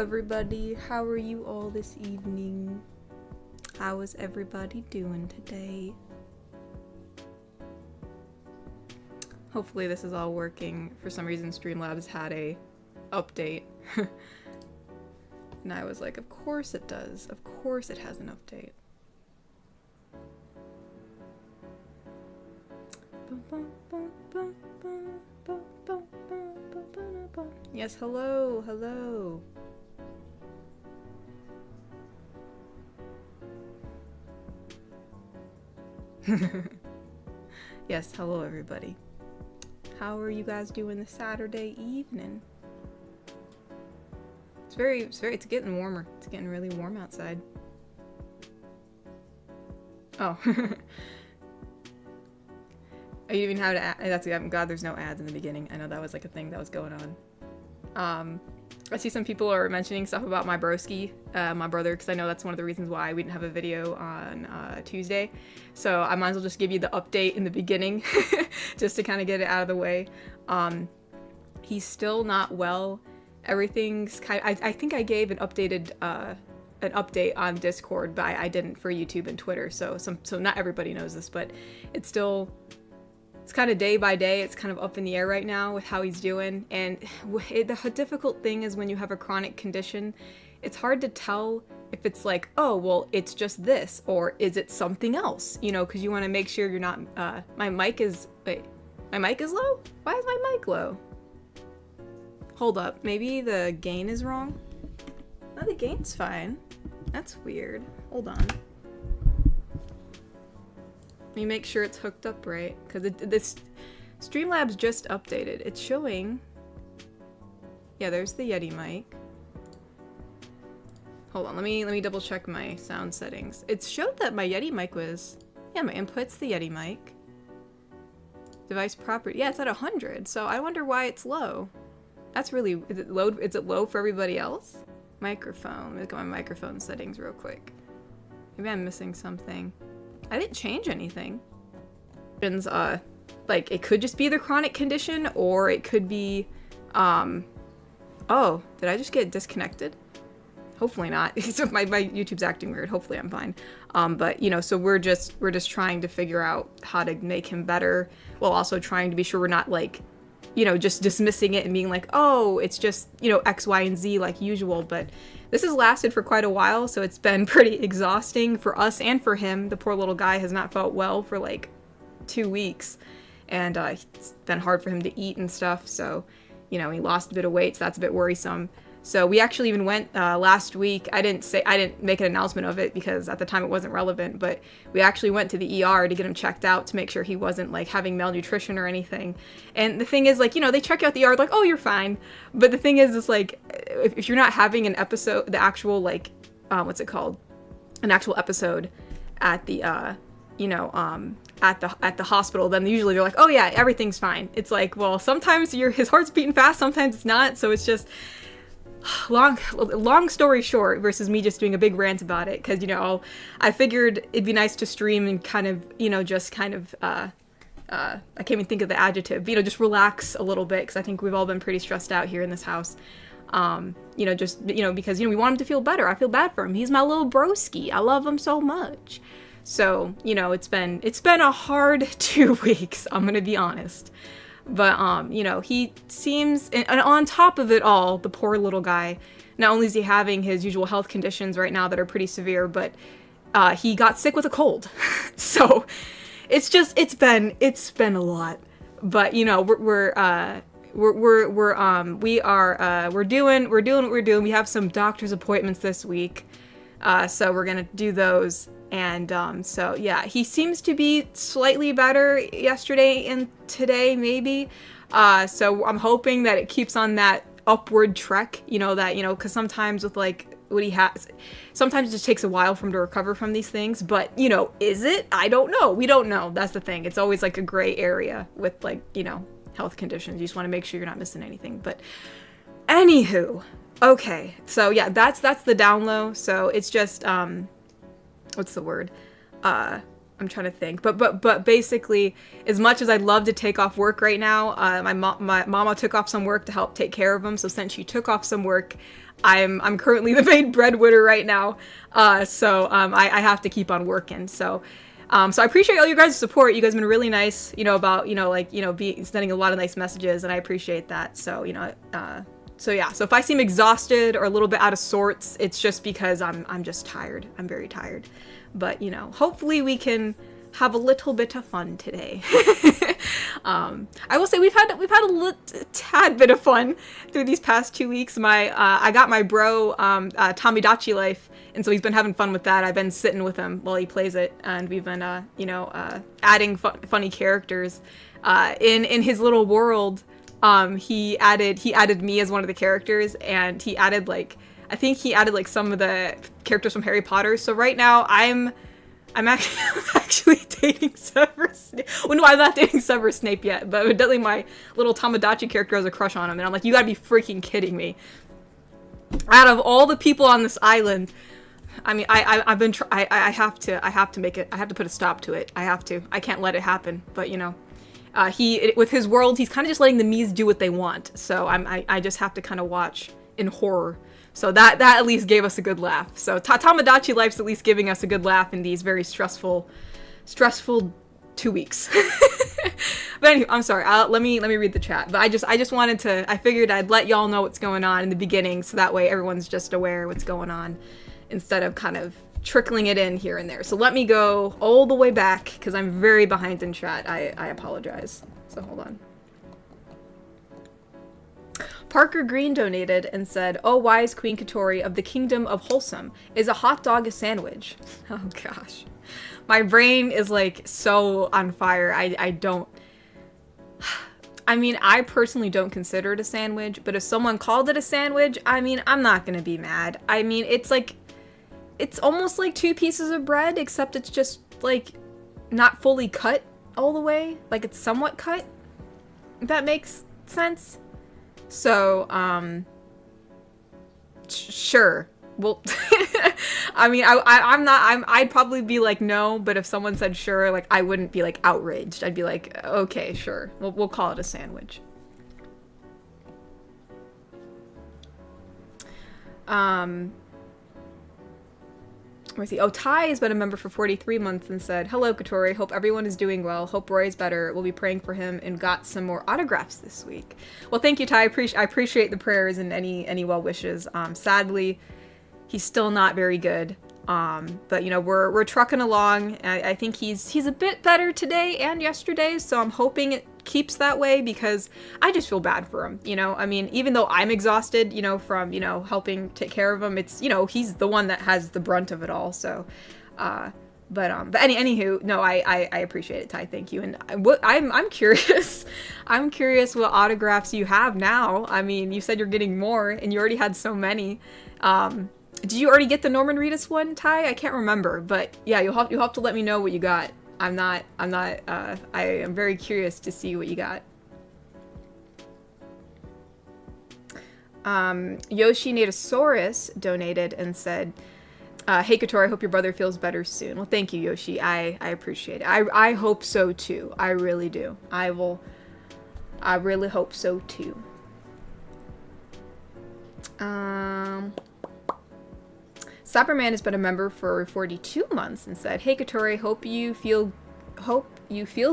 everybody. How are you all this evening? How is everybody doing today? Hopefully this is all working. For some reason Streamlabs had a update. And I was like, of course it does. Of course it has an update. Yes, hello, hello. Yes, hello everybody. How are you guys doing this Saturday evening? It's getting warmer. It's getting really warm outside. Oh. I even have to add, I'm glad there's no ads in the beginning. I know that was like a thing that was going on. I see some people are mentioning stuff about my broski, my brother, because I know that's one of the reasons why we didn't have a video on Tuesday. So I might as well just give you the update in the beginning, just to kind of get it out of the way. He's still not well. Everything's kind of, I think I gave an update on Discord, but I didn't for YouTube and Twitter. So not everybody knows this, but it's kind of day by day. It's kind of up in the air right now with how he's doing. And the difficult thing is when you have a chronic condition, it's hard to tell if it's like, oh, well, it's just this, or is it something else? You know, because you want to make sure you're not, my mic is low? Why is my mic low? Hold up, maybe the gain is wrong? No, the gain's fine. That's weird. Hold on. Let me make sure it's hooked up right, because this Streamlabs just updated. It's showing. Yeah, there's the Yeti mic. Hold on, let me double check my sound settings. It showed that my Yeti mic was, yeah, my input's the Yeti mic. Device property, yeah, it's at 100. So I wonder why it's low. That's really, is it low for everybody else? Microphone. Let me look at my microphone settings real quick. Maybe I'm missing something. I didn't change anything. Like, it could just be the chronic condition, or it could be, oh, did I just get disconnected? Hopefully not. So my YouTube's acting weird. Hopefully I'm fine. But, you know, so we're just trying to figure out how to make him better, while also trying to be sure we're not, like, you know, just dismissing it and being like, oh, it's just, you know, X, Y, and Z like usual. But this has lasted for quite a while, so it's been pretty exhausting for us and for him. The poor little guy has not felt well for like 2 weeks, and it's been hard for him to eat and stuff. So, you know, he lost a bit of weight, so that's a bit worrisome. So we actually even went last week. I didn't make an announcement of it because at the time it wasn't relevant, but we actually went to the ER to get him checked out to make sure he wasn't like having malnutrition or anything. And the thing is, like, you know, they check out the ER like, oh, you're fine. But the thing is like, if you're not having an episode, the actual like, what's it called? An actual episode at the, you know, at the hospital, then usually they're like, oh yeah, everything's fine. It's like, well, sometimes his heart's beating fast, sometimes it's not. So it's just, long story short, versus me just doing a big rant about it, because, you know, I figured it'd be nice to stream and kind of, you know, just kind of, I can't even think of the adjective, you know, just relax a little bit, because I think we've all been pretty stressed out here in this house. You know, just, you know, because, you know, we want him to feel better. I feel bad for him. He's my little broski. I love him so much. So, you know, it's been a hard 2 weeks, I'm gonna be honest. But, you know, he seems, and on top of it all, the poor little guy, not only is he having his usual health conditions right now that are pretty severe, but he got sick with a cold. So it's been a lot. But, you know, we're doing what we're doing. We have some doctor's appointments this week. So we're gonna do those. And so yeah, he seems to be slightly better yesterday and today, maybe. So I'm hoping that it keeps on that upward trek, you know, that, you know, because sometimes with like what he has, sometimes it just takes a while for him to recover from these things. But, you know, is it? I don't know. We don't know. That's the thing. It's always like a gray area with, like, you know, health conditions. You just want to make sure you're not missing anything. But anywho, okay. So yeah, that's the down low. So it's just, what's the word? I'm trying to think, but basically, as much as I'd love to take off work right now, my mama took off some work to help take care of him. So since she took off some work, I'm currently the main breadwinner right now. So I have to keep on working. So I appreciate all you guys' support. You guys have been really nice, about sending a lot of nice messages, and I appreciate that. So so yeah. So if I seem exhausted or a little bit out of sorts, it's just because I'm just tired. I'm very tired. But, hopefully we can have a little bit of fun today. I will say we've had a tad bit of fun through these past 2 weeks. I got my bro Tomodachi Life, and so he's been having fun with that. I've been sitting with him while he plays it, and we've been adding funny characters in his little world. He added me as one of the characters, and he added I think he added some of the characters from Harry Potter. So right now I'm actually dating Severus Snape. Well, no, I'm not dating Severus Snape yet, but evidently my little Tomodachi character has a crush on him, and I'm like, you gotta be freaking kidding me. Out of all the people on this island, I mean, I have to make it. I have to put a stop to it. I have to. I can't let it happen. But with his world, he's kind of just letting the Mies do what they want. So I just have to kind of watch in horror. So that at least gave us a good laugh. So Tomodachi Life's at least giving us a good laugh in these very stressful 2 weeks. But anyway, I'm sorry. Let me read the chat. But I just wanted to. I figured I'd let y'all know what's going on in the beginning, so that way everyone's just aware what's going on, instead of kind of trickling it in here and there. So let me go all the way back because I'm very behind in chat. I apologize. So hold on. Parker Green donated and said, "Oh, wise Queen Katori of the Kingdom of Wholesome, is a hot dog a sandwich?" Oh gosh. My brain is so on fire. I don't... I mean, I personally don't consider it a sandwich, but if someone called it a sandwich, I mean, I'm not gonna be mad. I mean, it's almost like 2 pieces of bread, except it's just, not fully cut all the way. It's somewhat cut, if that makes sense. So, sure. Well, I mean, I'd probably be no, but if someone said sure, I wouldn't be outraged. I'd be okay, sure. We'll call it a sandwich. Where's he? Oh, Ty has been a member for 43 months and said, "Hello, Katori. Hope everyone is doing well. Hope Roy's better. We'll be praying for him and got some more autographs this week." Well, thank you, Ty. I appreciate the prayers and any well wishes. Sadly, he's still not very good. But we're trucking along. I think he's a bit better today and yesterday, so I'm hoping it keeps that way because I just feel bad for him. I mean, even though I'm exhausted, from helping take care of him, it's he's the one that has the brunt of it all. So, anywho, no, I appreciate it, Ty. Thank you. And I'm curious. I'm curious what autographs you have now. I mean, you said you're getting more, and you already had so many. Did you already get the Norman Reedus one, Ty? I can't remember, but yeah, you'll have to let me know what you got. I am very curious to see what you got. Yoshi Natosaurus donated and said, "Hey Katori, I hope your brother feels better soon." Well, thank you, Yoshi. I appreciate it. I hope so too. I really do. I really hope so too. Cyberman has been a member for 42 months and said, "Hey Katori, hope you feel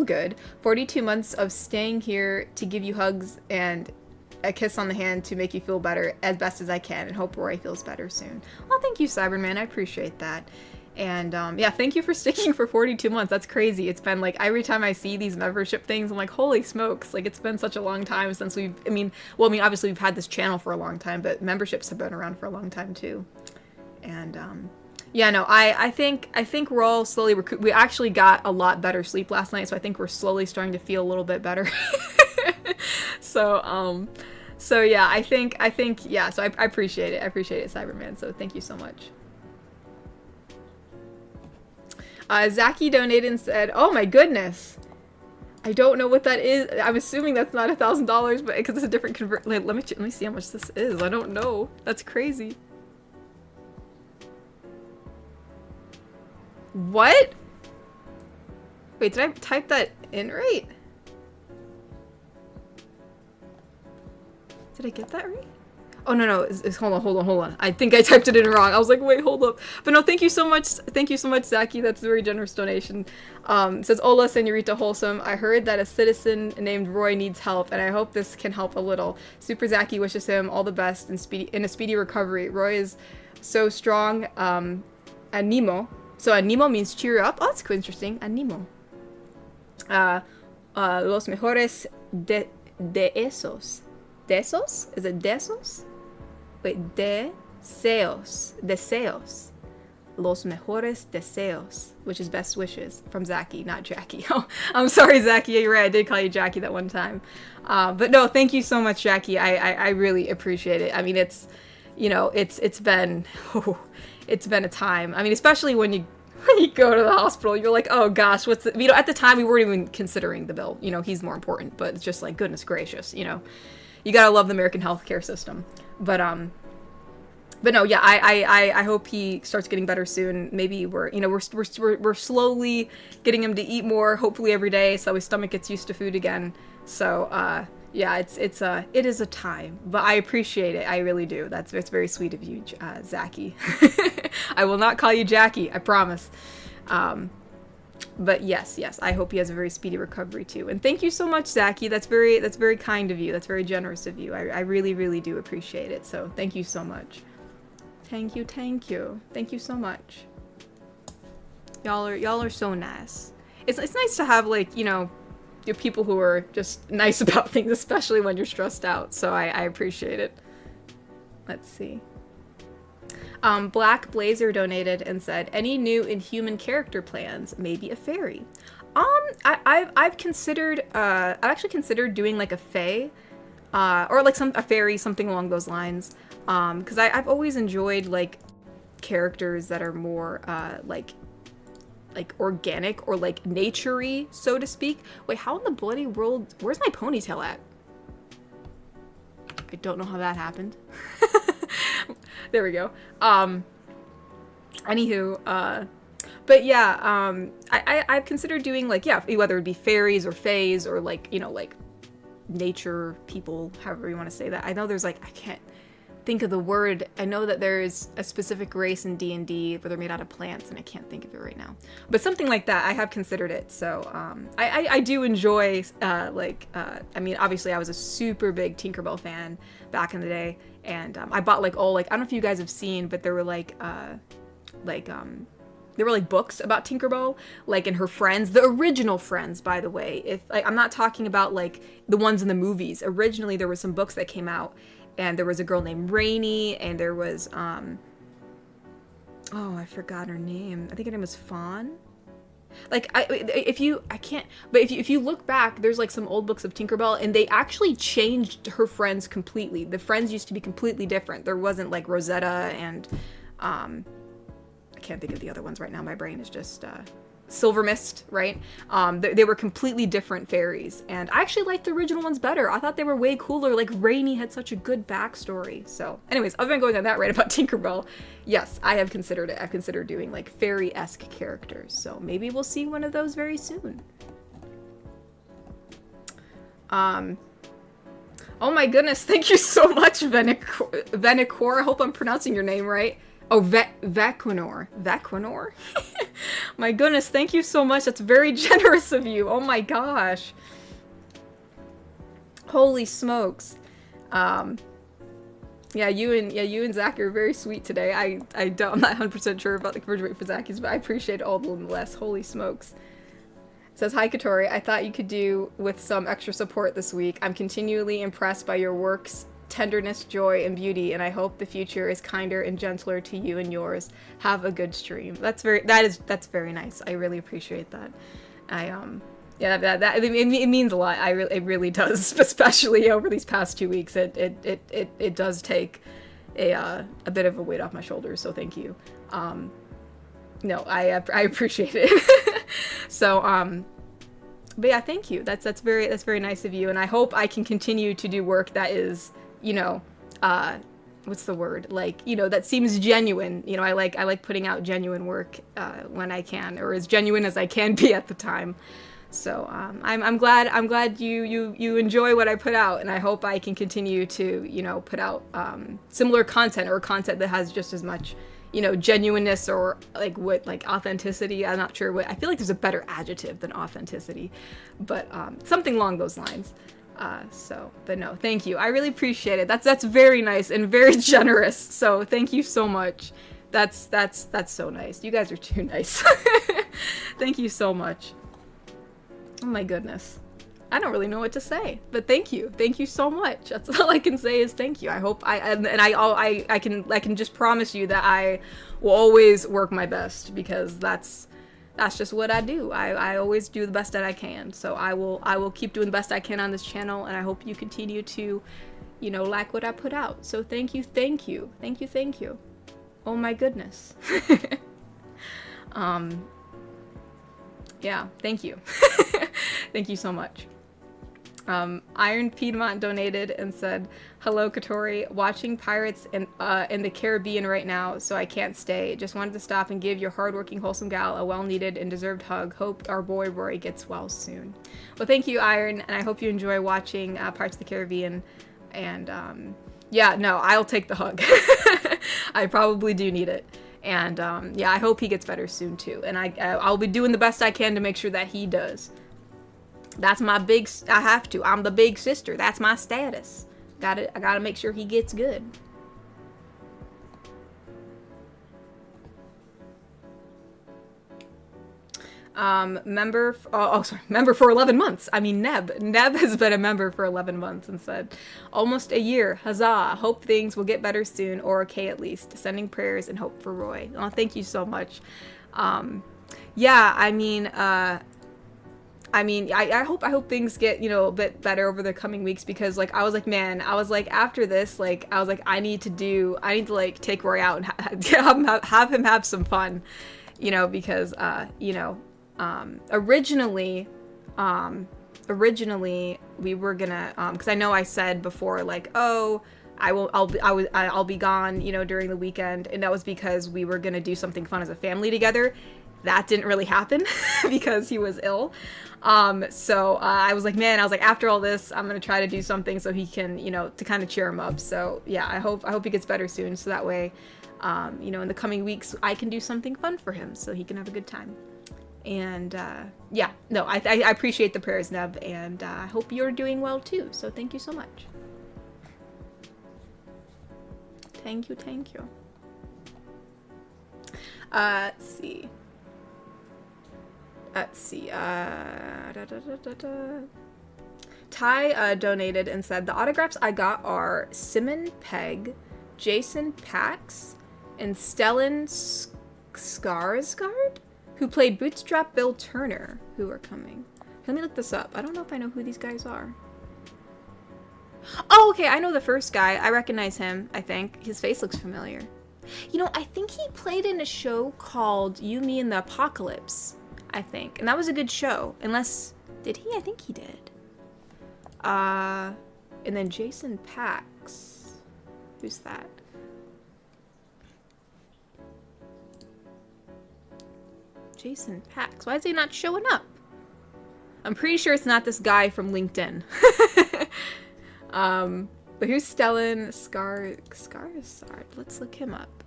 good. 42 months of staying here to give you hugs and a kiss on the hand to make you feel better as best as I can, and hope Roy feels better soon." Well, thank you, Cyberman. I appreciate that. And yeah, thank you for sticking for 42 months. That's crazy. It's been every time I see these membership things, I'm like, holy smokes. It's been such a long time since obviously we've had this channel for a long time, but memberships have been around for a long time too. And yeah, no, I think we're all slowly we actually got a lot better sleep last night, so I think we're slowly starting to feel a little bit better. So yeah, I think yeah, so I appreciate it. I appreciate it, Cyberman. So thank you so much. Zaki donated and said, "Oh my goodness. I don't know what that is. I'm assuming that's not $1,000, but because it's a different let me see how much this is. I don't know. That's crazy." What? Wait, did I type that in right? Did I get that right? Oh, no. Hold on. I think I typed it in wrong. I was like, wait, hold up. But no, thank you so much. Thank you so much, Zaki. That's a very generous donation. It says, Hola, Senorita Wholesome. I heard that a citizen named Roy needs help, and I hope this can help a little. Super Zaki wishes him all the best in a speedy recovery. Roy is so strong. Animo. So animo means cheer up. Oh, that's interesting. Animo. Los mejores de esos. ¿De esos? Is it de esos? Wait, deseos. Los mejores deseos, which is best wishes from Zaki, not Jackie. Oh, I'm sorry, Zaki. You're right. I did call you Jackie that one time. But no, thank you so much, Jackie. I really appreciate it. I mean, it's been a time. I mean, especially when you go to the hospital, you're like, oh gosh, what's the, at the time we weren't even considering the bill. He's more important, but it's just like, goodness gracious, you gotta love the American healthcare system. But no, yeah, I hope he starts getting better soon. Maybe we're slowly getting him to eat more, hopefully every day, so his stomach gets used to food again. So yeah, it is a time, but I appreciate it. I really do. It's very sweet of you, Zaki. I will not call you Jackie, I promise. But yes, I hope he has a very speedy recovery too. And thank you so much, Zaki. That's very kind of you. That's very generous of you. I really, really do appreciate it. So thank you so much. Thank you. Thank you so much. Y'all are so nice. It's nice to have, like, your people who are just nice about things, especially when you're stressed out. So I appreciate it. Let's see. Black Blazer donated and said, any new Inhuman character plans? Maybe a fairy. I've actually considered doing like a fae, or like a fairy, something along those lines. Because I've always enjoyed like characters that are more like organic or like nature-y, so to speak. Wait, how in the bloody world? Where's my ponytail at? I don't know how that happened. There we go. Anywho, but yeah, I've considered doing like, yeah, whether it be fairies or fays or like, like nature people, however you want to say that. I know there's like, I can't think of the word. I know that there's a specific race in D&D where they're made out of plants, and I can't think of it right now. But something like that, I have considered it. So I do enjoy, I mean, obviously I was a super big Tinkerbell fan back in the day. And I bought like all, like, I don't know if you guys have seen, but there were there were like books about Tinkerbell, like, and her friends, the original friends, by the way. If like, I'm not talking about like the ones in the movies. Originally there were some books that came out, and there was a girl named Rainy, and there was oh, I forgot her name. I think her name was Fawn. Like, if you look back, there's like some old books of Tinkerbell, and they actually changed her friends completely. The friends used to be completely different. There wasn't like Rosetta and I can't think of the other ones right now. My brain is just Silver Mist, right? They were completely different fairies, and I actually liked the original ones better. I thought they were way cooler. Like, Rainy had such a good backstory. So anyways, other than going on that rant about Tinkerbell, yes, I have considered it. I've considered doing like fairy-esque characters, so maybe we'll see one of those very soon. Oh my goodness, thank you so much, Venicor. I hope I'm pronouncing your name right. Oh, Vaquinor. Vaquinor? My goodness, thank you so much. That's very generous of you. Oh my gosh. Holy smokes. Yeah, you and Zach are very sweet today. I'm not 100% sure about the conversion rate for Zacky's, but I appreciate it all the less. Holy smokes. It says, hi Katori, I thought you could do with some extra support this week. I'm continually impressed by your work's tenderness, joy, and beauty, and I hope the future is kinder and gentler to you and yours. Have a good stream. That's very nice. I really appreciate that. It means a lot. It really does, especially over these past 2 weeks. It does take a bit of a weight off my shoulders. So thank you. No, I appreciate it. So but yeah, thank you. That's very nice of you, and I hope I can continue to do work that is, what's the word? Like, you know, that seems genuine. You know, I like putting out genuine work when I can, or as genuine as I can be at the time. So I'm glad you enjoy what I put out, and I hope I can continue to, you know, put out similar content, or content that has just as much, you know, genuineness, or like authenticity. I'm not sure what, I feel like there's a better adjective than authenticity, but something along those lines. But no, thank you. I really appreciate it. That's very nice and very generous. So thank you so much. That's so nice. You guys are too nice. Thank you so much. Oh my goodness. I don't really know what to say, but thank you. Thank you so much. That's all I can say is thank you. I hope I can just promise you that I will always work my best, because that's just what I do. I always do the best that I can. So I will keep doing the best I can on this channel, and I hope you continue to, you know, like what I put out. So thank you. Oh my goodness. Yeah, thank you. Thank you so much. Iron Piedmont donated and said, "Hello, Katori. Watching Pirates in the Caribbean right now, so I can't stay. Just wanted to stop and give your hardworking, wholesome gal a well-needed and deserved hug. Hope our boy Roy gets well soon." Well, thank you, Iron, and I hope you enjoy watching Pirates of the Caribbean. And yeah, no, I'll take the hug. I probably do need it. And yeah, I hope he gets better soon too. And I'll be doing the best I can to make sure that he does. That's my big, I have to. I'm the big sister. That's my status. I gotta make sure he gets good. Member for 11 months. I mean, Neb has been a member for 11 months and said, "Almost a year. Huzzah. Hope things will get better soon, or okay at least. Sending prayers and hope for Roy." Oh, thank you so much. Yeah, I hope things get, you know, a bit better over the coming weeks, because like I was like after this, like I was like I need to like take Roy out and have him have some fun, you know, because you know, originally we were gonna because I know I said before, like, oh, I'll be gone, you know, during the weekend, and that was because we were gonna do something fun as a family together. That didn't really happen because he was ill. So I was like, man, after all this, I'm gonna try to do something so he can, you know, to kind of cheer him up. So yeah, I hope he gets better soon, so that way, you know, in the coming weeks, I can do something fun for him so he can have a good time. And yeah, no, I appreciate the prayers, Neb, and I hope you're doing well too. So thank you so much. Thank you. Let's see. Ty donated and said, "The autographs I got are Simon Pegg, Jason Pax, and Stellan Skarsgård, who played Bootstrap Bill Turner, who are coming." Let me look this up. I don't know if I know who these guys are. Oh, okay, I know the first guy. I recognize him, I think. His face looks familiar. You know, I think he played in a show called You, Me, and the Apocalypse, I think. And that was a good show. Unless, did he? I think he did. And then Jason Pax. Who's that? Jason Pax. Why is he not showing up? I'm pretty sure it's not this guy from LinkedIn. But here's Stellan Skarsgård. Let's look him up.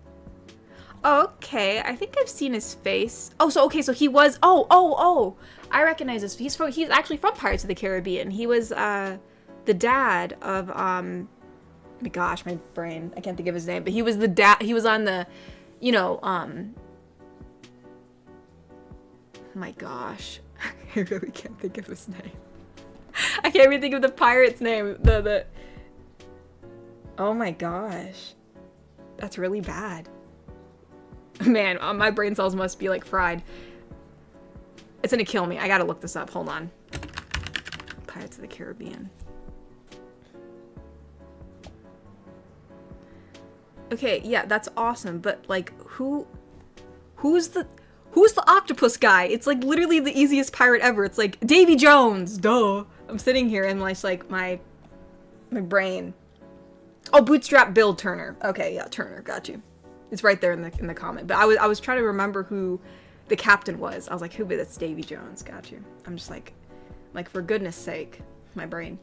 Okay, I think I've seen his face. Oh, so he was. Oh! I recognize this. He's actually from Pirates of the Caribbean. He was the dad of my gosh, my brain. I can't think of his name, but he was the dad. He was on the, you know, my gosh, I really can't think of his name. I can't even think of the pirate's name. The. Oh my gosh, that's really bad. Man, my brain cells must be like fried. It's gonna kill me. I gotta look this up. Hold on. Pirates of the Caribbean. Okay, yeah, that's awesome. But like, who's the octopus guy? It's like literally the easiest pirate ever. It's like Davy Jones. Duh. I'm sitting here and like my brain. Oh, Bootstrap Bill Turner. Okay, yeah, Turner, got you. It's right there in the comment. But I was trying to remember who the captain was. I was like, who be that's Davy Jones, got you. I'm just like for goodness sake, my brain.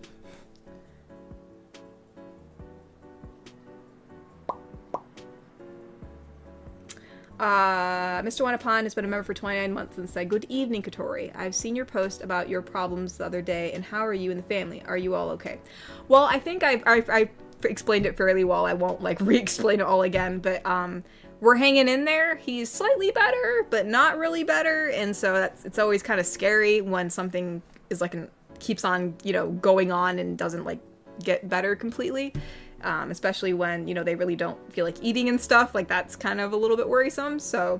Mr. Wanapon has been a member for 29 months and said, good evening, Katori. I've seen your post about your problems the other day, and how are you and the family? Are you all okay? Well, I think I explained it fairly well. I won't, like, re-explain it all again, but, we're hanging in there. He's slightly better, but not really better, and so it's always kind of scary when something is, like, keeps on, you know, going on and doesn't, like, get better completely. Especially when, you know, they really don't feel like eating and stuff, like that's kind of a little bit worrisome. So,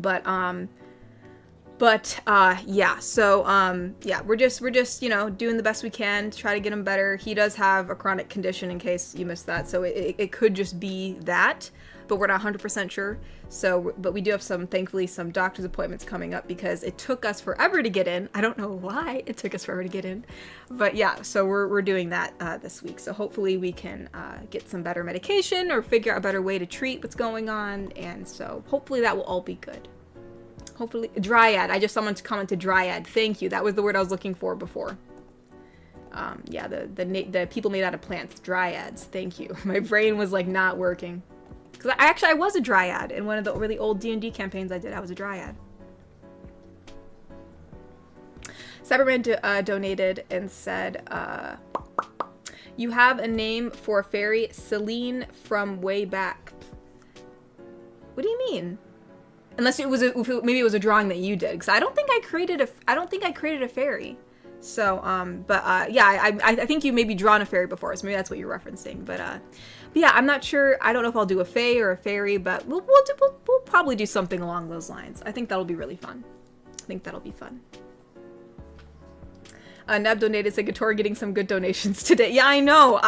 yeah, we're just, you know, doing the best we can to try to get him better. He does have a chronic condition, in case you missed that. So it could just be that, but we're not 100% sure. So, but we do have thankfully some doctor's appointments coming up because it took us forever to get in. I don't know why it took us forever to get in, but yeah, so we're doing that this week. So hopefully we can get some better medication or figure out a better way to treat what's going on. And so hopefully that will all be good. Hopefully, dryad. I just someone commented dryad. Thank you. That was the word I was looking for before. Yeah, the people made out of plants, dryads. Thank you. My brain was like not working. Because I was a dryad in one of the really old D&D campaigns I did. I was a dryad. Cyberman donated and said, you have a name for a fairy, Celine from way back. What do you mean? Unless maybe it was a drawing that you did. Because I don't think I created a fairy. So, yeah, I think you maybe drawn a fairy before, so maybe that's what you're referencing. But yeah, I'm not sure. I don't know if I'll do a fae or a fairy, but we'll probably do something along those lines. I think that'll be really fun. Neb donated, said Gator getting some good donations today. Yeah, I know.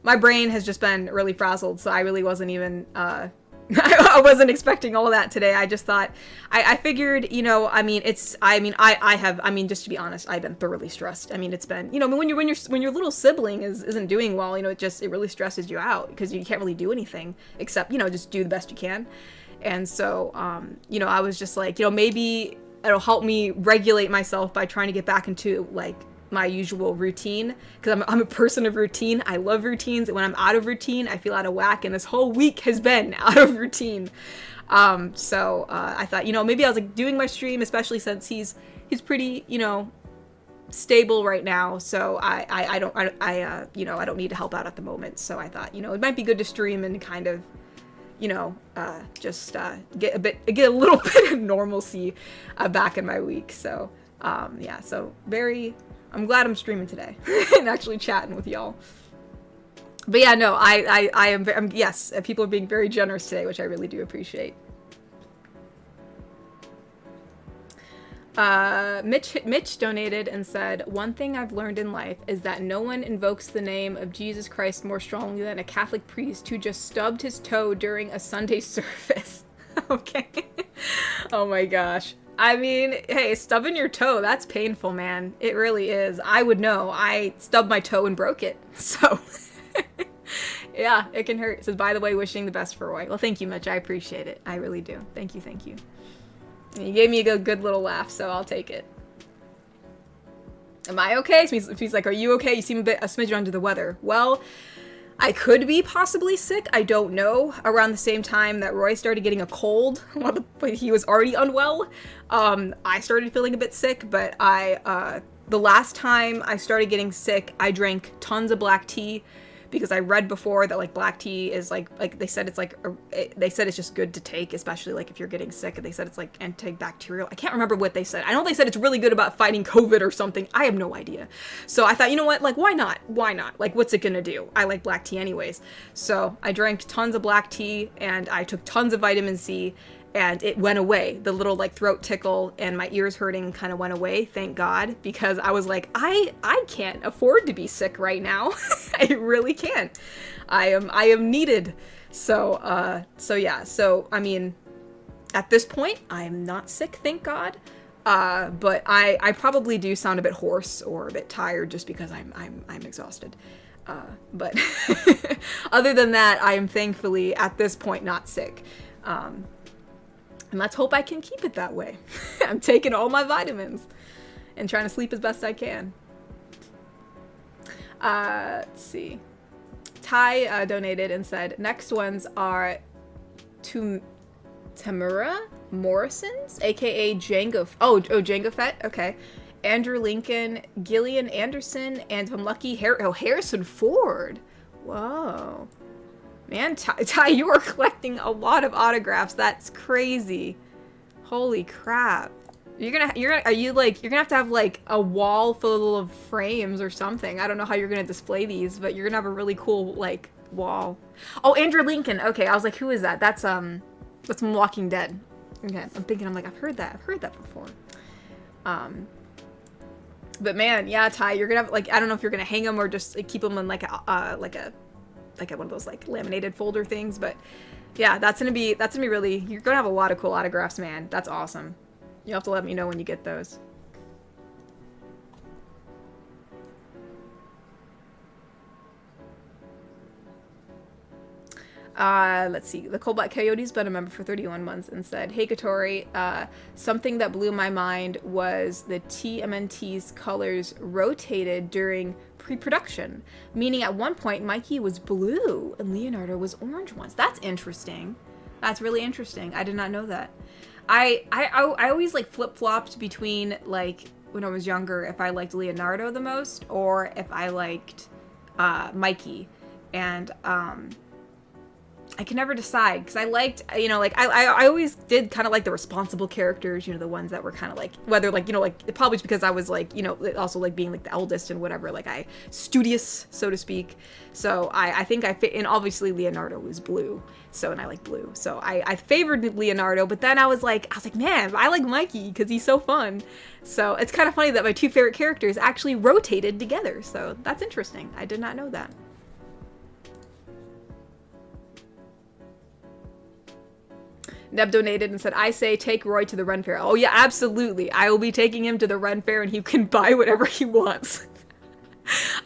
My brain has just been really frazzled, so I really wasn't even, I wasn't expecting all of that today. I just thought, I figured, you know, just to be honest, I've been thoroughly stressed. I mean, it's been, you know, when your little sibling isn't doing well, you know, it really stresses you out because you can't really do anything except, you know, just do the best you can. And so, you know, I was just like, you know, maybe it'll help me regulate myself by trying to get back into like my usual routine, because I'm a person of routine. I love routines, and when I'm out of routine, I feel out of whack, and this whole week has been out of routine. So I thought, you know, maybe I was like doing my stream, especially since he's pretty, you know, stable right now. So I don't need to help out at the moment. So I thought, you know, it might be good to stream and kind of, you know, just get a little bit of normalcy back in my week. So yeah, so I'm glad I'm streaming today and actually chatting with y'all. But yeah, no, I'm yes, people are being very generous today, which I really do appreciate. Mitch donated and said, one thing I've learned in life is that no one invokes the name of Jesus Christ more strongly than a Catholic priest who just stubbed his toe during a Sunday service. Okay. Oh my gosh. I mean, hey, stubbing your toe, that's painful, man. It really is. I would know. I stubbed my toe and broke it. So, yeah, it can hurt. It says, by the way, wishing the best for Roy. Well, thank you, Mitch. I appreciate it. I really do. Thank you, thank you. And you gave me a good little laugh, so I'll take it. Am I okay? So he's like, are you okay? You seem a smidgen under the weather. Well, I could be possibly sick. I don't know. Around the same time that Roy started getting a cold, but he was already unwell. I started feeling a bit sick, but the last time I started getting sick, I drank tons of black tea because I read before that like black tea is like they said it's like they said it's just good to take, especially like if you're getting sick. And they said it's like antibacterial. I can't remember what they said. I know they said it's really good about fighting COVID or something. I have no idea. So I thought, you know what? Like, why not? Why not? Like, what's it gonna do? I like black tea anyways. So I drank tons of black tea and I took tons of vitamin C. And it went away. The little like throat tickle and my ears hurting kind of went away, thank God, because I was like, I can't afford to be sick right now. I really can't. I am needed. So yeah. So I mean, at this point, I'm not sick, thank God. But I probably do sound a bit hoarse or a bit tired just because I'm exhausted. But other than that, I am thankfully at this point not sick. And let's hope I can keep it that way. I'm taking all my vitamins and trying to sleep as best I can. Let's see. Ty donated and said, next ones are Tamura Morrison's, aka Django. Django Fett. Okay. Andrew Lincoln, Gillian Anderson, and if I'm lucky, Harrison Ford. Whoa. Man, Ty, you are collecting a lot of autographs. That's crazy. Holy crap. You're gonna have to have like a wall full of frames or something. I don't know how you're gonna display these, but you're gonna have a really cool like wall. Oh, Andrew Lincoln. Okay, I was like, who is that? That's from Walking Dead. Okay, I'm like, I've heard that before. But man, yeah, Ty, you're gonna have like, I don't know if you're gonna hang them or just like, keep them in like a one of those like laminated folder things. But yeah, that's gonna be really, you're gonna have a lot of cool autographs, man. That's awesome. You'll have to let me know when you get those. Let's see. The Cold Black Coyote's been a member for 31 months and said, hey, Katori, something that blew my mind was the TMNT's colors rotated during pre-production, meaning at one point Mikey was blue and Leonardo was orange once. That's interesting. That's really interesting. I did not know that. I always like flip-flopped between like when I was younger if I liked Leonardo the most or if I liked Mikey, and I can never decide because I liked, you know, like I always did kind of like the responsible characters, you know, the ones that were kind of like, whether like, you know, like probably because I was like, you know, also like being like the eldest and whatever, like studious, so to speak. So I think I fit, and obviously Leonardo was blue. So, and I like blue. So I favored Leonardo, but then I was like, man, I like Mikey because he's so fun. So it's kind of funny that my two favorite characters actually rotated together. So that's interesting. I did not know that. Neb donated and said, I say take Roy to the Ren Fair. Oh yeah, absolutely. I will be taking him to the Ren Fair and he can buy whatever he wants.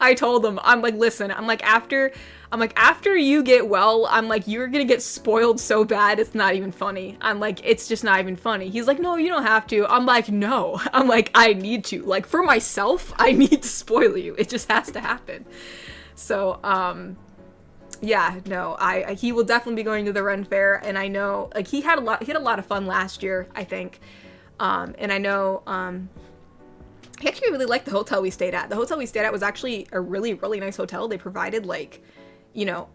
I told him, I'm like, listen, I'm like, after you get well, I'm like, you're gonna get spoiled so bad, it's not even funny. I'm like, it's just not even funny. He's like, no, you don't have to. I'm like, no. I'm like, I need to. Like, for myself, I need to spoil you. It just has to happen. So, yeah, no, he will definitely be going to the Ren Fair, and I know, like, he had a lot of fun last year, I think. And I know, he actually really liked the hotel we stayed at. The hotel we stayed at was actually a really, really nice hotel. They provided, like, you know,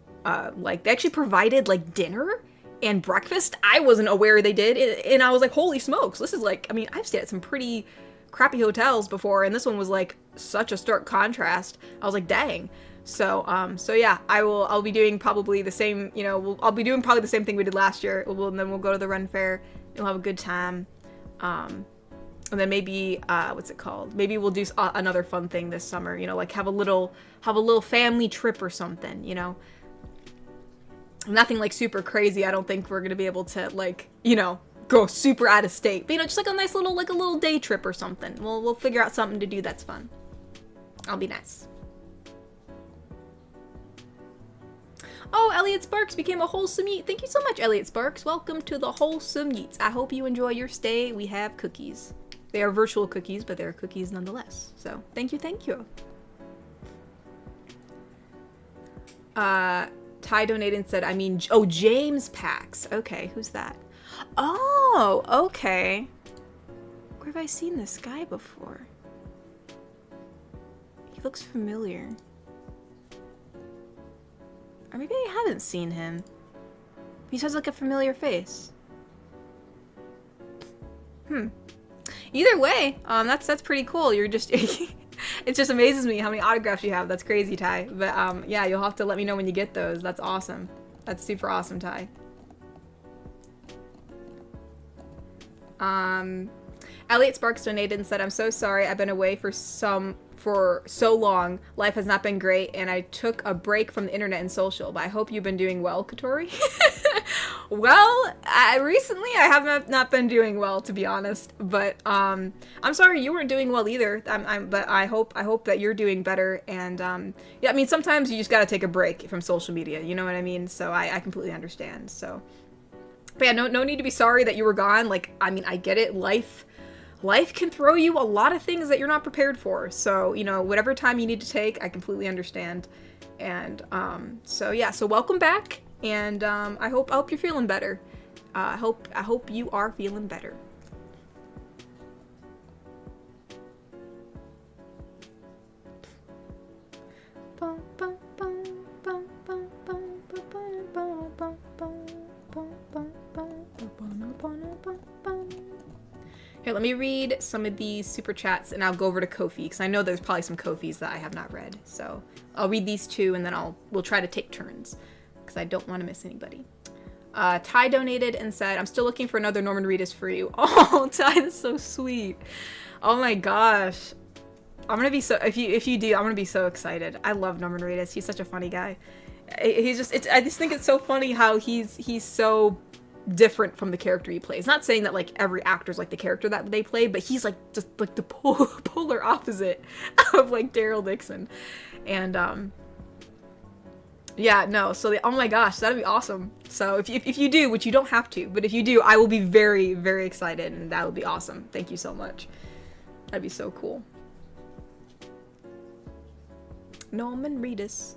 like, they actually provided, like, dinner and breakfast. I wasn't aware they did, and I was like, holy smokes, this is, like, I mean, I've stayed at some pretty crappy hotels before, and this one was, like, such a stark contrast. I was like, dang. So yeah, I'll be doing probably the same, you know, I'll be doing probably the same thing we did last year. And then we'll go to the Ren Fair. We'll have a good time. And then maybe, what's it called? Maybe we'll do another fun thing this summer, you know, like have a little family trip or something, you know. Nothing like super crazy. I don't think we're going to be able to, like, you know, go super out of state. But, you know, just like a nice little, like a little day trip or something. We'll figure out something to do that's fun. I'll be nice. Oh, Elliot Sparks became a Wholesome Yeet. Thank you so much, Elliot Sparks. Welcome to the Wholesome Yeets. I hope you enjoy your stay. We have cookies. They are virtual cookies, but they're cookies nonetheless. So, thank you, thank you. Ty donated and said, oh, James Pax. Okay, who's that? Oh, okay. Where have I seen this guy before? He looks familiar. Or maybe I haven't seen him. He has like a familiar face. Either way, that's pretty cool. You're just it just amazes me how many autographs you have. That's crazy, Ty. But yeah, you'll have to let me know when you get those. That's awesome. That's super awesome, Ty. Elliot Sparks donated and said, I'm so sorry. I've been away for so long. Life has not been great, and I took a break from the internet and social, but I hope you've been doing well, Katori. Well, recently I have not been doing well, to be honest. But I'm sorry you weren't doing well either. But I hope that you're doing better. And yeah, I mean, sometimes you just gotta take a break from social media. You know what I mean? So I completely understand. So, but yeah, no need to be sorry that you were gone. Like, I mean, I get it. Life can throw you a lot of things that you're not prepared for. So, you know, whatever time you need to take, I completely understand. And so yeah, so welcome back. And I hope you're feeling better. I hope you are feeling better. Here, let me read some of these super chats, and I'll go over to Ko-fi, because I know there's probably some Ko-fis that I have not read. So I'll read these two, and then we'll try to take turns, because I don't want to miss anybody. Ty donated and said, I'm still looking for another Norman Reedus for you. Oh, Ty, that's so sweet. Oh my gosh. I'm gonna be so, if you do, I'm gonna be so excited. I love Norman Reedus. He's such a funny guy. I just think it's so funny how he's so different from the character he plays. Not saying that like every actor's like the character that they play, but he's like just like the polar opposite of like Daryl Dixon. And yeah, no, so oh my gosh, that'd be awesome. So if you do, which you don't have to, but if you do, I will be very, very excited, and that would be awesome. Thank you so much. That'd be so cool. Norman Reedus.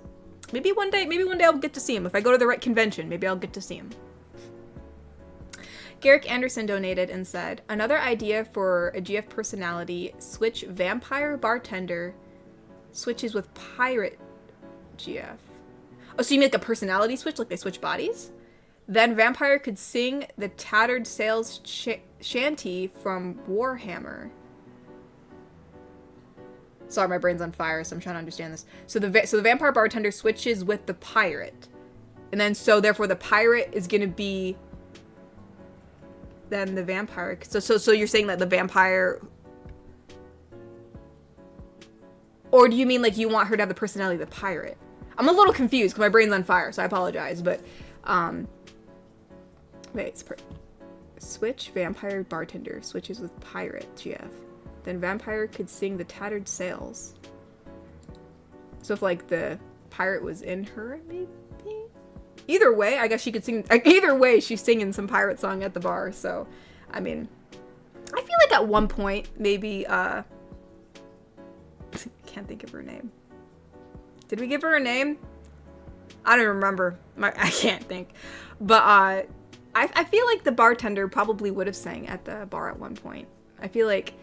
Maybe one day I'll get to see him. If I go to the right convention, maybe I'll get to see him. Garrick Anderson donated and said, another idea for a GF personality, switch vampire bartender switches with pirate GF. Oh, so you mean like a personality switch, like they switch bodies? Then vampire could sing the Tattered Sails shanty from Warhammer. Sorry, my brain's on fire, so I'm trying to understand this. So the vampire bartender switches with the pirate. And then so therefore the pirate is going to be then the vampire. So you're saying that the vampire, or do you mean like you want her to have the personality of the pirate? I'm a little confused because my brain's on fire, so I apologize. But wait, switch vampire bartender switches with pirate GF. Then vampire could sing the Tattered Sails. So if like the pirate was in her, maybe. Either way, I guess she could sing. Either way, she's singing some pirate song at the bar. So, I mean, I feel like at one point, maybe, can't think of her name. Did we give her a name? I don't remember. I can't think. But, I feel like the bartender probably would have sang at the bar at one point. I feel like,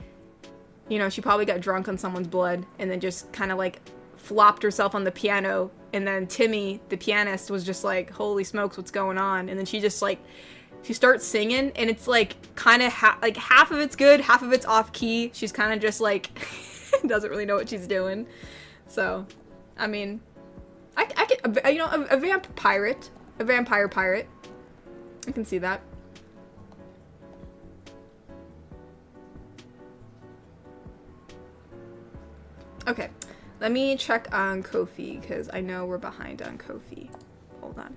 you know, she probably got drunk on someone's blood and then just kind of like flopped herself on the piano, and then Timmy, the pianist, was just like, holy smokes, what's going on? And then she just like, she starts singing, and it's like kind of like half of it's good, half of it's off key. She's kind of just like doesn't really know what she's doing. So, I mean, I could, you know, a vampire pirate. I can see that. Okay. Let me check on Ko-fi, because I know we're behind on Ko-fi. Hold on.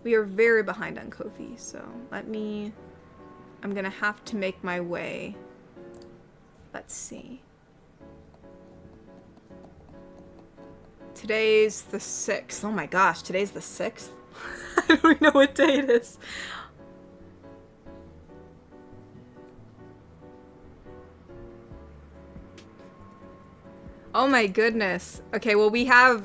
We are very behind on Ko-fi, so I'm gonna have to make my way. Let's see. Today's the 6th. Oh my gosh, today's the 6th? I don't even know what day it is. Oh my goodness. Okay, well we have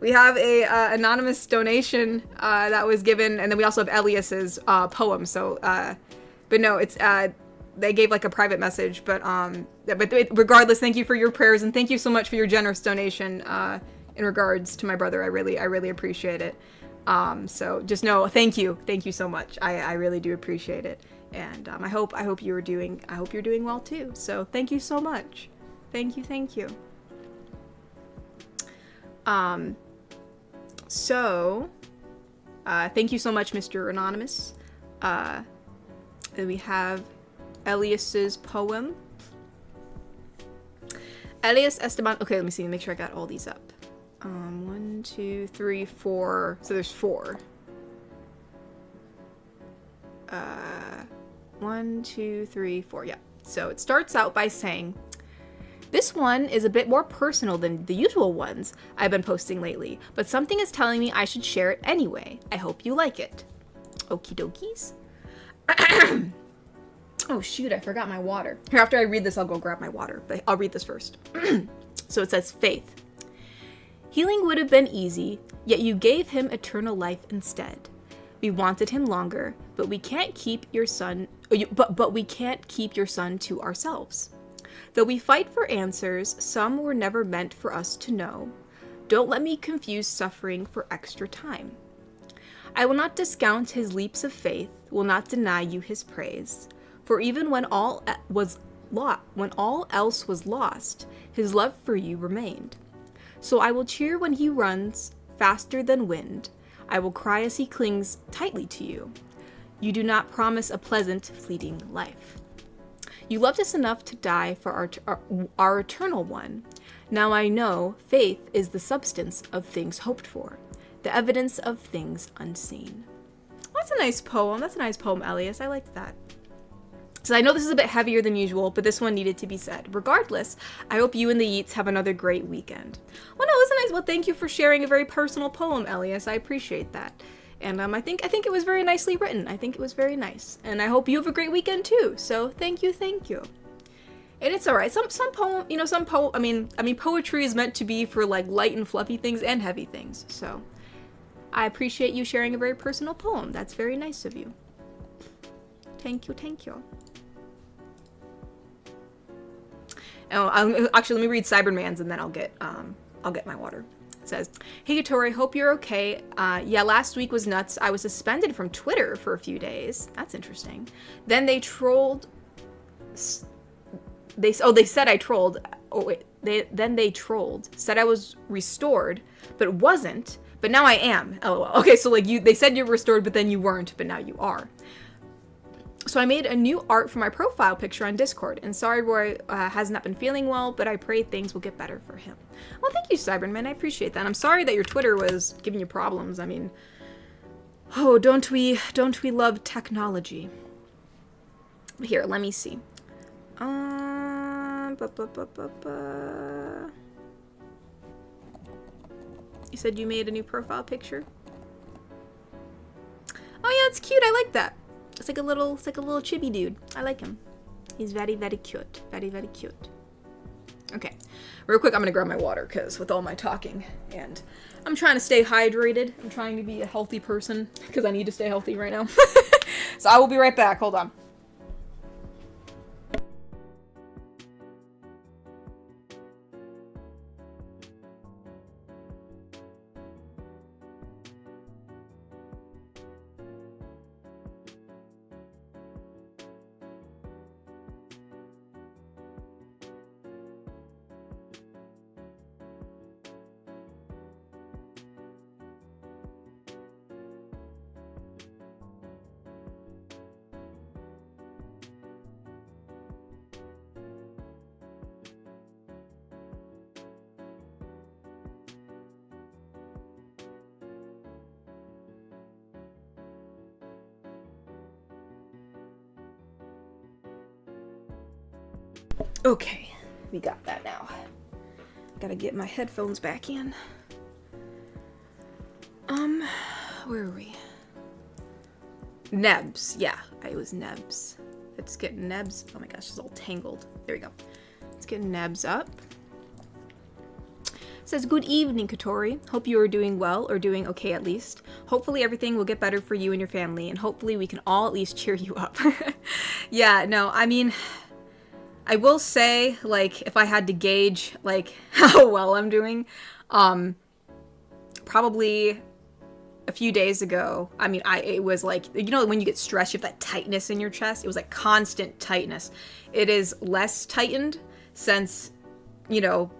we have a anonymous donation that was given, and then we also have Elias's poem. So but no, it's they gave like a private message, but regardless, thank you for your prayers, and thank you so much for your generous donation in regards to my brother. I really appreciate it. So just know, thank you so much. I really do appreciate it. And I hope you're doing well too. So thank you so much. Thank you. So thank you so much, Mr. Anonymous. Then we have Elias's poem. Elias Esteban. Okay, let me see. Make sure I got all these up. 1, 1, 2, 3, 4. So there's 4. 1, 2, 3, 4. Yeah. So it starts out by saying, this one is a bit more personal than the usual ones I've been posting lately, but something is telling me I should share it anyway. I hope you like it. Okie dokies. Oh shoot, I forgot my water. Here, after I read this, I'll go grab my water, but I'll read this first. So it says, Faith. Healing would have been easy, yet you gave him eternal life instead. We wanted him longer, but we can't keep your son. But we can't keep your son to ourselves. Though we fight for answers, some were never meant for us to know. Don't let me confuse suffering for extra time. I will not discount his leaps of faith, will not deny you his praise. For even when all else was lost, his love for you remained. So I will cheer when he runs faster than wind. I will cry as he clings tightly to you. You do not promise a pleasant, fleeting life. You loved us enough to die for our eternal one. Now I know faith is the substance of things hoped for, the evidence of things unseen. That's a nice poem. That's a nice poem, Elias. I liked that. So I know this is a bit heavier than usual, but this one needed to be said. Regardless, I hope you and the Yeats have another great weekend. Well, no, it was a nice. Well, thank you for sharing a very personal poem, Elias. I appreciate that. And I think it was very nicely written. I think it was very nice. And I hope you have a great weekend too. So thank you. And it's all right. Some poem, I mean, poetry is meant to be for like light and fluffy things and heavy things. So I appreciate you sharing a very personal poem. That's very nice of you. Thank you. Oh, actually, let me read Cyberman's and then I'll get my water. It says, Hey Tori, hope you're okay. Yeah, last week was nuts. I was suspended from Twitter for a few days. That's interesting. Then they trolled. They said I trolled. Oh wait, they trolled. Said I was restored, but wasn't. But now I am. LOL. Okay, so like they said you're restored, but then you weren't, but now you are. So I made a new art for my profile picture on Discord, and sorry Roy has not been feeling well, but I pray things will get better for him. Well, thank you, Cyberman. I appreciate that. I'm sorry that your Twitter was giving you problems. I mean, oh, don't we love technology? Here, let me see. You said you made a new profile picture? Oh yeah, it's cute. I like that. It's like a little chibi dude. I like him. He's very, very cute. Very, very cute. Okay. Real quick, I'm gonna grab my water because with all my talking and I'm trying to stay hydrated. I'm trying to be a healthy person because I need to stay healthy right now. So I will be right back. Hold on. Okay, we got that now. Gotta get my headphones back in. Where are we? Nebs, yeah, it was Nebs. Let's get Nebs. Oh my gosh, it's all tangled. There we go. Let's get Nebs up. It says, good evening, Katori. Hope you are doing well, or doing okay at least. Hopefully everything will get better for you and your family, and hopefully we can all at least cheer you up. Yeah, no, I mean, I will say, like, if I had to gauge, like, how well I'm doing, probably a few days ago, I mean, it was like, you know, when you get stressed, you have that tightness in your chest. It was like constant tightness. It is less tightened since, you know,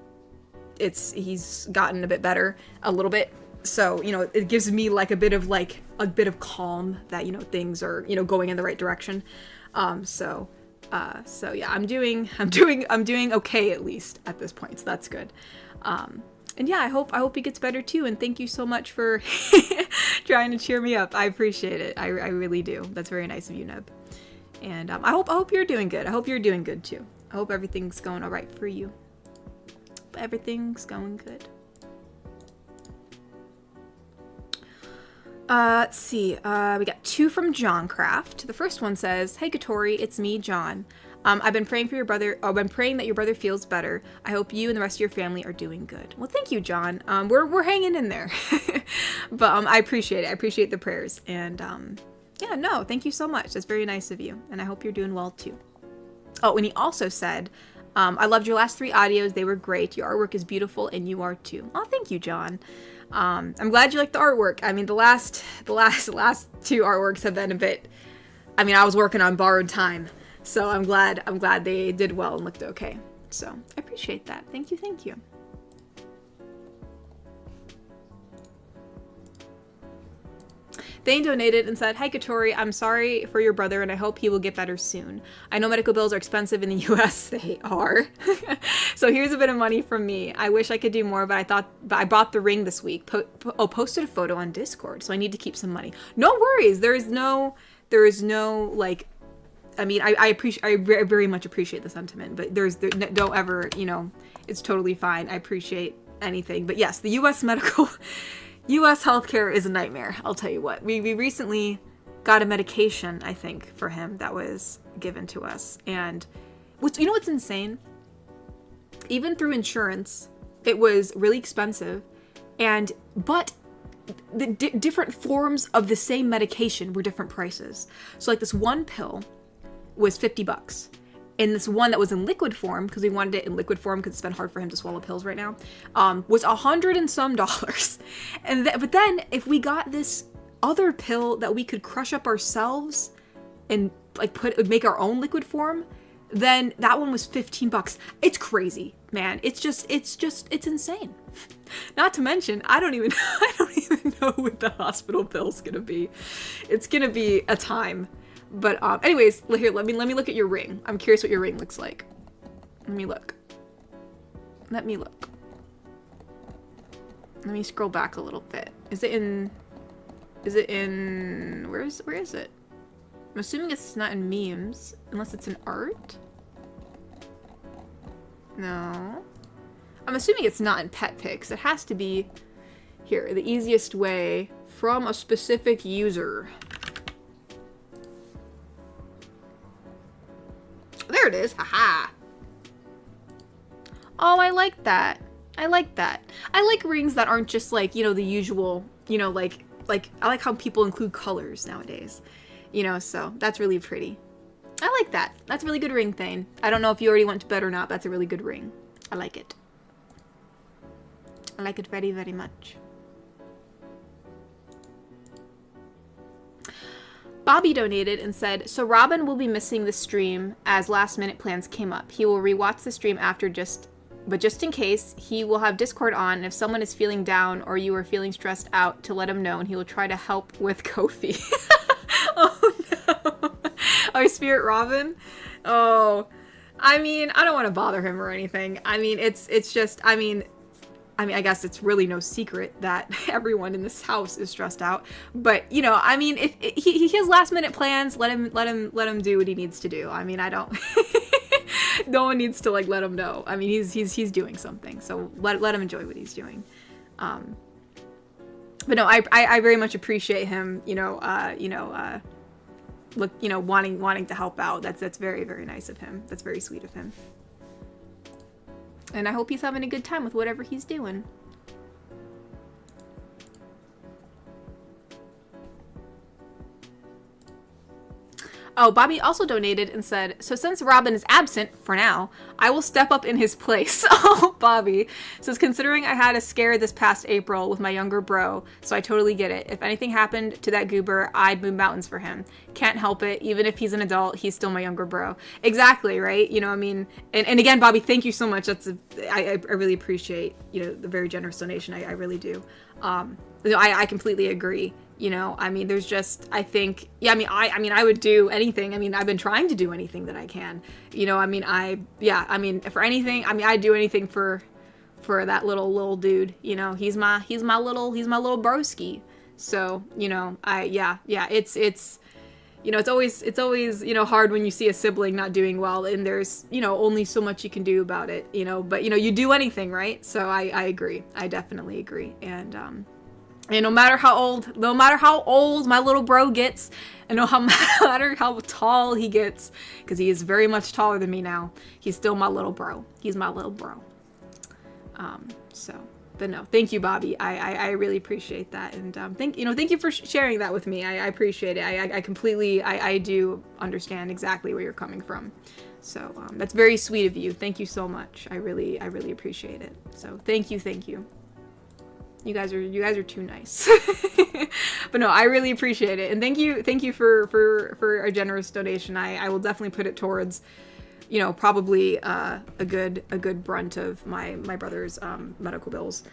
he's gotten a bit better, a little bit. So, you know, it gives me like a bit of calm that, you know, things are, you know, going in the right direction. So yeah, I'm doing okay at least at this point. So that's good. yeah, I hope he gets better too. And thank you so much for trying to cheer me up. I appreciate it. I really do. That's very nice of you, Neb. And I hope you're doing good. I hope you're doing good too. I hope everything's going all right for you. Everything's going good. Let's see. We got 2 from John Craft. The first one says, "Hey Katori, it's me, John. I've been praying for your brother. I've been praying that your brother feels better. I hope you and the rest of your family are doing good." Well, thank you, John. We're hanging in there, but I appreciate it. I appreciate the prayers, and yeah, no, thank you so much. That's very nice of you, and I hope you're doing well too. Oh, and he also said, "I loved your last 3 audios. They were great. Your artwork is beautiful, and you are too." Oh, thank you, John. I'm glad you like the artwork. I mean, the last 2 artworks have been a bit. I mean, I was working on borrowed time, so I'm glad they did well and looked okay. So I appreciate that. Thank you, thank you. Thane donated and said, "Hi Katori, I'm sorry for your brother and I hope he will get better soon. I know medical bills are expensive in the US, they are. So here's a bit of money from me. I wish I could do more, but I bought the ring this week. Posted a photo on Discord, so I need to keep some money." No worries. There is no like, I mean, I very much appreciate the sentiment, but don't ever, it's totally fine. I appreciate anything. But yes, the US healthcare is a nightmare. I'll tell you what. We recently got a medication, I think, for him that was given to us. And what's insane? Even through insurance, it was really expensive. But the different forms of the same medication were different prices. So like this one pill was $50. And this one that was in liquid form, because we wanted it in liquid form because it's been hard for him to swallow pills right now, was $100 and some. But then if we got this other pill that we could crush up ourselves and like make our own liquid form, then that one was $15. It's crazy, man. It's insane. Not to mention, I don't even know what the hospital bill's gonna be. It's gonna be a time. But anyways, here, let me look at your ring. I'm curious what your ring looks like. Let me look. Let me scroll back a little bit. Is it in where is it? I'm assuming it's not in memes, unless it's in art. No. I'm assuming it's not in pet pics. It has to be here, the easiest way from a specific user. There it is. Haha. Oh, I like that. I like that. I like rings that aren't just like, the usual, like I like how people include colors nowadays. So that's really pretty. I like that. That's a really good ring, Thane. I don't know if you already went to bed or not. That's a really good ring. I like it. I like it very, very much. Bobby donated and said, "So Robin will be missing the stream as last minute plans came up. He will rewatch the stream after but just in case, he will have Discord on, and if someone is feeling down or you are feeling stressed out, to let him know, and he will try to help with Kofi." Oh no. Our Spirit Robin? Oh. I mean, I don't want to bother him or anything. I mean, it's just, I guess it's really no secret that everyone in this house is stressed out. But if he has last minute plans, let him do what he needs to do. I mean, I don't. No one needs to let him know. I mean, he's doing something, so let him enjoy what he's doing. But no, I very much appreciate him. Wanting to help out. That's very, very nice of him. That's very sweet of him. And I hope he's having a good time with whatever he's doing. Oh, Bobby also donated and said, "So since Robin is absent, for now, I will step up in his place." Oh, Bobby says, "Considering I had a scare this past April with my younger bro, so I totally get it. If anything happened to that goober, I'd move mountains for him. Can't help it. Even if he's an adult, he's still my younger bro." Exactly, right? And again, Bobby, thank you so much. I really appreciate, the very generous donation. I really do. I completely agree. There's just, I think, I would do anything. I've been trying to do anything that I can, for anything, I'd do anything for for that little dude. You know, he's my little broski. So, you know, it's you know, it's always, you know, hard when you see a sibling not doing well, and there's, you know, only so much you can do about it, you know, but, you know, you do anything, right? So I agree. I definitely agree. And no matter how old my little bro gets, and no matter how tall he gets, because he is very much taller than me now, he's still my little bro. He's my little bro. But no, thank you, Bobby. I really appreciate that. And thank you for sharing that with me. I appreciate it. I completely, I do understand exactly where you're coming from. So that's very sweet of you. Thank you so much. I really appreciate it. So thank you. You guys are too nice. But no, I really appreciate it. And thank you for a generous donation. I will definitely put it towards, you know, probably a good brunt of my brother's medical bills.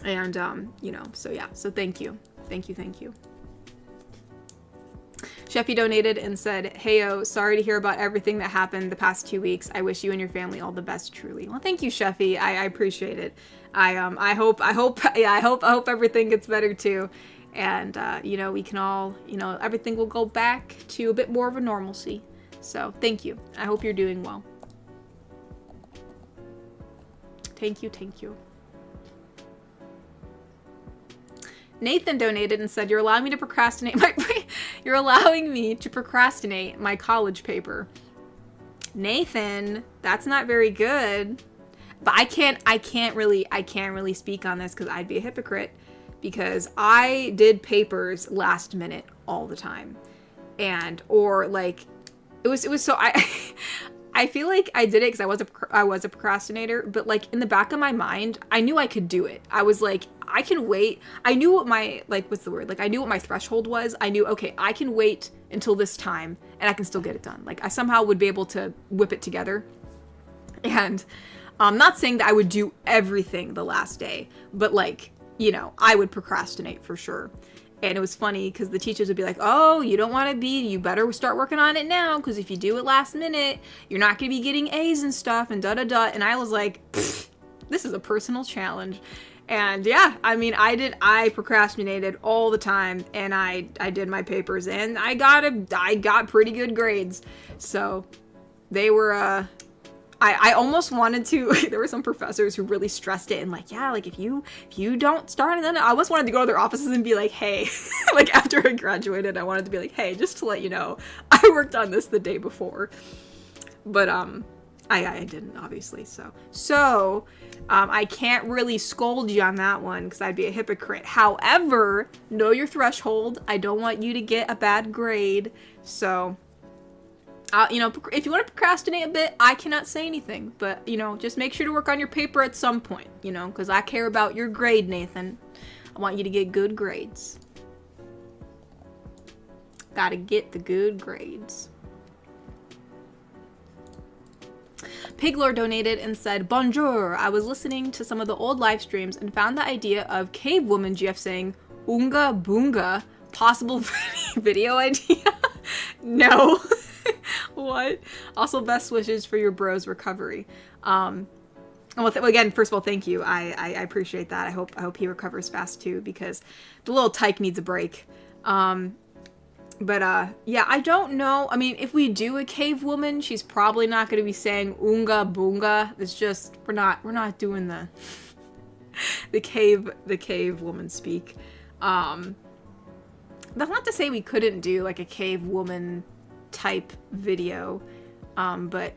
You know, so yeah, so thank you. Sheffy donated and said, "Heyo, sorry to hear about everything that happened the past 2 weeks. I wish you and your family all the best, truly." Well, thank you, Sheffy. I appreciate it. I hope everything gets better too. And you know, we can all, you know, everything will go back to a bit more of a normalcy. So, thank you. I hope you're doing well. Thank you. Nathan donated and said, "You're allowing me to procrastinate my college paper." Nathan, that's not very good. But I can't really speak on this because I'd be a hypocrite, because I did papers last minute all the time. Or like it was so I feel like I did it because I was a procrastinator, but like in the back of my mind, I knew I could do it. I was like, I can wait. I knew what my, like, what's the word? Like, I knew what my threshold was. I knew, okay, I can wait until this time and I can still get it done. Like, I somehow would be able to whip it together. And I'm not saying that I would do everything the last day, but like, you know, I would procrastinate for sure. And it was funny because the teachers would be like, "Oh, you better start working on it now, because if you do it last minute, you're not going to be getting A's and stuff, and da-da-da." And I was like, this is a personal challenge. And yeah, I mean, I procrastinated all the time, and I did my papers, and I got pretty good grades. So they were, I almost wanted to, there were some professors who really stressed it and like, yeah, like if you don't start, and then I almost wanted to go to their offices and be like, "Hey," like after I graduated, I wanted to be like, "Hey, just to let you know, I worked on this the day before." But I didn't, obviously. So I can't really scold you on that one because I'd be a hypocrite. However, know your threshold. I don't want you to get a bad grade. So you know, if you want to procrastinate a bit, I cannot say anything, but, you know, just make sure to work on your paper at some point, you know, because I care about your grade, Nathan. I want you to get good grades. Gotta get the good grades. Piglor donated and said, "Bonjour, I was listening to some of the old live streams and found the idea of Cave Woman GF saying, 'Oonga boonga,' possible video idea." No. What? Also, best wishes for your bro's recovery. Well, again, first of all, thank you. I appreciate that. I hope he recovers fast too, because the little tyke needs a break. Yeah, I don't know. I mean, if we do a cave woman, she's probably not going to be saying "Oonga boonga." It's just we're not doing the cave woman speak. That's not to say we couldn't do like a cave woman type video, but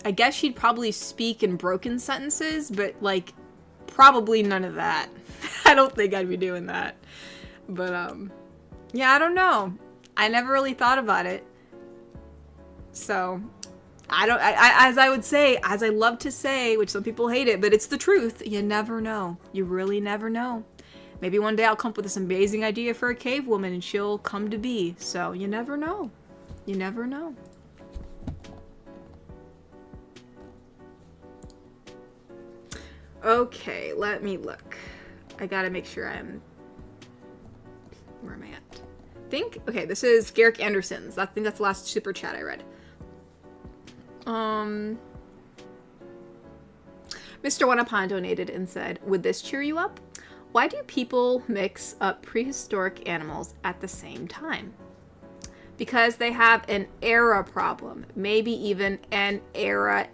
I guess she'd probably speak in broken sentences, but like probably none of that. I don't think I'd be doing that. But yeah, I don't know. I never really thought about it. So as I love to say, which some people hate it, but it's the truth. You never know. You really never know. Maybe one day I'll come up with this amazing idea for a cave woman and she'll come to be. So you never know. You never know. Okay, let me look. I gotta make sure where am I at? Okay, this is Garrick Anderson's. I think that's the last super chat I read. Mr. Oneupon donated and said, would this cheer you up? Why do people mix up prehistoric animals at the same time? Because they have an era problem. Maybe even an era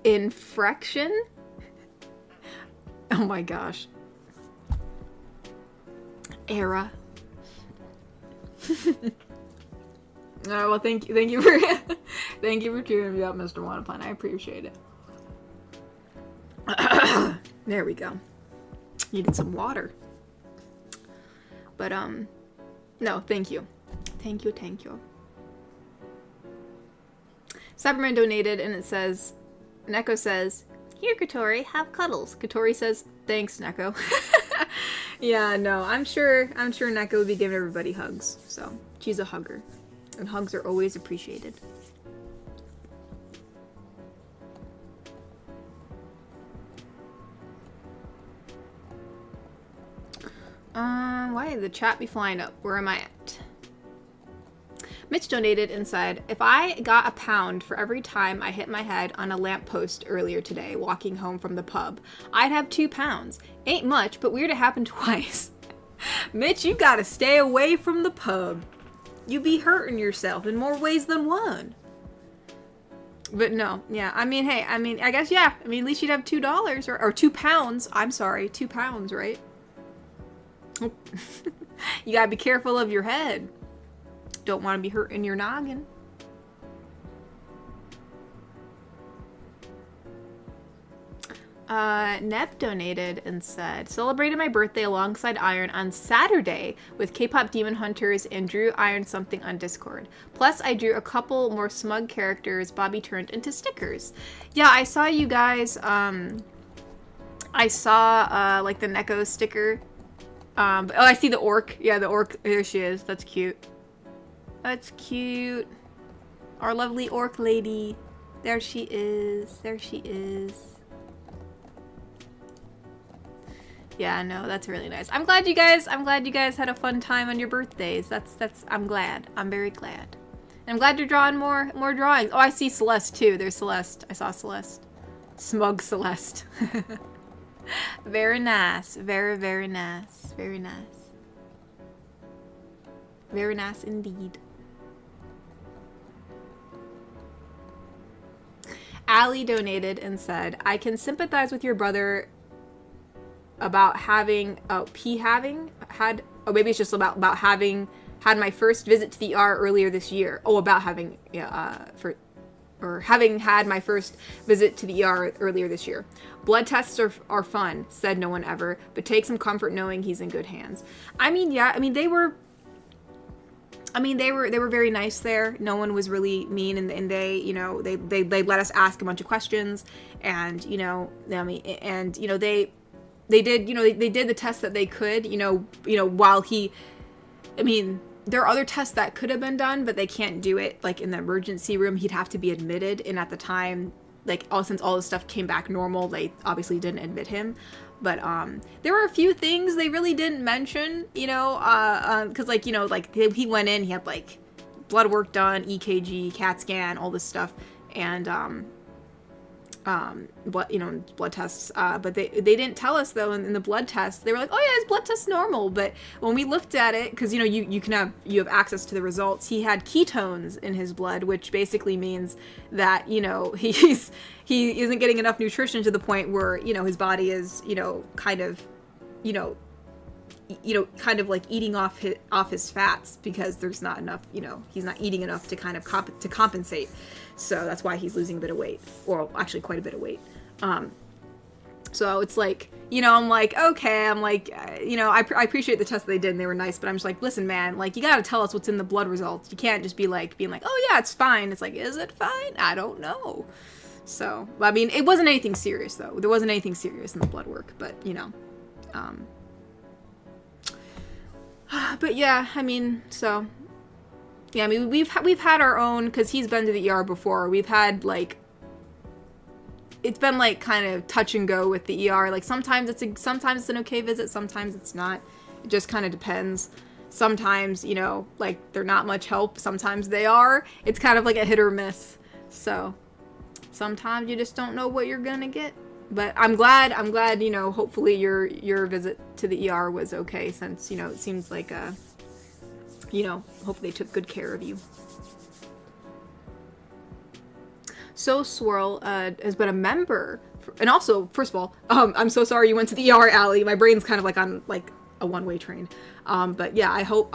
infraction? Oh my gosh. Era. Oh, well, thank you for thank you for cheering me up, Mr. Oneupon. I appreciate it. There we go. Needed some water. But no, thank you. Thank you. Cyberman donated and it says, Neko says, here, Katori, have cuddles. Katori says, thanks, Neko. Yeah, no, I'm sure Neko would be giving everybody hugs. So she's a hugger. And hugs are always appreciated. Why did the chat be flying up? Where am I at? Mitch donated and said, if I got £1 for every time I hit my head on a lamppost earlier today walking home from the pub, I'd have £2. Ain't much, but weird it happened twice. Mitch, you gotta stay away from the pub. You be hurting yourself in more ways than one. But no, yeah, I mean, hey, I guess, yeah. I mean, at least you'd have $2 or £2. I'm sorry, £2, right? You gotta be careful of your head. Don't want to be hurting your noggin. Nep donated and said, celebrated my birthday alongside Iron on Saturday with K-pop Demon Hunters and drew Iron something on Discord. Plus, I drew a couple more smug characters Bobby turned into stickers. Yeah, I saw you guys, I saw, like, the Neko sticker. Oh, I see the orc. Yeah, the orc. There she is. That's cute. That's cute. Our lovely orc lady. There she is. There she is. Yeah, no, that's really nice. I'm glad you guys had a fun time on your birthdays. I'm glad. I'm very glad. And I'm glad you're drawing more drawings. Oh, I see Celeste too. There's Celeste. I saw Celeste. Smug Celeste. Very nice. Very, very nice. Very nice. Very nice indeed. Allie donated and said, I can sympathize with your brother about having, maybe it's just about having had my first visit to the ER earlier this year. Oh, about having, having had my first visit to the ER earlier this year. Blood tests are fun, said no one ever, but take some comfort knowing he's in good hands. I mean, yeah, I mean, they were very nice there. No one was really mean, and they, you know, they let us ask a bunch of questions, and, you know, I mean, and, you know, they did, you know, they did the test that they could, you know, while he, I mean, there are other tests that could have been done, but they can't do it, like, in the emergency room. He'd have to be admitted, and at the time, like, since all this stuff came back normal, they obviously didn't admit him. But there were a few things they really didn't mention, you know, because, like, you know, like, he went in, he had, like, blood work done, EKG, CAT scan, all this stuff, and blood tests, but they didn't tell us, though, in the blood test. They were like, oh yeah, his blood test's normal, but when we looked at it, because, you know, you have access to the results, he had ketones in his blood, which basically means that, you know, he isn't getting enough nutrition to the point where, you know, his body is, you know, kind of like eating off his fats, because there's not enough, you know, he's not eating enough to kind of compensate. So that's why he's losing a bit of weight, or actually quite a bit of weight. So it's like, you know, I'm like, okay, I'm like, you know, I appreciate the tests they did and they were nice, but I'm just like, listen, man, like, you gotta tell us what's in the blood results. You can't just be like, being like, oh yeah, it's fine. It's like, is it fine? I don't know. So, I mean, it wasn't anything serious, though. There wasn't anything serious in the blood work, but, you know, but yeah, I mean, so, yeah, I mean, we've had our own, because he's been to the ER before. We've had, like, it's been, like, kind of touch and go with the ER. Like, sometimes it's an okay visit, sometimes it's not. It just kind of depends. Sometimes, you know, like, they're not much help. Sometimes they are. It's kind of like a hit or miss. So, sometimes you just don't know what you're gonna get. But I'm glad, you know, hopefully your visit to the ER was okay, since, you know, it seems like, you know, hopefully they took good care of you. So Swirl has been a member, and also, first of all, I'm so sorry you went to the ER, Allie. My brain's kind of like on like a one-way train. But yeah, I hope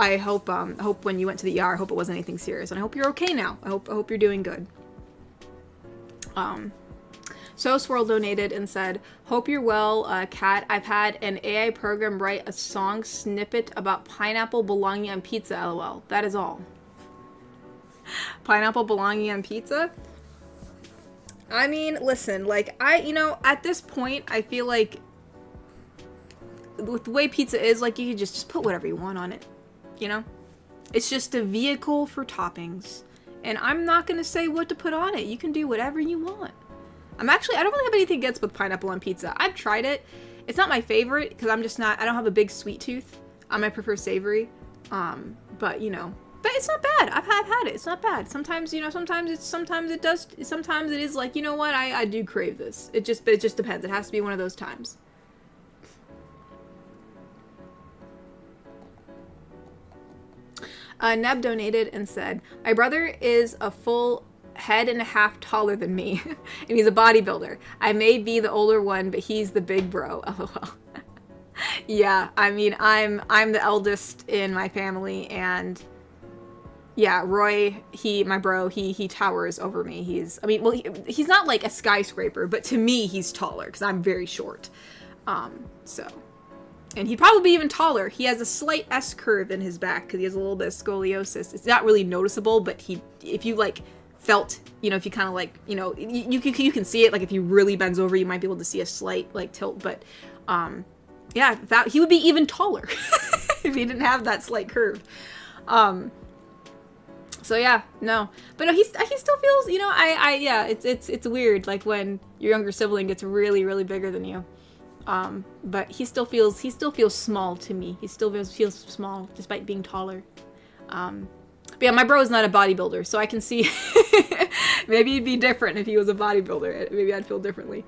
when you went to the ER, I hope it wasn't anything serious, and I hope you're okay now. I hope you're doing good. So Swirl donated and said, "Hope you're well, Kat. I've had an AI program write a song snippet about pineapple belonging on pizza, lol. That is all." Pineapple belonging on pizza? I mean, listen, like, you know, at this point, I feel like with the way pizza is, like, you can just put whatever you want on it, you know? It's just a vehicle for toppings. And I'm not going to say what to put on it. You can do whatever you want. I don't really have anything against with pineapple on pizza. I've tried it. It's not my favorite because I don't have a big sweet tooth. I prefer savory. But you know, but it's not bad. I've had it. It's not bad. Sometimes, you know, sometimes it is like, you know what, I do crave this. It just depends. It has to be one of those times. Neb donated and said, "My brother is a full head and a half taller than me, and he's a bodybuilder. I may be the older one, but he's the big bro." LOL. Yeah, I mean, I'm the eldest in my family, and yeah, Roy, my bro, he towers over me. He's not like a skyscraper, but to me, he's taller because I'm very short. So. And he'd probably be even taller. He has a slight S curve in his back because he has a little bit of scoliosis. It's not really noticeable, but if you like felt, you know, if you kind of like, you know, you can see it. Like if he really bends over, you might be able to see a slight like tilt. But yeah, he would be even taller if he didn't have that slight curve. So yeah, no, but no, he still feels, you know, yeah, it's weird, like when your younger sibling gets really, really bigger than you. But he still feels small to me. He still feels small despite being taller. But yeah, my bro is not a bodybuilder, so I can see maybe it'd be different if he was a bodybuilder. Maybe I'd feel differently.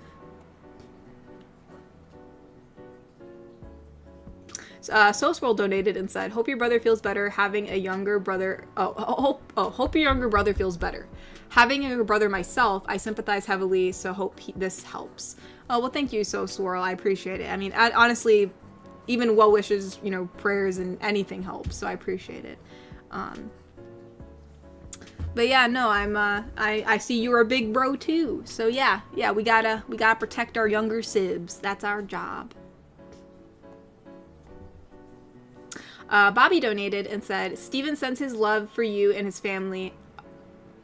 So Swirl donated and said, "Hope your brother feels better having a younger brother." Hope your younger brother feels better. Having a younger brother myself, I sympathize heavily, so hope this helps. Oh, well, thank you, So Swirl. I appreciate it. I mean, honestly, even well wishes, you know, prayers and anything helps, so I appreciate it. But yeah, no, I see you're a big bro too. So yeah, we gotta protect our younger sibs. That's our job. Bobby donated and said, "Steven sends his love for you and his family."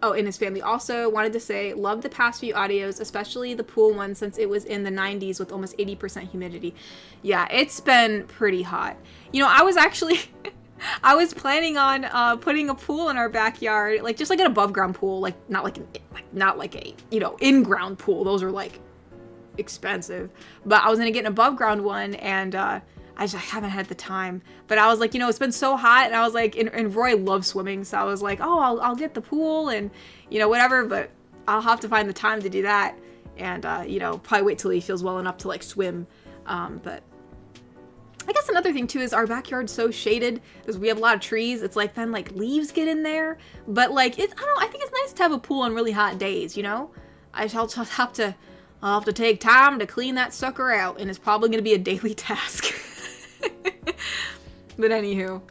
Oh, in his family. Also wanted to say, love the past few audios, especially the pool one, since it was in the 90s with almost 80% humidity. Yeah, it's been pretty hot. You know, I was actually, I was planning on putting a pool in our backyard, like just like an above ground pool, like not like a, you know, in ground pool. Those are like expensive. But I was gonna get an above ground one, and I haven't had the time. But I was like, you know, it's been so hot, and I was like, and Roy loves swimming, so I was like, oh, I'll get the pool and, you know, whatever, but I'll have to find the time to do that, and, you know, probably wait till he feels well enough to, like, swim. But I guess another thing, too, is our backyard's so shaded, because we have a lot of trees, it's like, then, like, leaves get in there, but, like, I think it's nice to have a pool on really hot days, you know? I'll have to take time to clean that sucker out, and it's probably going to be a daily task. But anywho,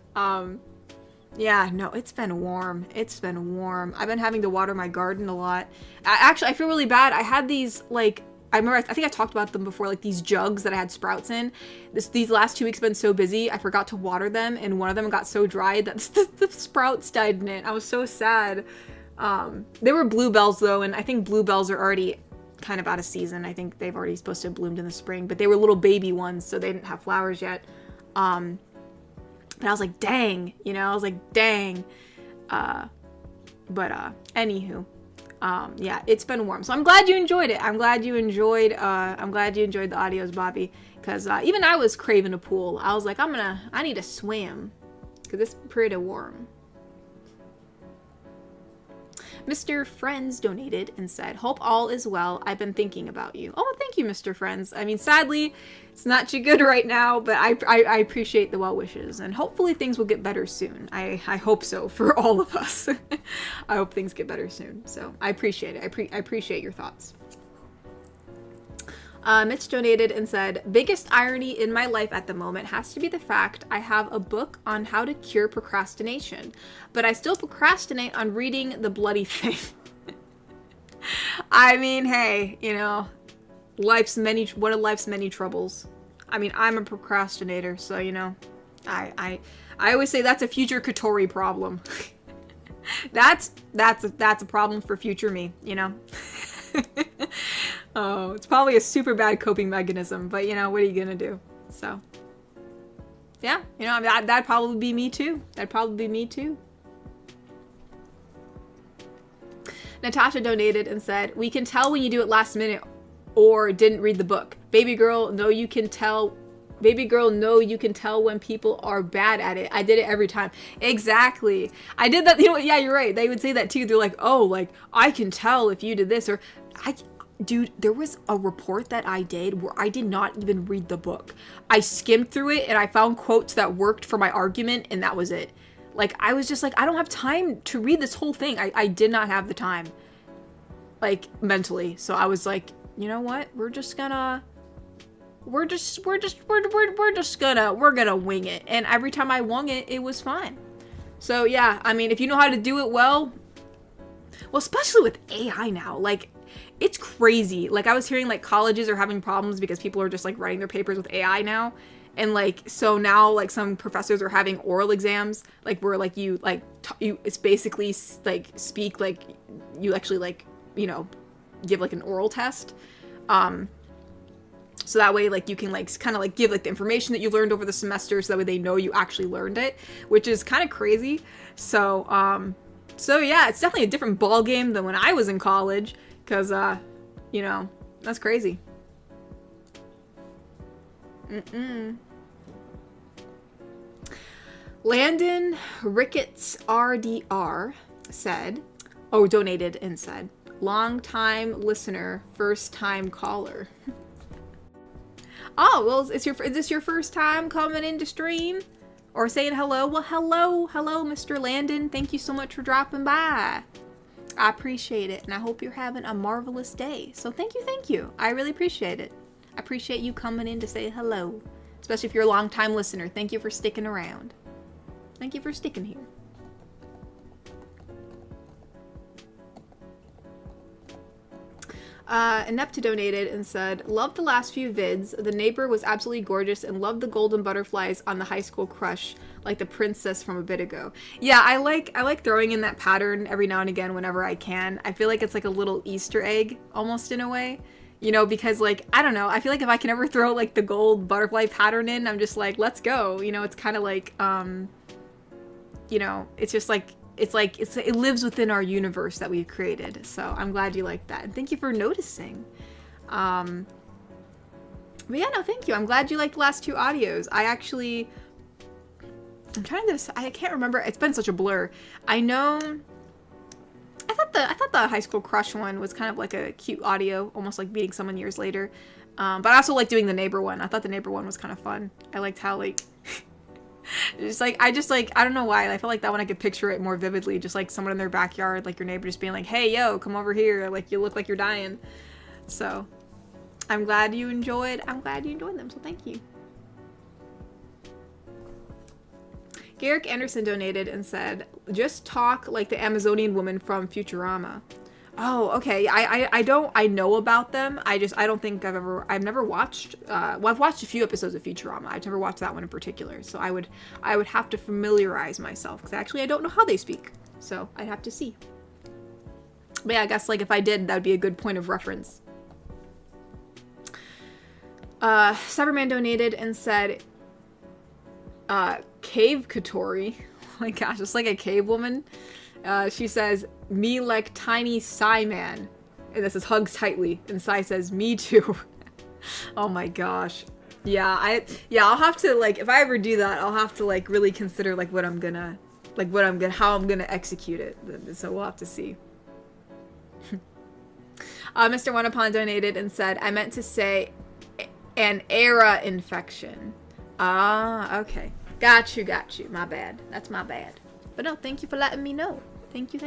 yeah, no, it's been warm. I've been having to water my garden a lot. I feel really bad. I had these, like, I think I talked about them before, like these jugs that I had sprouts in. These last 2 weeks have been so busy, I forgot to water them, and one of them got so dry that the sprouts died in it. I was so sad. They were bluebells though, and I think bluebells are already kind of out of season. I think they've already supposed to have bloomed in the spring, but they were little baby ones, so they didn't have flowers yet. But I was like, dang, you know, anywho, yeah, it's been warm. So I'm glad you enjoyed it. I'm glad you enjoyed the audios, Bobby, because even I was craving a pool. I was like, I need to swim because it's pretty warm. Mr. Friends donated and said, hope all is well. I've been thinking about you. Oh, thank you, Mr. Friends. I mean, sadly, it's not too good right now, but I appreciate the well wishes, and hopefully things will get better soon. I hope so for all of us. I hope things get better soon. So I appreciate it. I appreciate your thoughts. Mitch donated and said, biggest irony in my life at the moment has to be the fact I have a book on how to cure procrastination, but I still procrastinate on reading the bloody thing. I mean, hey, you know, one of life's many troubles. I mean, I'm a procrastinator, so, you know, I always say that's a future Katori problem. that's a problem for future me, you know. Oh, it's probably a super bad coping mechanism, but you know, what are you gonna do? So, yeah, you know, I mean, that'd probably be me too. Natasha donated and said, we can tell when you do it last minute or didn't read the book. Baby girl, no, you can tell. Baby girl, no, you can tell when people are bad at it. I did it every time. Exactly. I did that. You know what? Yeah, you're right. They would say that too. They're like, oh, like, I can tell if you did this, or dude, there was a report that I did where I did not even read the book. I skimmed through it and I found quotes that worked for my argument, and that was it. Like, I was just like, I don't have time to read this whole thing. I did not have the time, like, mentally. So I was like, you know what? We're gonna wing it. And every time I wung it, it was fine. So yeah, I mean, if you know how to do it well, especially with AI now, like, it's crazy. Like, I was hearing like colleges are having problems because people are just like writing their papers with AI now. And like, so now like some professors are having oral exams, like where like it's basically like speak, like you actually like, you know, give like an oral test. So that way like you can like kind of like give like the information that you learned over the semester, so that way they know you actually learned it, which is kind of crazy. So yeah, it's definitely a different ball game than when I was in college. Because, you know, that's crazy. Landon Ricketts RDR said, donated and said, long time listener, first time caller. Oh, well, is this your first time coming into stream? Or saying hello? Well, hello, Mr. Landon. Thank you so much for dropping by. I appreciate it, and I hope you're having a marvelous day. So thank you. I really appreciate it. I appreciate you coming in to say hello, especially if you're a long-time listener. Thank you for sticking around. Thank you for sticking here. Inepta donated and said, loved the last few vids. The neighbor was absolutely gorgeous and loved the golden butterflies on the high school crush, like the princess from a bit ago. Yeah, I like throwing in that pattern every now and again whenever I can. I feel like it's like a little Easter egg almost in a way, you know, because like, I don't know, I feel like if I can ever throw like the gold butterfly pattern in, I'm just like, let's go. You know, it's kind of like, you know, it's just like, it lives within our universe that we've created. So I'm glad you like that. And thank you for noticing. But yeah, no, thank you. I'm glad you liked the last two audios. I can't remember. It's been such a blur. I thought the high school crush one was kind of like a cute audio, almost like meeting someone years later. But I also like doing the neighbor one. I thought the neighbor one was kind of fun. I liked how like, I don't know why. I felt like that one I could picture it more vividly. Just like someone in their backyard, like your neighbor just being like, hey, yo, come over here. Like, you look like you're dying. So I'm glad you enjoyed them. So thank you. Garrick Anderson donated and said, just talk like the Amazonian woman from Futurama. Oh, okay. I know about them. I don't think I've never watched, well, I've watched a few episodes of Futurama. I've never watched that one in particular. So I would have to familiarize myself, because actually I don't know how they speak. So I'd have to see. But yeah, I guess like if I did, that would be a good point of reference. Cyberman donated and said, cave Katori. Oh my gosh, it's like a cave woman. She says, me like tiny Psy man. And this is hugs tightly. And Psy says, me too. Oh my gosh. Yeah, I'll have to, like, if I ever do that, I'll have to, like, really consider, like, how I'm gonna execute it. So we'll have to see. Mr. Oneupon donated and said, I meant to say an era infection. Ah, okay. Got you. My bad. That's my bad. But no, thank you for letting me know. Thank you.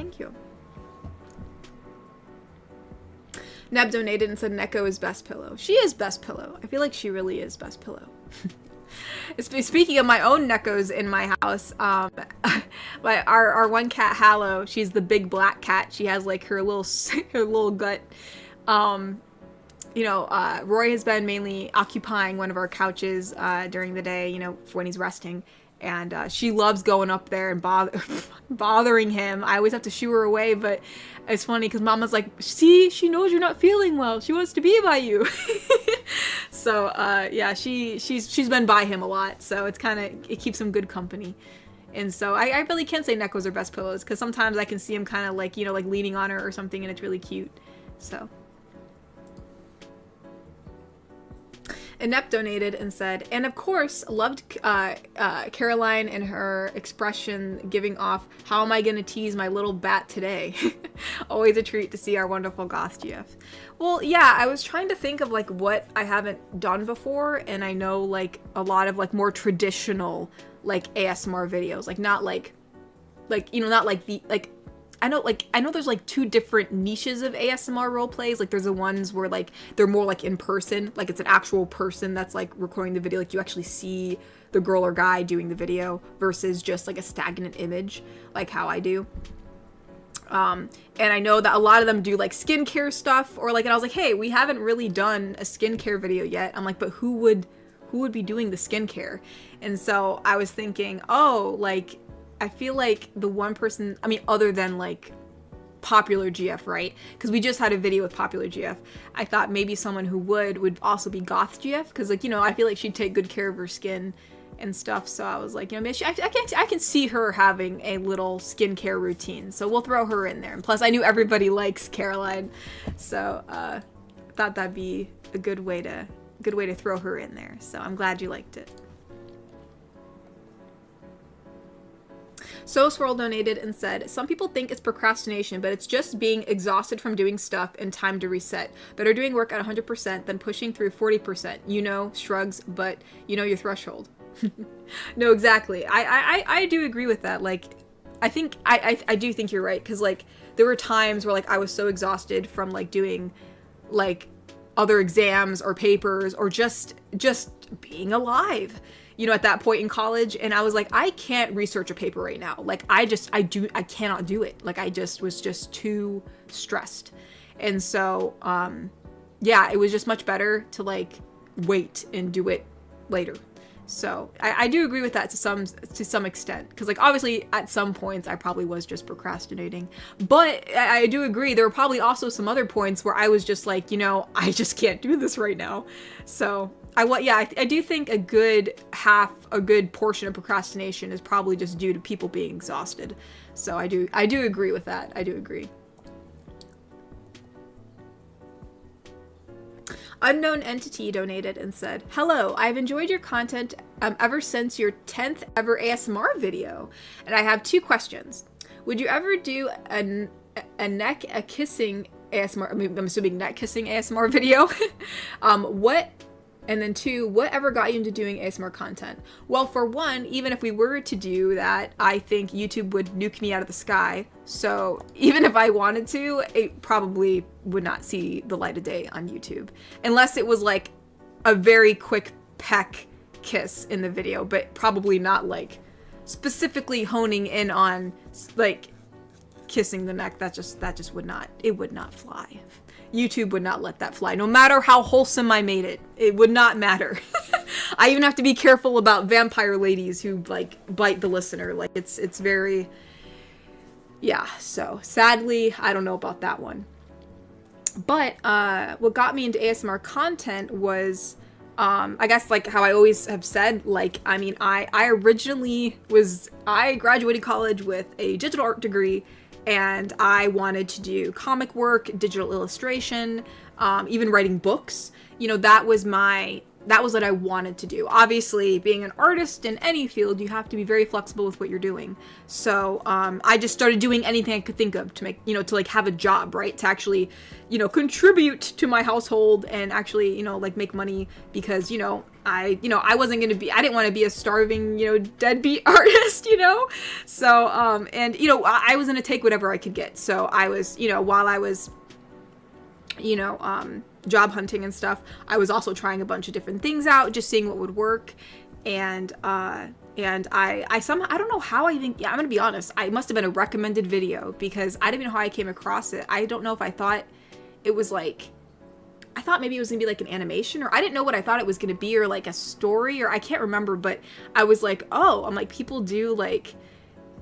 Neb donated and said Neko is best pillow. She is best pillow. I feel like she really is best pillow. Speaking of my own Nekos in my house, our one cat, Hallow, she's the big black cat. She has like her little gut. Roy has been mainly occupying one of our couches during the day, for when he's resting. And she loves going up there and bothering him. I always have to shoo her away, but it's funny because Mama's like, see, she knows you're not feeling well. She wants to be by you. So, she's been by him a lot. So it keeps him good company. And so I really can't say Nekos are best pillows because sometimes I can see him kind of like, like leaning on her or something, and it's really cute. So. Inept donated and said, and of course, loved Caroline and her expression giving off, how am I going to tease my little bat today? Always a treat to see our wonderful goth GF. Well, yeah, I was trying to think of like what I haven't done before, and I know like a lot of like more traditional like ASMR videos, like not like not like the like I know there's like two different niches of ASMR role plays. Like there's the ones where like they're more like in person, like it's an actual person that's like recording the video, like you actually see the girl or guy doing the video versus just like a stagnant image, like how I do. And I know that a lot of them do like skincare stuff, or like, and I was like, hey, we haven't really done a skincare video yet. I'm like, but who would be doing the skincare? And so I was thinking, oh, like, I feel like the one person, I mean, other than like Popular GF, right? Because we just had a video with Popular GF. I thought maybe someone who would also be Goth GF, because like, I feel like she'd take good care of her skin and stuff. So I was like, maybe I can see her having a little skincare routine. So we'll throw her in there. And plus, I knew everybody likes Caroline, so thought that'd be a good way to throw her in there. So I'm glad you liked it. So Swirl donated and said, some people think it's procrastination, but it's just being exhausted from doing stuff and time to reset. Better doing work at 100% than pushing through 40%. Shrugs, but your threshold. No, exactly. I do agree with that. Like, I think, I do think you're right. Cause like, there were times where like, I was so exhausted from like doing like other exams or papers or just being alive, at that point in college. And I was like, I can't research a paper right now. Like I cannot do it. Like I was just too stressed. And so, it was just much better to like wait and do it later. So I do agree with that to some extent. Cause like, obviously at some points I probably was just procrastinating, but I do agree. There were probably also some other points where I was just like, I just can't do this right now. So I do think a good portion of procrastination is probably just due to people being exhausted. So I do agree with that. I do agree. Unknown Entity donated and said, hello, I've enjoyed your content ever since your 10th ever ASMR video. And I have 2 questions. Would you ever do a kissing ASMR, I'm assuming neck kissing ASMR video? And then 2, whatever got you into doing ASMR content? Well, for one, even if we were to do that, I think YouTube would nuke me out of the sky. So even if I wanted to, it probably would not see the light of day on YouTube. Unless it was like a very quick peck kiss in the video, but probably not like specifically honing in on like kissing the neck. That just would not fly. YouTube would not let that fly. No matter how wholesome I made it, it would not matter. I even have to be careful about vampire ladies who like bite the listener. Like it's very, so sadly, I don't know about that one. But what got me into ASMR content was, I guess like how I always have said, like, I mean, I graduated college with a digital art degree, and I wanted to do comic work, digital illustration, even writing books. That was my that was what I wanted to do. Obviously, being an artist in any field, you have to be very flexible with what you're doing. So I just started doing anything I could think of to make, you know, to like have a job, right? To actually, you know, contribute to my household and actually, you know, like make money, because, you know, I didn't want to be a starving, you know, deadbeat artist, you know? So, and, you know, I was going to take whatever I could get. So I was, you know, while I was, you know, job hunting and stuff, I was also trying a bunch of different things out, just seeing what would work. And I don't know how, I'm gonna be honest, I must have been a recommended video, because I didn't even know how I came across it. I don't know if I thought it was like, I thought maybe it was gonna be like an animation, or I didn't know what I thought it was gonna be, or like a story, or I can't remember, but I was like, oh, I'm like, people do like,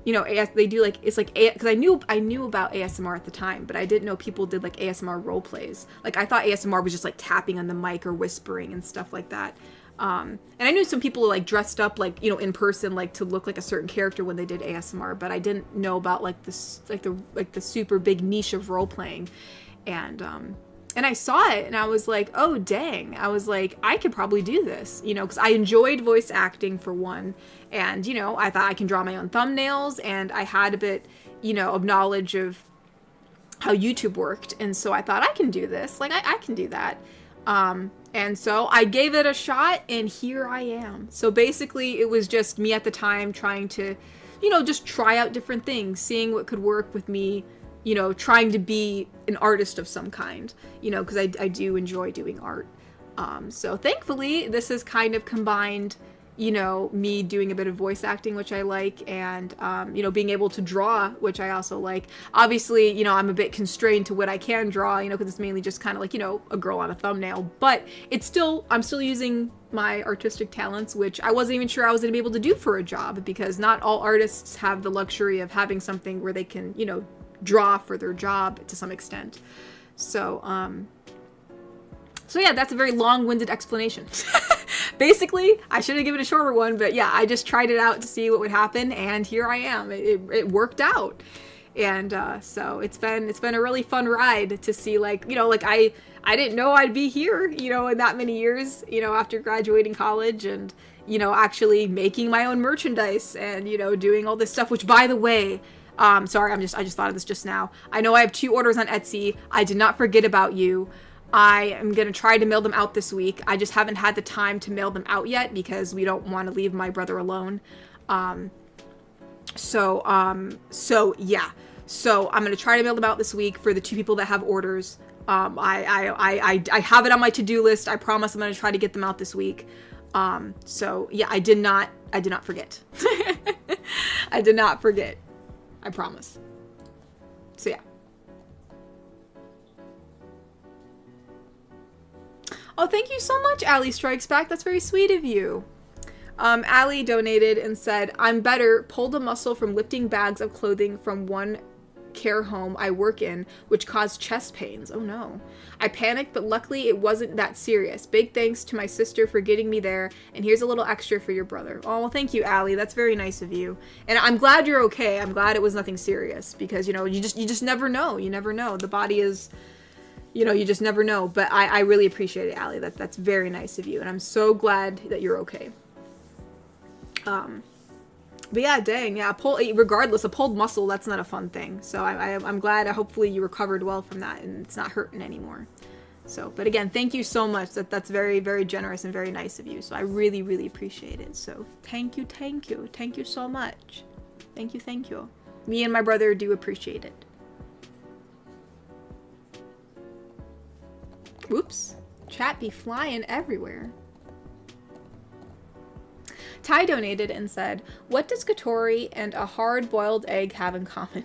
you know, they do like, it's like, because I knew about ASMR at the time, but I didn't know people did like ASMR role plays. Like, I thought ASMR was just like tapping on the mic or whispering and stuff like that. And I knew some people like dressed up like, you know, in person, like to look like a certain character when they did ASMR, but I didn't know about like this, like the super big niche of role playing. And I saw it and I was like, oh, dang. I was like, I could probably do this, you know, because I enjoyed voice acting for one. And, you know, I thought I can draw my own thumbnails, and I had a bit, you know, of knowledge of how YouTube worked. And so I thought, I can do this. Like, I can do that. And so I gave it a shot, and here I am. So basically it was just me at the time trying to, you know, just try out different things, seeing what could work with me, you know, trying to be an artist of some kind, you know, because I do enjoy doing art. So thankfully this has kind of combined, you know, me doing a bit of voice acting, which I like, and, you know, being able to draw, which I also like. Obviously, you know, I'm a bit constrained to what I can draw, you know, because it's mainly just kind of like, you know, a girl on a thumbnail, but I'm still using my artistic talents, which I wasn't even sure I was going to be able to do for a job, because not all artists have the luxury of having something where they can, you know, draw for their job to some extent. So yeah, that's a very long-winded explanation. Basically, I should have given a shorter one, but yeah, I just tried it out to see what would happen, and here I am. It worked out. And so it's been a really fun ride to see, like, you know, like I didn't know I'd be here, you know, in that many years, you know, after graduating college, and, you know, actually making my own merchandise, and, you know, doing all this stuff, which, by the way, sorry, I just thought of this just now. I know I have 2 orders on Etsy. I did not forget about you. I am going to try to mail them out this week. I just haven't had the time to mail them out yet, because we don't want to leave my brother alone. So yeah. So I'm going to try to mail them out this week for the 2 people that have orders. I have it on my to-do list. I promise I'm going to try to get them out this week. So yeah, I did not forget. I did not forget. I promise. So yeah. Oh, thank you so much, Allie Strikes Back. That's very sweet of you. Allie donated and said, I'm better, pulled a muscle from lifting bags of clothing from one care home I work in, which caused chest pains. Oh no. I panicked, but luckily it wasn't that serious. Big thanks to my sister for getting me there, and here's a little extra for your brother. Oh, well, thank you, Allie. That's very nice of you. And I'm glad you're okay. I'm glad it was nothing serious, because, you know, you just never know. You never know. The body is... You know, you just never know. But I really appreciate it, Allie. That's very nice of you. And I'm so glad that you're okay. But yeah, dang. Yeah, regardless, a pulled muscle, that's not a fun thing. So I'm glad. Hopefully you recovered well from that and it's not hurting anymore. So, but again, thank you so much. That's very, very generous and very nice of you. So I really, really appreciate it. So thank you. Thank you. Thank you so much. Thank you. Thank you. Me and my brother do appreciate it. Whoops. Chat be flying everywhere. Ty donated and said, what does Katori and a hard-boiled egg have in common?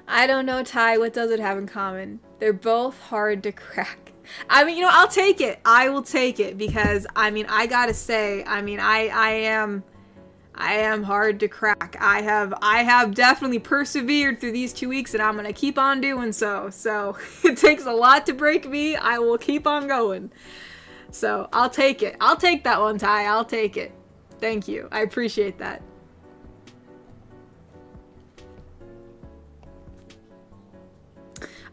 I don't know, Ty. What does it have in common? They're both hard to crack. I mean, you know, I'll take it. I will take it, because, I mean, I gotta say, I mean, I am hard to crack. I have definitely persevered through these 2 weeks, and I'm gonna keep on doing so. So it takes a lot to break me. I will keep on going. So I'll take it. I'll take that one, Ty. I'll take it. Thank you. I appreciate that.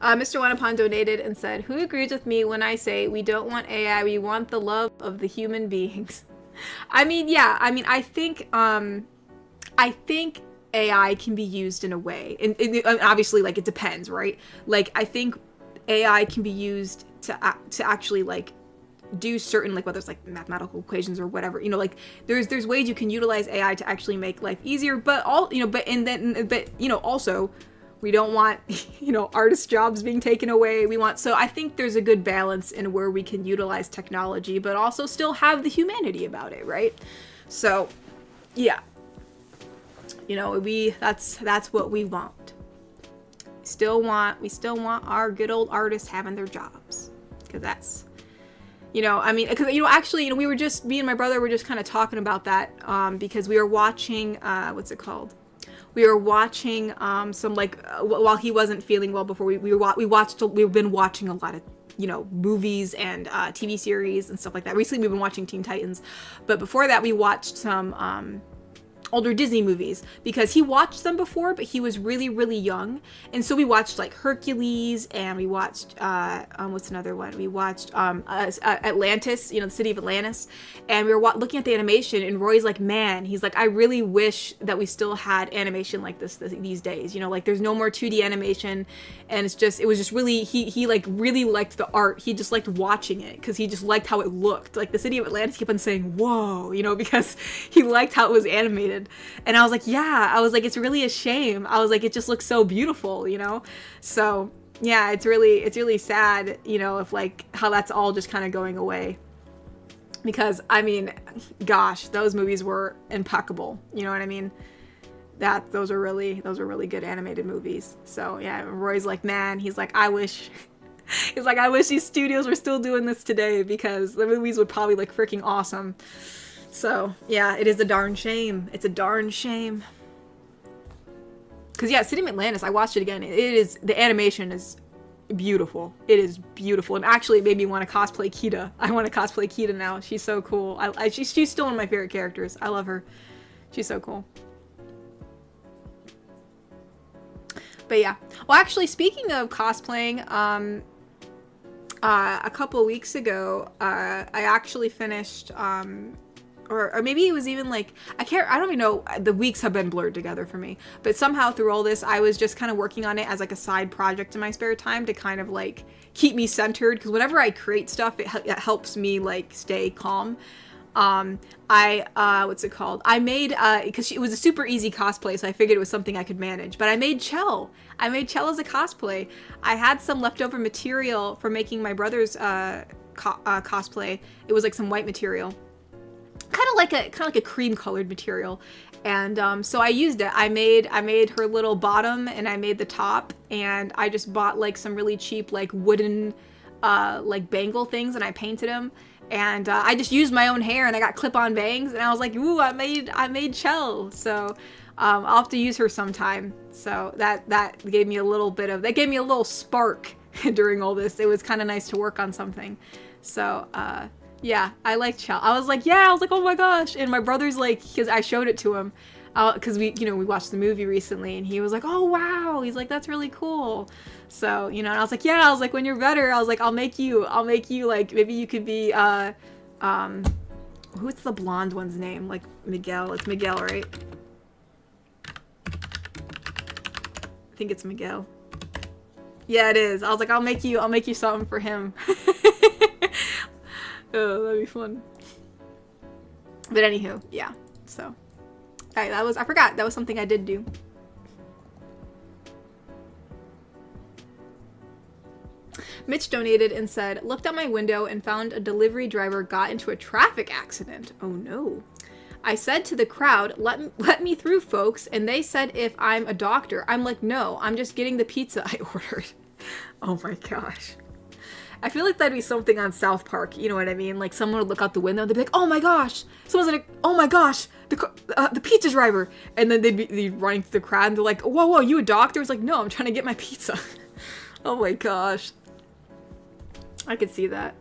Mr. Wanapon donated and said, who agrees with me when I say we don't want AI, we want the love of the human beings. I mean, yeah, I mean, I think AI can be used in a way, and obviously, like, it depends, right? Like, I think AI can be used to actually, like, do certain, like, whether it's like mathematical equations or whatever, you know, like there's ways you can utilize AI to actually make life easier, but also we don't want, artist jobs being taken away. So I think there's a good balance in where we can utilize technology, but also still have the humanity about it, right? So, yeah, that's what we want. We still want our good old artists having their jobs, because that's, I mean, because, actually, we were just, me and my brother were just kind of talking about that, because we were watching, what's it called? We were watching, some, like, while he wasn't feeling well before, we've been watching a lot of, movies and, TV series and stuff like that. Recently, we've been watching Teen Titans, but before that, we watched some, older Disney movies, because he watched them before, but he was really, really young. And so we watched, like, Hercules, and we watched, what's another one? We watched, Atlantis, the city of Atlantis. And we were looking at the animation, and Roy's like, man, he's like, I really wish that we still had animation like this these days. Like, there's no more 2D animation. And it was just really, he like really liked the art. He just liked watching it, because he just liked how it looked. Like, the city of Atlantis kept on saying, whoa, because he liked how it was animated. And I was like, yeah, it's really a shame. I was like, it just looks so beautiful, So yeah, it's really sad, if, like, how that's all just kind of going away. Because, I mean, gosh, those movies were impeccable. You know what I mean? Those are really good animated movies. So yeah, Roy's like, man, he's like, I wish these studios were still doing this today, because the movies would probably look freaking awesome. So, yeah, it is a darn shame. It's a darn shame. Because, yeah, City of Atlantis, I watched it again. The animation is beautiful. It is beautiful. And actually, it made me want to cosplay Kita. I want to cosplay Kita now. She's so cool. She's still one of my favorite characters. I love her. She's so cool. But, yeah. Well, actually, speaking of cosplaying, a couple weeks ago, I actually finished, or maybe it was even like, I don't even know, the weeks have been blurred together for me, but somehow through all this, I was just kind of working on it as like a side project in my spare time to kind of like keep me centered, because whenever I create stuff, it helps me like stay calm. What's it called? I made, because it was a super easy cosplay, so I figured it was something I could manage, but I made Chell. I made Chell as a cosplay. I had some leftover material for making my brother's, cosplay. It was like some white material. Kind of like a cream colored material, and so I used it. I made her little bottom, and I made the top, and I just bought like some really cheap like wooden like bangle things, and I painted them, and I just used my own hair, and I got clip-on bangs, and I was like, ooh, I made Chell. So I'll have to use her sometime. So that gave me a little spark during all this. It was kind of nice to work on something. So yeah, I like Chell. I was like, oh my gosh. And my brother's like, because I showed it to him, because we watched the movie recently, and he was like, oh wow. He's like, that's really cool. So, and I was like, when you're better, I was like, I'll make you like, maybe you could be, who's the blonde one's name? Like Miguel. It's Miguel, right? I think it's Miguel. Yeah, it is. I was like, I'll make you something for him. Oh, that'd be fun. But anywho, yeah. So, alright, I forgot. That was something I did do. Mitch donated and said, looked out my window and found a delivery driver got into a traffic accident. Oh no. I said to the crowd, let me through, folks, and they said if I'm a doctor. I'm like, no, I'm just getting the pizza I ordered. Oh my gosh. I feel like that'd be something on South Park, you know what I mean? Like, someone would look out the window, and they'd be like, oh my gosh, oh my gosh, the pizza driver, and then they'd be running through the crowd, and they're like, whoa, you a doctor? It's like, no, I'm trying to get my pizza. Oh my gosh. I could see that.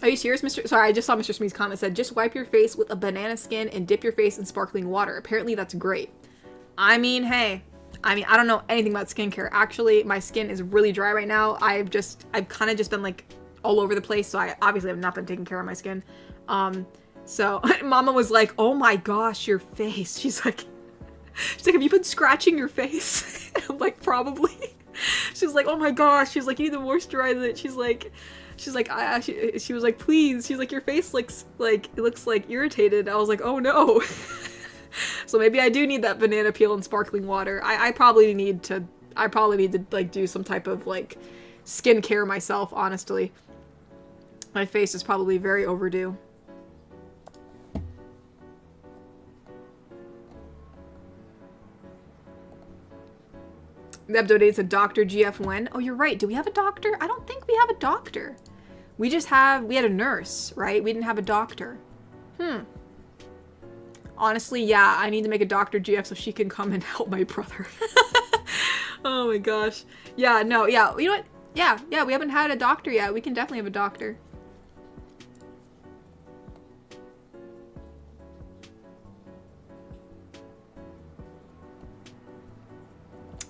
Are you serious, Mr.? Sorry, I just saw Mr. Smith's comment said, just wipe your face with a banana skin and dip your face in sparkling water. Apparently that's great. I mean, hey, I don't know anything about skincare. Actually, my skin is really dry right now. I've kind of just been like all over the place. So I obviously have not been taking care of my skin. So Mama was like, oh my gosh, your face. She's like, have you been scratching your face? I'm like, probably. She's like, oh my gosh. She's like, you need to moisturize it. She was like, please. She's like, your face looks like, it looks like irritated. I was like, oh no. So maybe I do need that banana peel and sparkling water. I probably need to like do some type of like skincare myself, honestly. My face is probably very overdue. Neb donates a Dr. GF when? Oh, you're right. Do we have a doctor? I don't think we have a doctor. We had a nurse, right? We didn't have a doctor. Honestly, yeah, I need to make a Dr. GF so she can come and help my brother. Oh my gosh. Yeah, no, yeah. You know what? Yeah, we haven't had a doctor yet. We can definitely have a doctor.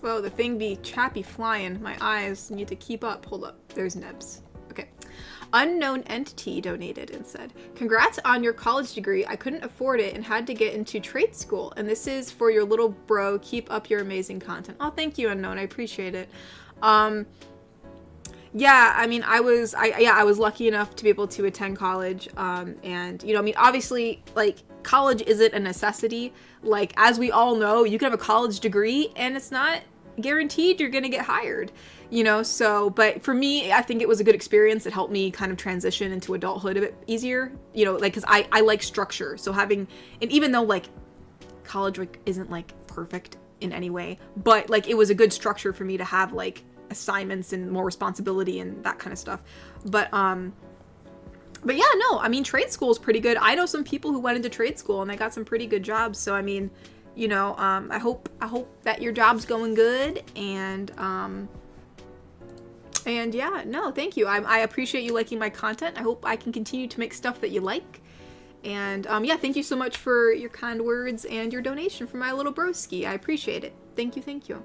Whoa, the thing be chappy flying. My eyes need to keep up. Hold up. There's Nebs. Okay. Unknown Entity donated and said, congrats on your college degree. I couldn't afford it and had to get into trade school. And this is for your little bro. Keep up your amazing content. Oh, thank you, Unknown. I appreciate it. Yeah, I mean, I was lucky enough to be able to attend college. And, you know, I mean, obviously, like, college isn't a necessity. Like, as we all know, you can have a college degree and it's not guaranteed you're going to get hired, you know? So, but for me, I think it was a good experience. It helped me kind of transition into adulthood a bit easier, you know, like, cause I like structure. So and even though like college like isn't like perfect in any way, but like it was a good structure for me to have like assignments and more responsibility and that kind of stuff. But yeah, no, I mean, trade school is pretty good. I know some people who went into trade school and they got some pretty good jobs. So, I mean, you know, I hope that your job's going good. And yeah, no, thank you. I appreciate you liking my content. I hope I can continue to make stuff that you like. And yeah, thank you so much for your kind words and your donation for my little broski. I appreciate it. Thank you, thank you.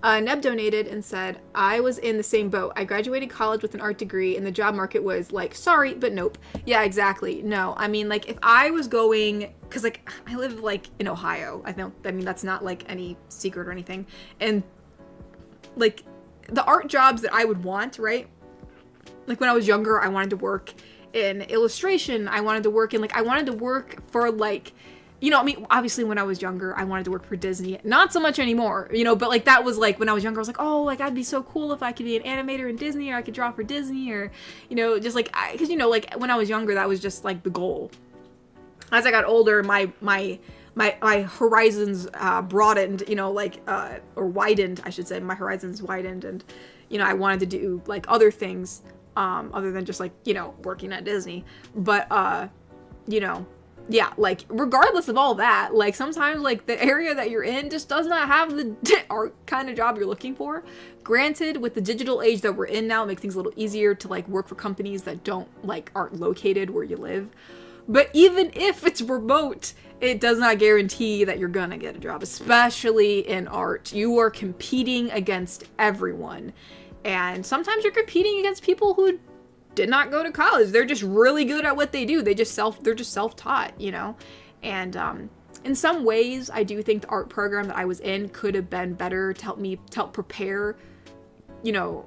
Neb donated and said, I was in the same boat. I graduated college with an art degree and the job market was like, sorry, but nope. Yeah, exactly. No, I mean, like, if I was going, because like I live like in Ohio, I mean that's not like any secret or anything, and like the art jobs that I would want, right, like when I was younger, I wanted to work in illustration. I wanted to work for like, you know, I mean, obviously when I was younger, I wanted to work for Disney. Not so much anymore, you know, but like that was like when I was younger, I was like, oh, like I'd be so cool if I could be an animator in Disney, or I could draw for Disney, or, you know, just like, because, you know, like when I was younger, that was just like the goal. As I got older, my horizons broadened, you know, like, or widened, I should say. My horizons widened, and, you know, I wanted to do like other things, other than just like, you know, working at Disney. But, you know, yeah, like, regardless of all that, like, sometimes, like, the area that you're in just does not have the art kind of job you're looking for. Granted, with the digital age that we're in now, it makes things a little easier to, like, work for companies that aren't located where you live. But even if it's remote, it does not guarantee that you're gonna get a job, especially in art. You are competing against everyone. And sometimes you're competing against people who did not go to college. They're just really good at what they do. They're just self-taught, you know? And in some ways, I do think the art program that I was in could have been better to help prepare, you know,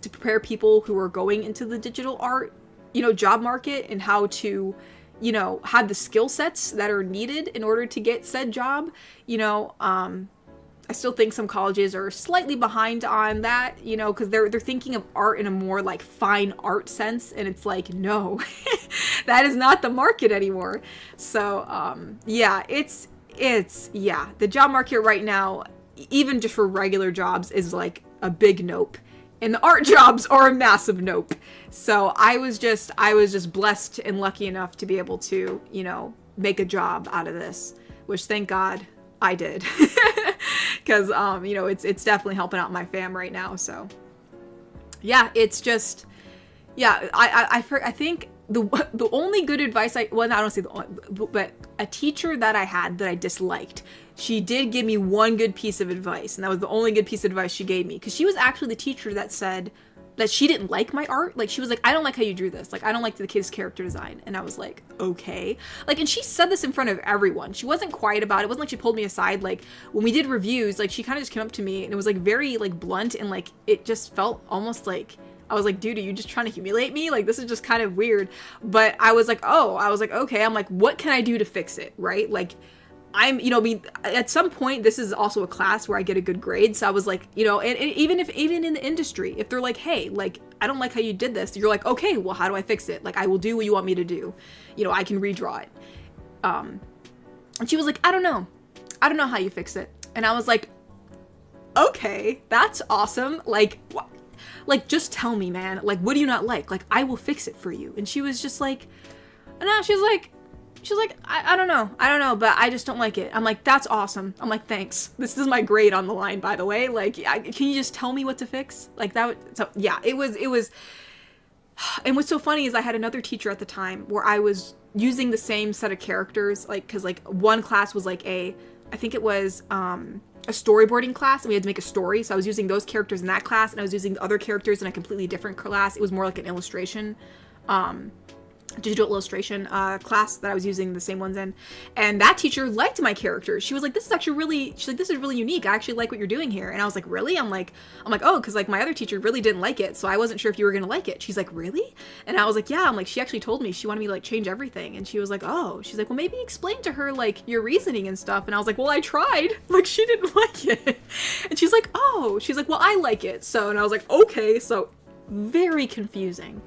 to prepare people who are going into the digital art, you know, job market, and how to, you know, have the skill sets that are needed in order to get said job, you know. I still think some colleges are slightly behind on that, you know, because they're thinking of art in a more like fine art sense, and it's like, no, that is not the market anymore. So yeah, it's the job market right now, even just for regular jobs, is like a big nope, and the art jobs are a massive nope. So I was just blessed and lucky enough to be able to, you know, make a job out of this, which thank God I did. because you know, it's definitely helping out my fam right now. So yeah, it's just, yeah, I think the only good advice I don't say the only, but a teacher that I had that I disliked, she did give me one good piece of advice, and that was the only good piece of advice she gave me, because she was actually the teacher that said that she didn't like my art. Like, she was like, I don't like how you drew this. Like, I don't like the kid's character design. And I was like, okay. Like, and she said this in front of everyone. She wasn't quiet about it. It wasn't like she pulled me aside. Like, when we did reviews, like, she kind of just came up to me, and it was like very like blunt, and like it just felt almost like I was like, dude, are you just trying to humiliate me? Like, this is just kind of weird. But I was like, okay. I'm like, what can I do to fix it? Right? Like, I'm, you know, I mean, at some point, this is also a class where I get a good grade. So I was like, you know, and even in the industry, if they're like, hey, like, I don't like how you did this, you're like, okay, well, how do I fix it? Like, I will do what you want me to do. You know, I can redraw it. And she was like, I don't know how you fix it. And I was like, okay, that's awesome. Like, like, just tell me, man. Like, what do you not like? Like, I will fix it for you. And she was just like, no, she's like, I don't know, but I just don't like it. I'm like, that's awesome. I'm like, thanks. This is my grade on the line, by the way. Like, can you just tell me what to fix? Like, so yeah, it was, and what's so funny is I had another teacher at the time where I was using the same set of characters, like, cause like one class was like I think it was, a storyboarding class, and we had to make a story. So I was using those characters in that class, and I was using the other characters in a completely different class. It was more like an illustration, digital illustration class that I was using the same ones in. And that teacher liked my characters. She was like, this is actually really, she's like, this is really unique. I actually like what you're doing here. And I was like, really? I'm like, oh, because like my other teacher really didn't like it, so I wasn't sure if you were gonna like it. She's like, really? And I was like, yeah. I'm like, she actually told me she wanted me to like change everything. And she was like, oh. She's like, well, maybe explain to her like your reasoning and stuff. And I was like, well, I tried. Like, she didn't like it. And she's like, oh. She's like, well, I like it. So, and I was like, okay. So very confusing.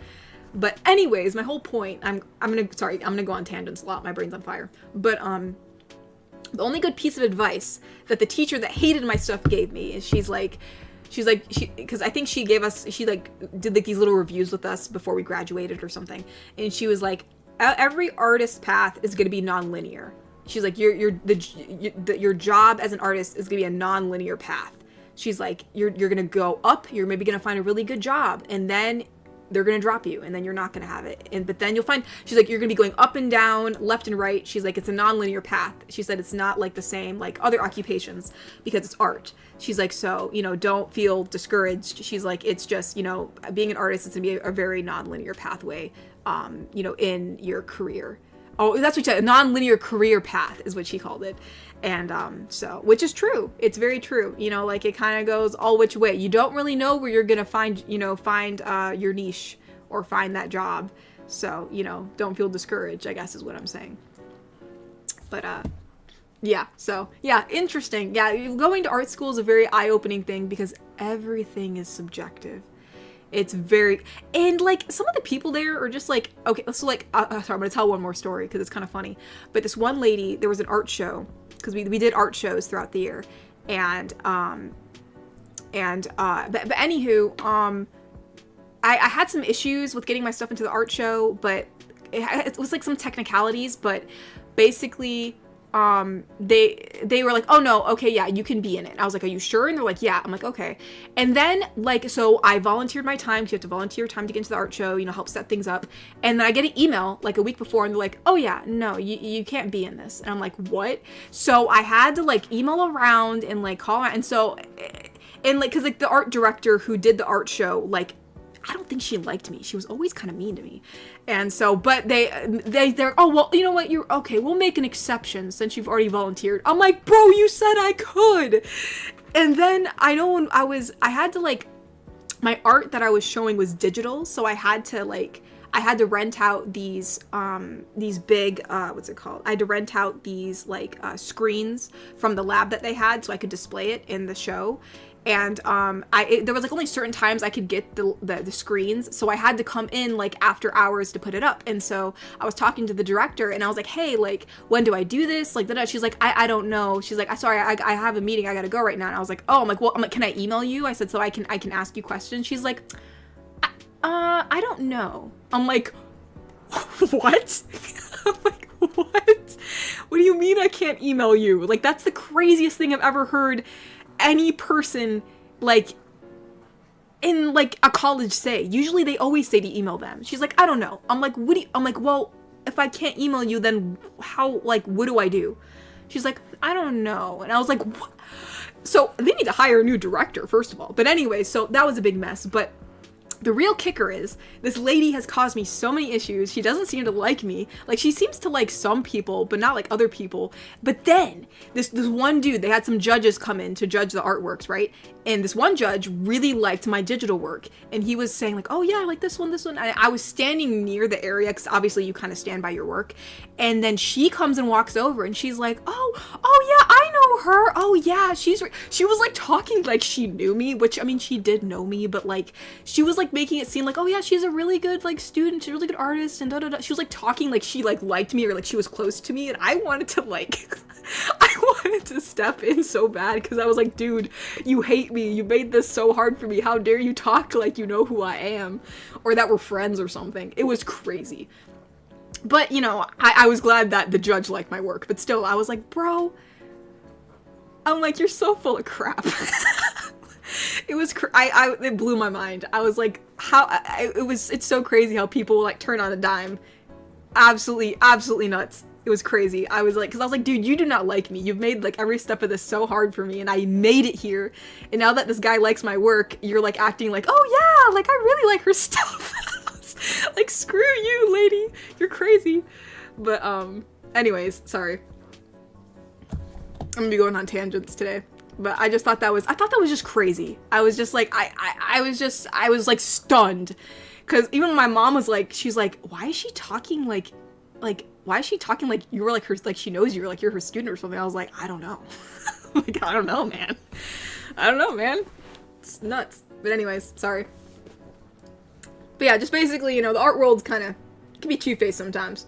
But anyways, my whole point, I'm gonna go on tangents a lot. My brain's on fire. But the only good piece of advice that the teacher that hated my stuff gave me is she's like, because I think she like did like these little reviews with us before we graduated or something, and she was like, every artist path is gonna be non-linear. She's like, your job as an artist is gonna be a non-linear path. She's like, you're gonna go up, you're maybe gonna find a really good job, and then they're going to drop you, and then you're not going to have it. But then you'll find, she's like, you're going to be going up and down, left and right. She's like, it's a non-linear path. She said it's not like the same like other occupations because it's art. She's like, so, you know, don't feel discouraged. She's like, it's just, you know, being an artist, it's going to be a very non-linear pathway, you know, in your career. Oh, that's what she said. A non-linear career path is what she called it. And so, which is true. It's very true. You know, like, it kind of goes all which way. You don't really know where you're going to find your niche or find that job. So, you know, don't feel discouraged, I guess is what I'm saying. But yeah, so yeah, interesting. Yeah, going to art school is a very eye-opening thing because everything is subjective. It's very, and like some of the people there are just like, okay, so like, sorry, I'm gonna tell one more story because it's kind of funny. But this one lady, there was an art show, because we did art shows throughout the year, but anywho, I had some issues with getting my stuff into the art show, but it was like some technicalities, but basically, they were like, oh no, okay, yeah, you can be in it. And I was like, are you sure? And they're like, yeah. I'm like, okay. And then like, so I volunteered my time, because you have to volunteer your time to get into the art show, you know, help set things up. And then I get an email like a week before, and they're like, oh yeah, no, you can't be in this. And I'm like, what? So I had to like email around and like call around. And so, and like, cause like the art director who did the art show, like, I don't think she liked me. She was always kind of mean to me. And so, but they're, oh, well, you know what? You're okay. We'll make an exception since you've already volunteered. I'm like, bro, you said I could. And then I know when I had to like, my art that I was showing was digital. So I had to rent out these big, what's it called? I had to rent out these like screens from the lab that they had so I could display it in the show. And there was like only certain times I could get the screens, so I had to come in like after hours to put it up. And so I was talking to the director, and I was like, hey, like, when do I do this? Like, she's like, I don't know. She's like, sorry, I have a meeting, I gotta go right now. And I was like, oh, I'm like, can I email you? I said, so I can ask you questions. She's like, I don't know. I'm like, what? I'm like, what? What do you mean I can't email you? Like, that's the craziest thing I've ever heard. any person, like, in, like, a college say? Usually they always say to email them. She's like, I don't know. I'm like, I'm like, well, if I can't email you, then how, like, what do I do? She's like, I don't know. And I was like, what? So they need to hire a new director, first of all. But anyway, so that was a big mess. But the real kicker is, this lady has caused me so many issues. She doesn't seem to like me. Like, she seems to like some people, but not like other people. But then, this one dude, they had some judges come in to judge the artworks, right? And this one judge really liked my digital work. And he was saying like, oh yeah, I like this one, this one. I was standing near the area, because obviously you kind of stand by your work. And then she comes and walks over, and she's like, oh yeah, I know her. Oh yeah, she was like talking like she knew me, which, I mean, she did know me, but like, she was like making it seem like, oh yeah, she's a really good like student, she's a really good artist, and da da da. She was like talking like she like liked me, or like she was close to me, and I wanted to like I wanted to step in so bad, because I was like, dude, you hate me, you made this so hard for me, how dare you talk like you know who I am, or that we're friends or something. It was crazy. But, you know, I was glad that the judge liked my work, but still, I was like, bro, I'm like, you're so full of crap. It was, it blew my mind. I was like, it's so crazy how people like turn on a dime. Absolutely nuts. It was crazy. I was like, because I was like, dude, you do not like me. You've made like every step of this so hard for me, and I made it here. And now that this guy likes my work, you're like acting like, oh yeah, like I really like her stuff. Like, screw you, lady. You're crazy. But anyways, sorry. I'm gonna be going on tangents today. But I just thought that was just crazy. I was just like, I was like stunned. Cause even my mom was like, she's like, why is she talking like, why is she talking like you were like her, like she knows you, like you're her student or something? I was like, I don't know. Like, I don't know, man. It's nuts. But anyways, sorry. But yeah, just basically, you know, the art world's kind of, can be two-faced sometimes.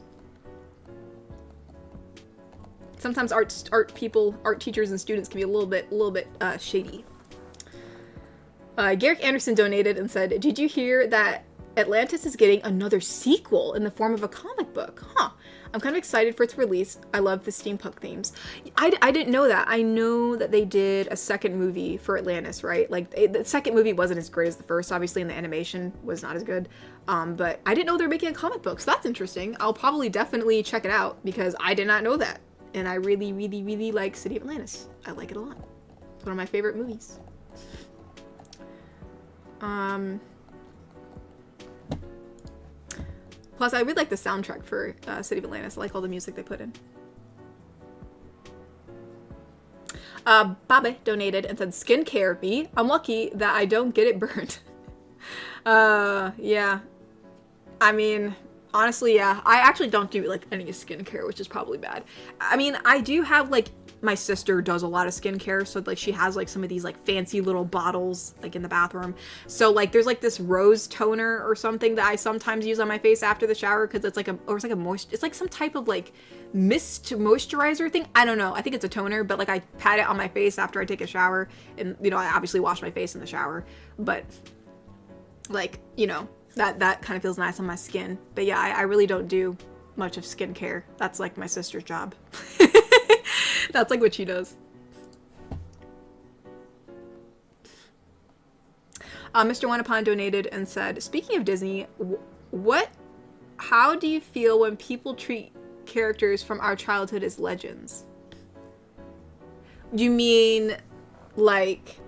Sometimes art people, art teachers and students can be a little bit shady. Garrick Anderson donated and said, did you hear that Atlantis is getting another sequel in the form of a comic book? Huh. I'm kind of excited for its release. I love the steampunk themes. I didn't know that. I know that they did a second movie for Atlantis, right? Like, the second movie wasn't as great as the first, obviously, and the animation was not as good. But I didn't know they were making a comic book, so that's interesting. I'll probably definitely check it out, because I did not know that. And I really, really, really like City of Atlantis. I like it a lot. It's one of my favorite movies. Plus, I really like the soundtrack for City of Atlantis. I like all the music they put in. Babe donated and said, skincare, me. I'm lucky that I don't get it burned. Yeah. I mean, honestly, yeah. I actually don't do, like, any skincare, which is probably bad. I mean, I do have, like, my sister does a lot of skincare, so, like, she has, like, some of these, like, fancy little bottles, like, in the bathroom. So, like, there's, like, this rose toner or something that I sometimes use on my face after the shower, because it's, like, it's, like, some type of, like, mist moisturizer thing. I don't know. I think it's a toner, but, like, I pat it on my face after I take a shower, and, you know, I obviously wash my face in the shower, but, like, you know, that kind of feels nice on my skin. But, yeah, I really don't do much of skincare. That's, like, my sister's job. That's like what she does. Mr. Wanapon donated and said, speaking of Disney, how do you feel when people treat characters from our childhood as legends? You mean, like,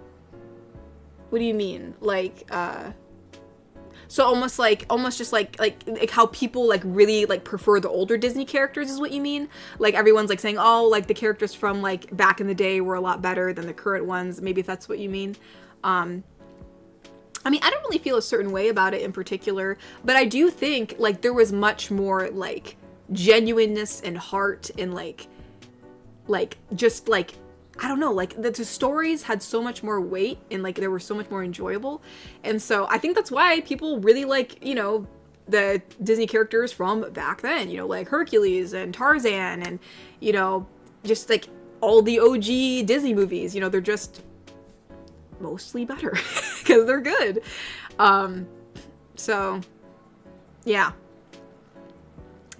what do you mean? Like, so almost just like how people like really like prefer the older Disney characters is what you mean? Like everyone's like saying, oh, like the characters from like back in the day were a lot better than the current ones. Maybe if that's what you mean. I mean, I don't really feel a certain way about it in particular, but I do think like there was much more like genuineness and heart and like just like, I don't know, like the stories had so much more weight and like they were so much more enjoyable. And so I think that's why people really like, you know, the Disney characters from back then, you know, like Hercules and Tarzan and, you know, just like all the OG Disney movies, you know, they're just mostly better because they're good. So yeah.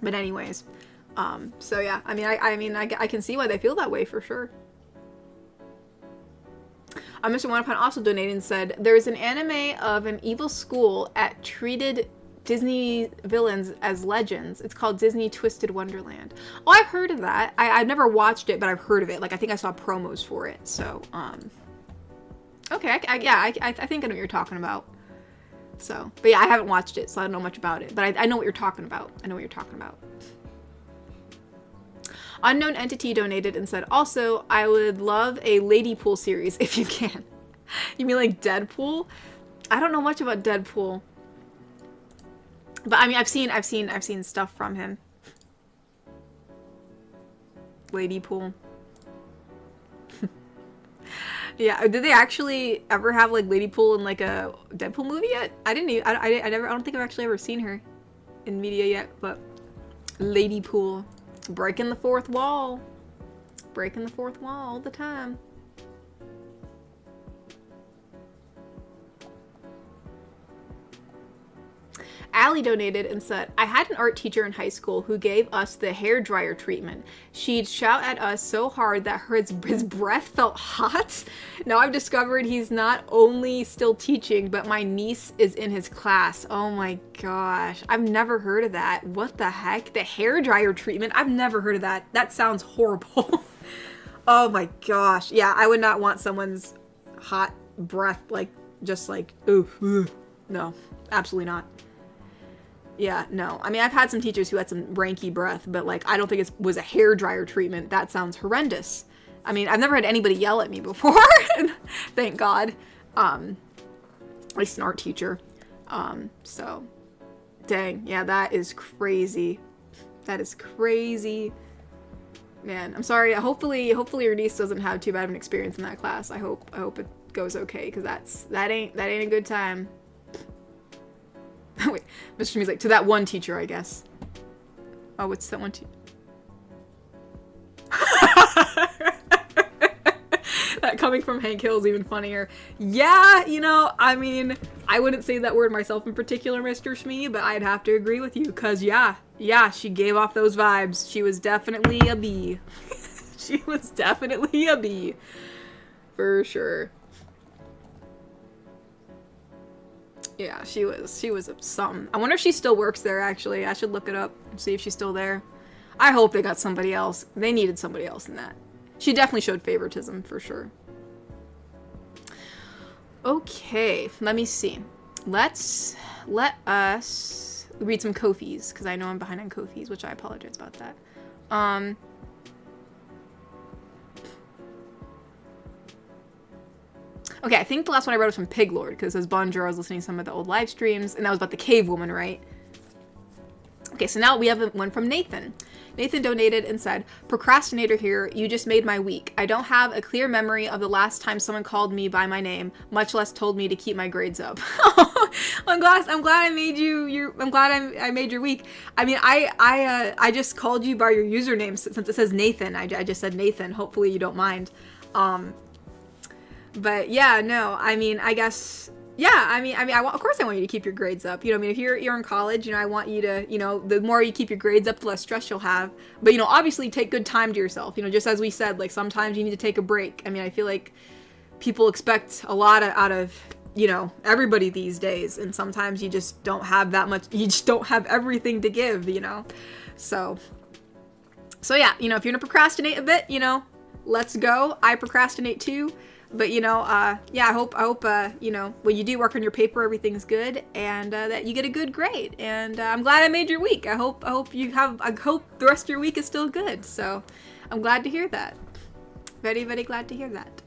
But anyways, so yeah, I mean, I can see why they feel that way for sure. Mr. Wanapon also donated and said, there's an anime of an evil school at treated Disney villains as legends. It's called Disney Twisted Wonderland. Oh, I've heard of that. I've never watched it, but I've heard of it. Like, I think I saw promos for it. So, okay. I think I know what you're talking about. So, but yeah, I haven't watched it, so I don't know much about it. But I know what you're talking about. I know what you're talking about. Unknown Entity donated and said, also, I would love a Ladypool series if you can. You mean like Deadpool? I don't know much about Deadpool. But I mean, I've seen stuff from him. Ladypool. Yeah, did they actually ever have like Ladypool in like a Deadpool movie yet? I don't think I've actually ever seen her in media yet, but Ladypool. Breaking the fourth wall. Breaking the fourth wall all the time. Allie donated and said, I had an art teacher in high school who gave us the hairdryer treatment. She'd shout at us so hard that his breath felt hot. Now I've discovered he's not only still teaching, but my niece is in his class. Oh my gosh. I've never heard of that. What the heck? The hairdryer treatment? I've never heard of that. That sounds horrible. Oh my gosh. Yeah, I would not want someone's hot breath, like, just like, ooh. No, absolutely not. Yeah, no. I mean, I've had some teachers who had some ranky breath, but like, I don't think it was a hairdryer treatment. That sounds horrendous. I mean, I've never had anybody yell at me before. Thank God. At least an art teacher. So, dang. Yeah, that is crazy. That is crazy. Man, I'm sorry. Hopefully your niece doesn't have too bad of an experience in that class. I hope it goes okay, because that ain't a good time. Wait, Mr. Me's like, to that one teacher, I guess. Oh, what's that one teacher? That coming from Hank Hill is even funnier. Yeah, you know, I mean, I wouldn't say that word myself in particular, Mr. Shmee, but I'd have to agree with you, because yeah, she gave off those vibes. She was definitely a bee. She was definitely a bee. For sure. Yeah, she was something. I wonder if she still works there, actually. I should look it up and see if she's still there. I hope they got somebody else. They needed somebody else in that. She definitely showed favoritism, for sure. Okay, let me see. Let us read some Ko-fis, because I know I'm behind on Ko-fis, which I apologize about that. Okay, I think the last one I read was from Piglord, because as Bonjour, I was listening to some of the old live streams, and that was about the cave woman, right? Okay, so now we have one from Nathan. Nathan donated and said, procrastinator here, you just made my week. I don't have a clear memory of the last time someone called me by my name, much less told me to keep my grades up. I'm glad I made I made your week. I mean, I just called you by your username since it says Nathan. I just said Nathan. Hopefully you don't mind. But yeah, no, I mean, I guess, yeah, I mean, of course I want you to keep your grades up. You know, I mean, if you're in college, you know, I want you to, you know, the more you keep your grades up, the less stress you'll have. But, you know, obviously take good time to yourself. You know, just as we said, like, sometimes you need to take a break. I mean, I feel like people expect a lot out of, you know, everybody these days. And sometimes you just don't have that much, you just don't have everything to give, you know. So yeah, you know, if you're gonna procrastinate a bit, you know, let's go. I procrastinate too. But, you know, yeah, I hope, you know, when you do work on your paper, everything's good, and that you get a good grade. And I'm glad I made your week. I hope the rest of your week is still good. So I'm glad to hear that. Very, very glad to hear that.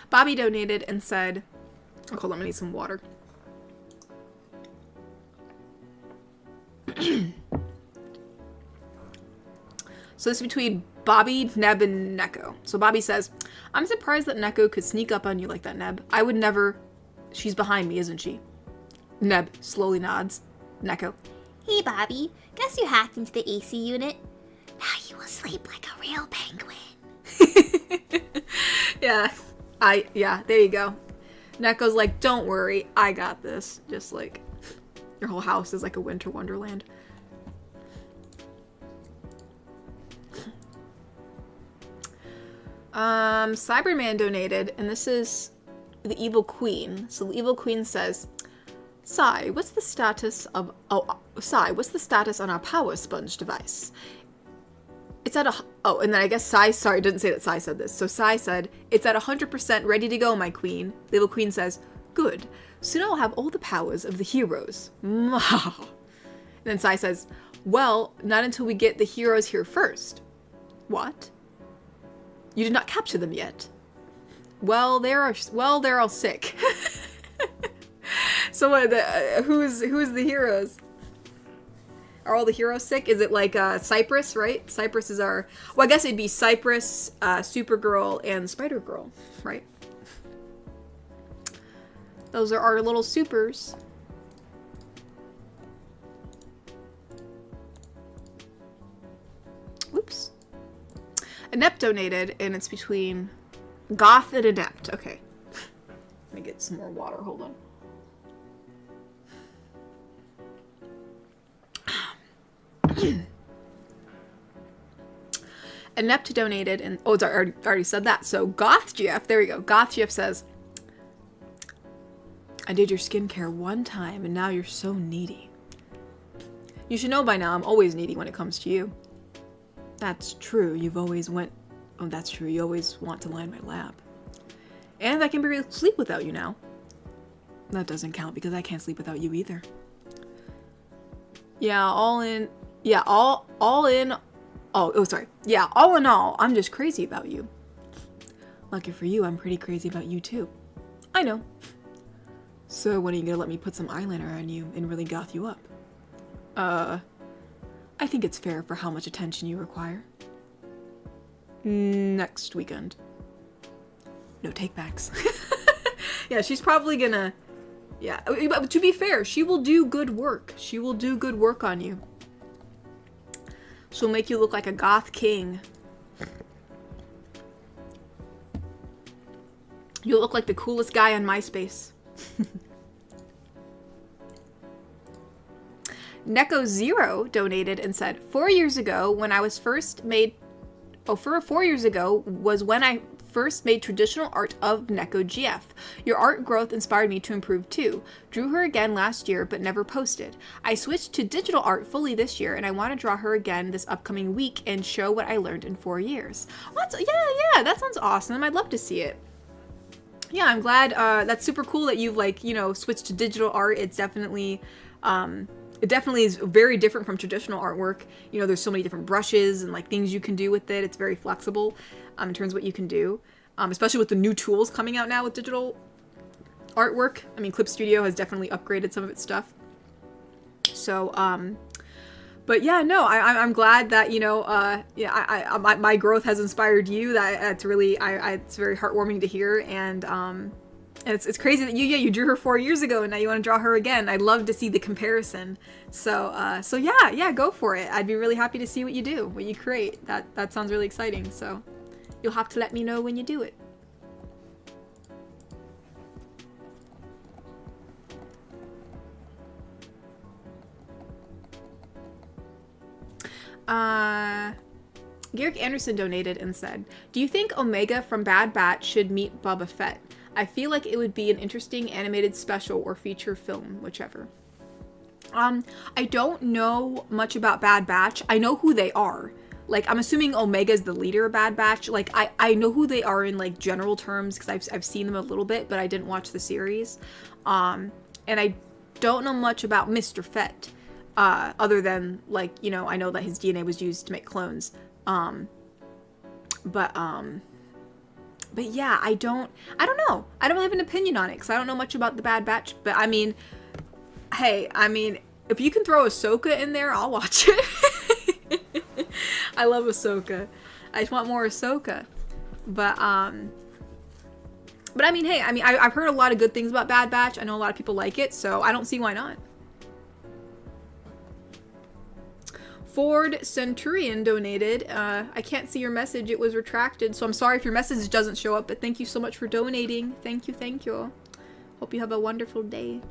Bobby donated and said, oh, hold on, I need some water. So this is between Bobby, Neb, and Neko. So Bobby says, I'm surprised that Neko could sneak up on you like that, Neb. I would never. She's behind me, isn't she? Neb slowly nods. Neko. Hey, Bobby. Guess you hacked into the AC unit. Now you will sleep like a real penguin. Yeah, there you go. Neko's like, don't worry, I got this. Just like, your whole house is like a winter wonderland. Cyberman donated, and this is the Evil Queen. So the Evil Queen says, Sai, what's the status of... Oh, Sai, what's the status on our power sponge device? It's at a... Oh, and then I guess Sai... Sorry, it didn't say that Sai said this. So Sai said, it's at 100% ready to go, my queen. The Evil Queen says, good. Soon I'll have all the powers of the heroes. And then Sai says, well, not until we get the heroes here first. What? You did not capture them yet. Well, they're all sick. So who's the heroes? Are all the heroes sick? Is it like Cypress, right? Cypress is our... Well, I guess it'd be Cypress, Supergirl, and Spider-Girl, right? Those are our little supers. Oops. Inept donated, and it's between Goth and Inept. Okay. Let me get some more water. Hold on. Inept donated, and oh, sorry, I already said that. So Goth GF, there we go. Goth GF says, I did your skincare one time, and now you're so needy. You should know by now I'm always needy when it comes to you. That's true. You've always went... Oh, that's true. You always want to line my lap. And I can barely sleep without you now. That doesn't count because I can't sleep without you either. Yeah, all in... Yeah, all in... Oh, sorry. Yeah, all in all, I'm just crazy about you. Lucky for you, I'm pretty crazy about you too. I know. So when are you gonna let me put some eyeliner on you and really goth you up? I think it's fair for how much attention you require. Next weekend. No takebacks. Yeah, she's probably gonna... Yeah, but to be fair, she will do good work. She will do good work on you. She'll make you look like a goth king. You'll look like the coolest guy on MySpace. Neko0 donated and said, 4 years ago when I was first made... Oh, 4 years ago was when I first made traditional art of Neko GF. Your art growth inspired me to improve too. Drew her again last year but never posted. I switched to digital art fully this year and I want to draw her again this upcoming week and show what I learned in 4 years. What? Yeah, that sounds awesome. I'd love to see it. Yeah, I'm glad. That's super cool that you've, like, you know, switched to digital art. It's definitely... It definitely is very different from traditional artwork. You know, there's so many different brushes and like things you can do with it. It's very flexible in terms of what you can do, especially with the new tools coming out now with digital artwork. I mean, Clip Studio has definitely upgraded some of its stuff. So, but yeah, no, I'm glad that, you know, my growth has inspired you. That's really, it's very heartwarming to hear. And it's crazy that you drew her 4 years ago and now you want to draw her again. I'd love to see the comparison. So yeah, go for it. I'd be really happy to see what you do, what you create. That sounds really exciting. So you'll have to let me know when you do it. Garrick Anderson donated and said, do you think Omega from Bad Batch should meet Boba Fett? I feel like it would be an interesting animated special or feature film, whichever. I don't know much about Bad Batch. I know who they are. Like, I'm assuming Omega's the leader of Bad Batch. Like, I know who they are in, like, general terms, because I've seen them a little bit, but I didn't watch the series. And I don't know much about Mr. Fett, other than, like, you know, I know that his DNA was used to make clones. But yeah, I don't know. I don't have an opinion on it because I don't know much about the Bad Batch. But I mean, hey, if you can throw Ahsoka in there, I'll watch it. I love Ahsoka. I just want more Ahsoka. But I mean, hey, I've heard a lot of good things about Bad Batch. I know a lot of people like it, so I don't see why not. Ford Centurion donated. I can't see your message. It was retracted. So I'm sorry if your message doesn't show up, but thank you so much for donating. Thank you. Hope you have a wonderful day.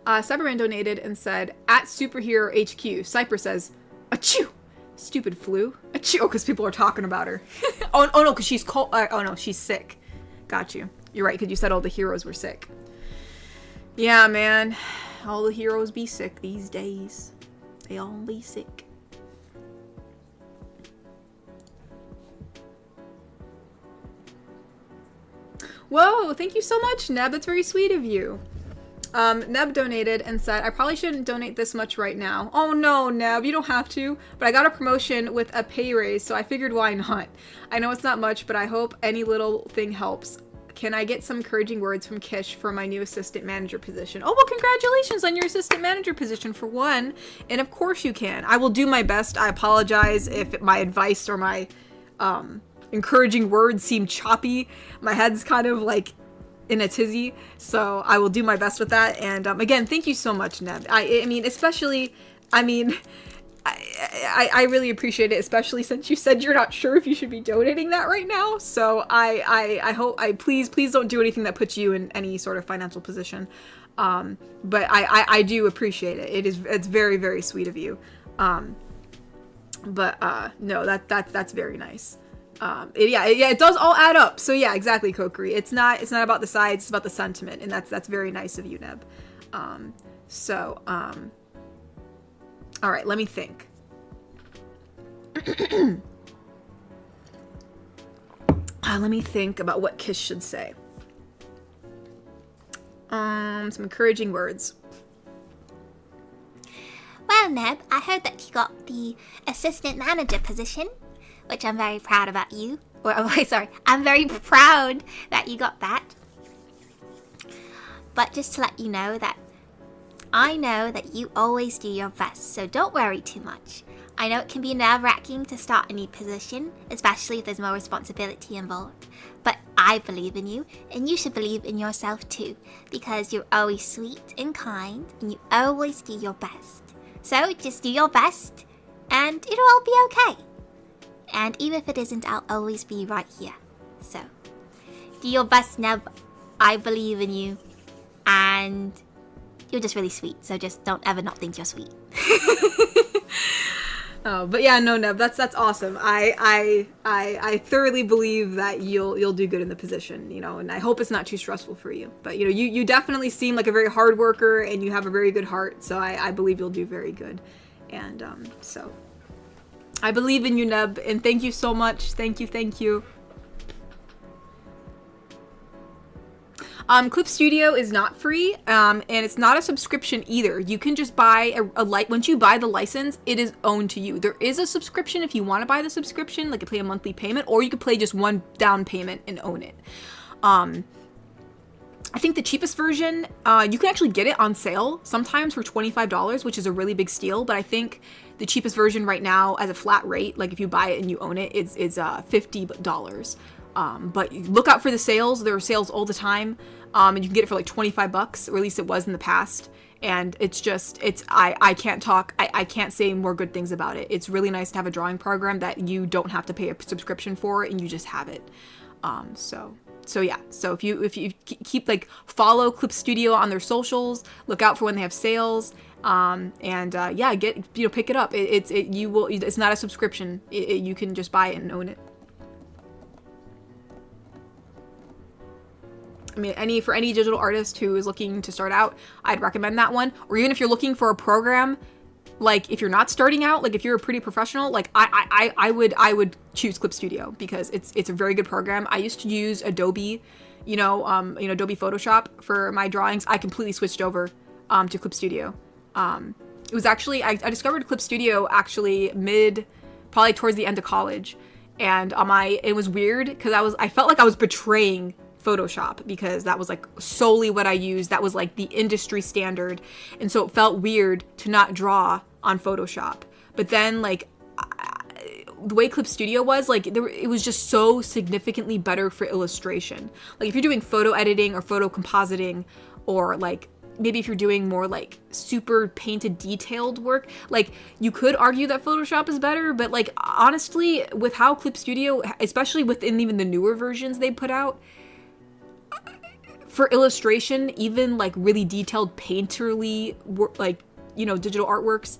Cyberman donated and said, at Superhero HQ, Cypher says, achoo! Stupid flu. Oh, because people are talking about her. oh no, because she's cold. Oh no, she's sick. Got you. You're right, because you said all the heroes were sick. Yeah, man. All the heroes be sick these days. They all be sick. Whoa, thank you so much, Neb. That's very sweet of you. Neb donated and said, I probably shouldn't donate this much right now. Oh no, Neb, you don't have to. But I got a promotion with a pay raise, so I figured why not. I know it's not much, but I hope any little thing helps. Can I get some encouraging words from Kish for my new assistant manager position? Oh, well, congratulations on your assistant manager position for one. And of course you can. I will do my best. I apologize if my advice or my encouraging words seem choppy. My head's kind of like in a tizzy, so I will do my best with that. And again, thank you so much, Neb. I mean, especially, I mean, I really appreciate it, especially since you said you're not sure if you should be donating that right now. So I hope, please don't do anything that puts you in any sort of financial position. But I do appreciate it. It's very, very sweet of you. But no, that's very nice. It does all add up. So yeah, exactly, Kokiri. It's not about the sides, it's about the sentiment, and that's very nice of you, Neb. All right, let me think. Let me think about what Kish should say. Some encouraging words. Well, Neb, I heard that you got the assistant manager position, which I'm very proud about you. I'm very proud that you got that. But just to let you know that I know that you always do your best, so don't worry too much. I know it can be nerve-wracking to start a new position, especially if there's more responsibility involved. But I believe in you, and you should believe in yourself too, because you're always sweet and kind, and you always do your best. So just do your best, and it'll all be okay. And even if it isn't, I'll always be right here. So, do your best, Neb. I believe in you. And you're just really sweet. So just don't ever not think you're sweet. Oh, but yeah, no, Neb, that's awesome. I thoroughly believe that you'll do good in the position, you know, and I hope it's not too stressful for you. But you know, you definitely seem like a very hard worker, and you have a very good heart. So I believe you'll do very good. And so I believe in you, Neb, and thank you so much. Thank you. Clip Studio is not free, and it's not a subscription either. You can just buy once you buy the license, it is owned to you. There is a subscription if you want to buy the subscription, like you pay a monthly payment, or you could pay just one down payment and own it. I think the cheapest version, you can actually get it on sale sometimes for $25, which is a really big steal, but I think the cheapest version right now as a flat rate, like if you buy it and you own it, is $50. But look out for the sales. There are sales all the time. And you can get it for like $25, or at least it was in the past. And I can't talk. I can't say more good things about it. It's really nice to have a drawing program that you don't have to pay a subscription for, and you just have it. So yeah. So if you keep follow Clip Studio on their socials, look out for when they have sales. Pick it up. It's not a subscription. You can just buy it and own it. I mean, for any digital artist who is looking to start out, I'd recommend that one. Or even if you're looking for a program, like if you're not starting out, like if you're a pretty professional, like I would choose Clip Studio, because it's a very good program. I used to use Adobe, Adobe Photoshop for my drawings. I completely switched over to Clip Studio. It was actually I discovered Clip Studio actually probably towards the end of college, and it was weird because I felt like I was betraying Photoshop, because that was like solely what I used. That was like the industry standard, and so it felt weird to not draw on Photoshop. But then the way Clip Studio was, it was just so significantly better for illustration. Like if you're doing photo editing or photo compositing, or maybe if you're doing more super painted detailed work, you could argue that Photoshop is better, but honestly, with how Clip Studio, especially within even the newer versions they put out, for illustration, even really detailed painterly digital artworks,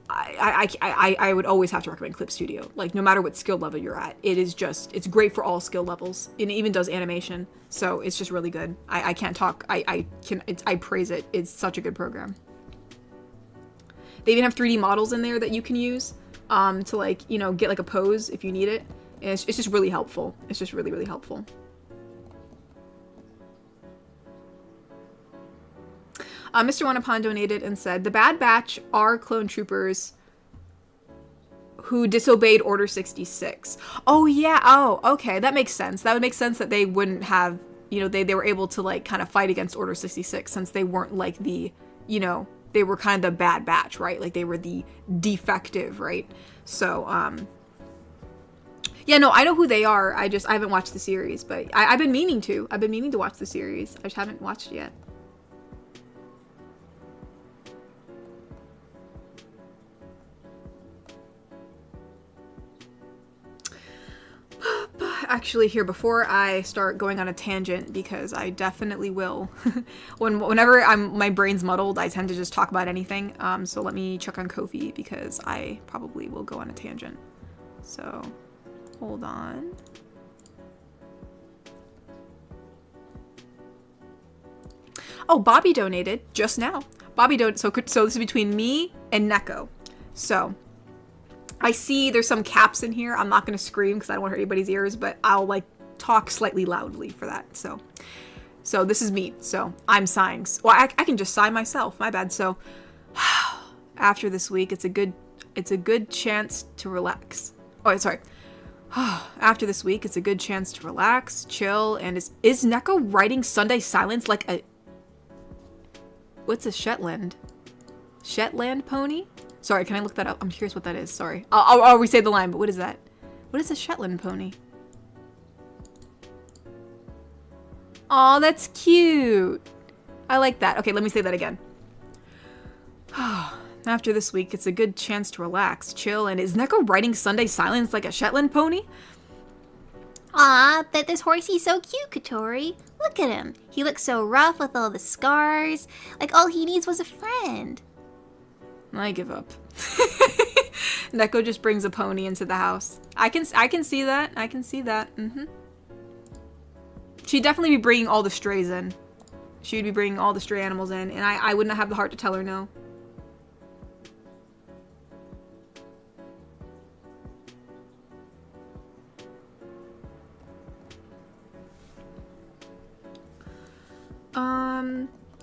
I would always have to recommend Clip Studio. Like, no matter what skill level you're at, it's great for all skill levels. And it even does animation. So it's just really good. I can't talk. I praise it. It's such a good program. They even have 3D models in there that you can use to, like, you know, get like a pose if you need it. And it's just really helpful. It's just really, really helpful. Mr. Wanapon donated and said, the Bad Batch are clone troopers who disobeyed Order 66. Oh, yeah. Oh, okay. That makes sense. That would make sense that they wouldn't have, you know, they were able to, like, kind of fight against Order 66 since they weren't, like, the, you know, they were kind of the Bad Batch, right? Like, they were the defective, right? So, yeah, no, I know who they are. I haven't watched the series, but I've been meaning to. I've been meaning to watch the series. I just haven't watched it yet. Actually, here, before I start going on a tangent, because I definitely will, whenever my brain's muddled, I tend to just talk about anything. So let me check on Ko-fi, because I probably will go on a tangent. So, hold on. Oh, Bobby donated just now. So this is between me and Neko. So, I see there's some caps in here. I'm not going to scream because I don't want to hurt anybody's ears, but I'll, like, talk slightly loudly for that. So this is me. So I'm sighing. Well, I can just sigh myself. My bad. So after this week, it's a good chance to relax. Oh, sorry. After this week, it's a good chance to relax, chill, and is Neko writing Sunday Silence like a... What's a Shetland? Shetland pony? Sorry, can I look that up? I'm curious what that is. Sorry. I'll re-say the line, but what is that? What is a Shetland pony? Aw, that's cute. I like that. Okay, let me say that again. After this week, it's a good chance to relax, chill, and is Neko writing Sunday Silence like a Shetland pony? Aw, but this horsey's so cute, Katori. Look at him. He looks so rough with all the scars. Like all he needs was a friend. I give up. Neko just brings a pony into the house. I can see that. I can see that. She'd definitely be bringing all the strays in. She'd be bringing all the stray animals in, and I would not have the heart to tell her no.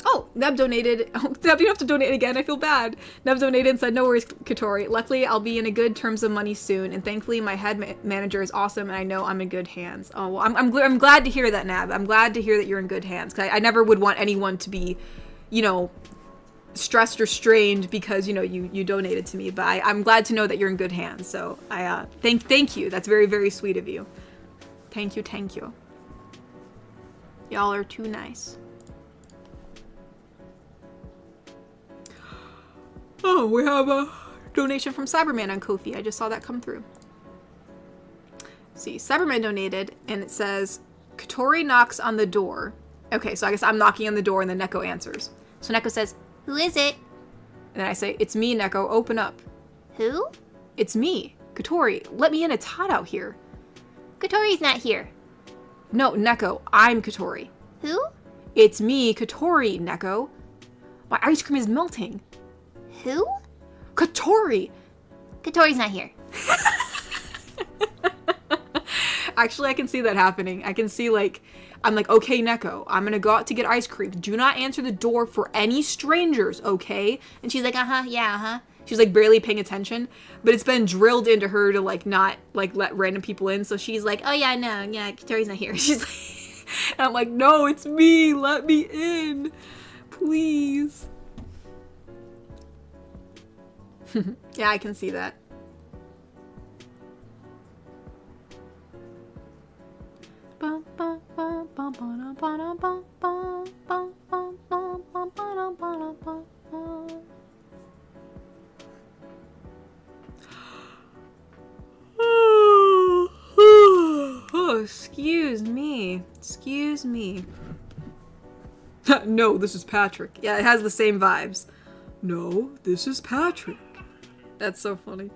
Oh, Neb donated. Oh, Neb, you have to donate again. I feel bad. Neb donated and said, no worries, Katori. Luckily, I'll be in a good terms of money soon. And thankfully, my head manager is awesome. And I know I'm in good hands. Oh, well, I'm glad to hear that, Neb. I'm glad to hear that you're in good hands. Because I never would want anyone to be, you know, stressed or strained because, you know, you donated to me. But I'm glad to know that you're in good hands. So I thank you. That's very, very sweet of you. Thank you. Thank you. Y'all are too nice. Oh, we have a donation from Cyberman on Ko-fi. I just saw that come through. See, Cyberman donated, and it says, Katori knocks on the door. Okay, so I guess I'm knocking on the door, and then Neko answers. So Neko says, who is it? And then I say, it's me, Neko. Open up. Who? It's me, Katori. Let me in. It's hot out here. Katori's not here. No, Neko. I'm Katori. Who? It's me, Katori, Neko. My ice cream is melting. Who? Katori! Katori's not here. Actually, I can see that happening. I can see, like, I'm like, okay, Neko, I'm gonna go out to get ice cream. Do not answer the door for any strangers, okay? And she's like, yeah. She's, like, barely paying attention. But it's been drilled into her to, like, not, like, let random people in. So she's like, oh, yeah, no, yeah, Katori's not here. She's like, and I'm like, no, it's me. Let me in. Please. Yeah, I can see that. Oh, excuse me. Excuse me. No, this is Patrick. Yeah, it has the same vibes. No, this is Patrick. That's so funny.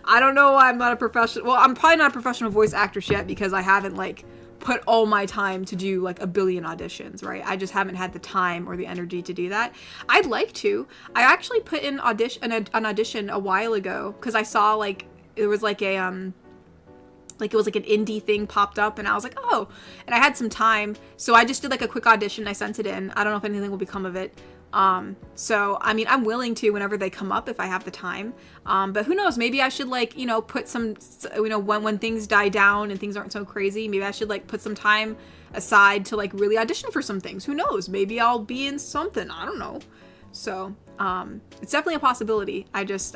I don't know why I'm not a professional. Well, I'm probably not a professional voice actress yet because I haven't like put all my time to do like a billion auditions, right? I just haven't had the time or the energy to do that. I'd like to. I actually put in an audition a while ago because I saw like it was like a like it was like an indie thing popped up and I was like, oh, and I had some time. So I just did like a quick audition. I sent it in. I don't know if anything will become of it. So, I mean, I'm willing to whenever they come up if I have the time. But who knows, maybe I should like, you know, put some, you know, when things die down and things aren't so crazy, maybe I should like put some time aside to like really audition for some things. Who knows? Maybe I'll be in something. I don't know. So, it's definitely a possibility. I just,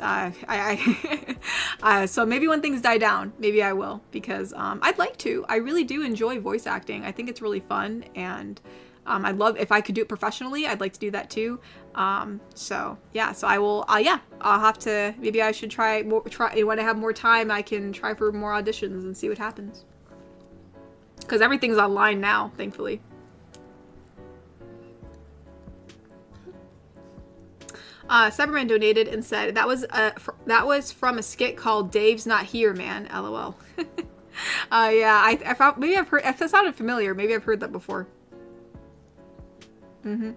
so maybe when things die down, maybe I will, because, I'd like to. I really do enjoy voice acting. I think it's really fun, and, I'd love, if I could do it professionally, I'd like to do that too. So yeah, so I will, yeah, I'll have to, maybe I should try, when I have more time, I can try for more auditions and see what happens. Because everything's online now, thankfully. Cyberman donated and said, that was from a skit called Dave's Not Here, Man, LOL. Yeah, I found, maybe I've heard, if that sounded familiar, maybe I've heard that before. Mm-hmm.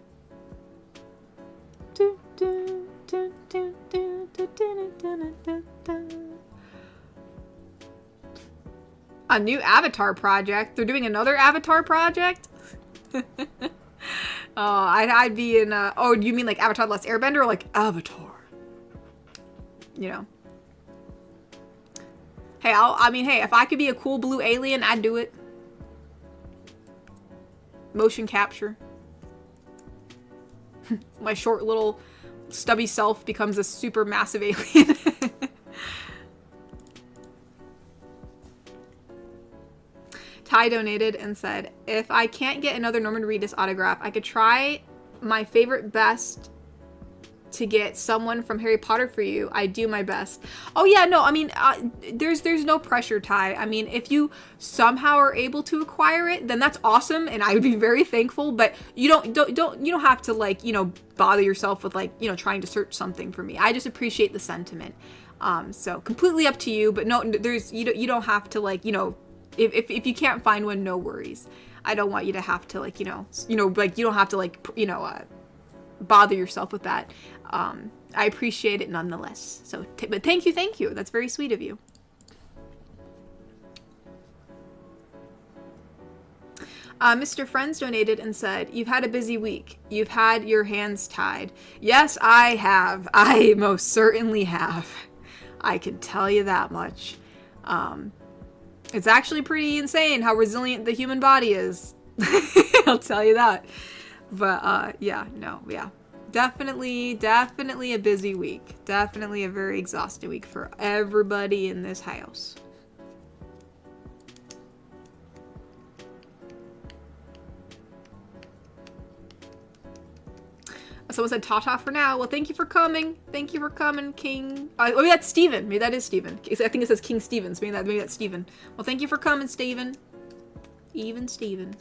A new Avatar project? They're doing another Avatar project? Oh, I'd be in, oh, you mean like Avatar The Last Airbender or like Avatar? You know. Hey, hey, if I could be a cool blue alien, I'd do it. Motion capture. My short little stubby self becomes a super massive alien. Ty donated and said, if I can't get another Norman Reedus autograph, I could try my favorite best to get someone from Harry Potter for you. I do my best. Oh yeah, no, I mean, there's no pressure, Ty. I mean, if you somehow are able to acquire it, then that's awesome, and I would be very thankful. But you don't have to like, you know, bother yourself with like, you know, trying to search something for me. I just appreciate the sentiment. So completely up to you. But no, you don't have to like, you know, if you can't find one, no worries. I don't want you to have to like, you know, like you don't have to like, you know, bother yourself with that. I appreciate it nonetheless. So, but thank you. That's very sweet of you. Mr. Friends donated and said, you've had a busy week. You've had your hands tied. Yes, I have. I most certainly have. I can tell you that much. It's actually pretty insane how resilient the human body is. I'll tell you that. But, yeah, no, yeah. Definitely a busy week. Definitely a very exhausting week for everybody in this house. Someone said Tata for now. Well, thank you for coming. Thank you for coming, King. Oh, maybe that's Steven. Maybe that is Steven. I think it says King Stevens. Maybe that's Steven. Well, thank you for coming, Steven. Even Steven.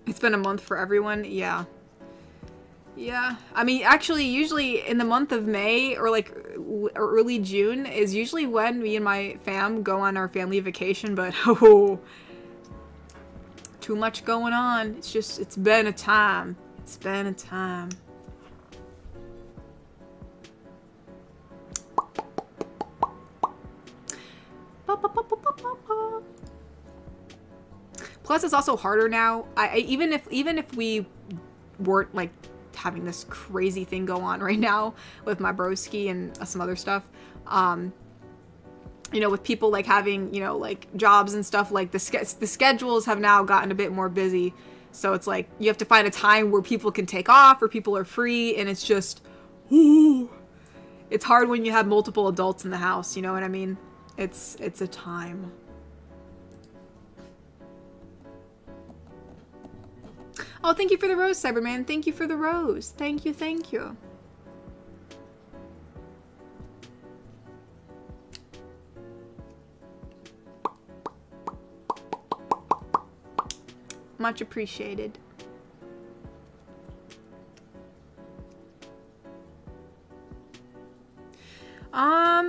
It's been a month for everyone. Yeah. Yeah. I mean, actually, usually in the month of May or like early June is usually when me and my fam go on our family vacation, but oh, too much going on. It's been a time. It's been a time. Plus, it's also harder now. Even if we weren't like having this crazy thing go on right now with my broski and some other stuff, you know, with people like having, you know, like jobs and stuff, like the schedules have now gotten a bit more busy. So it's like you have to find a time where people can take off or people are free, and it's just, ooh, it's hard when you have multiple adults in the house. You know what I mean? It's a time. Oh, thank you for the rose, Cyberman. Thank you for the rose. Thank you, thank you. Much appreciated.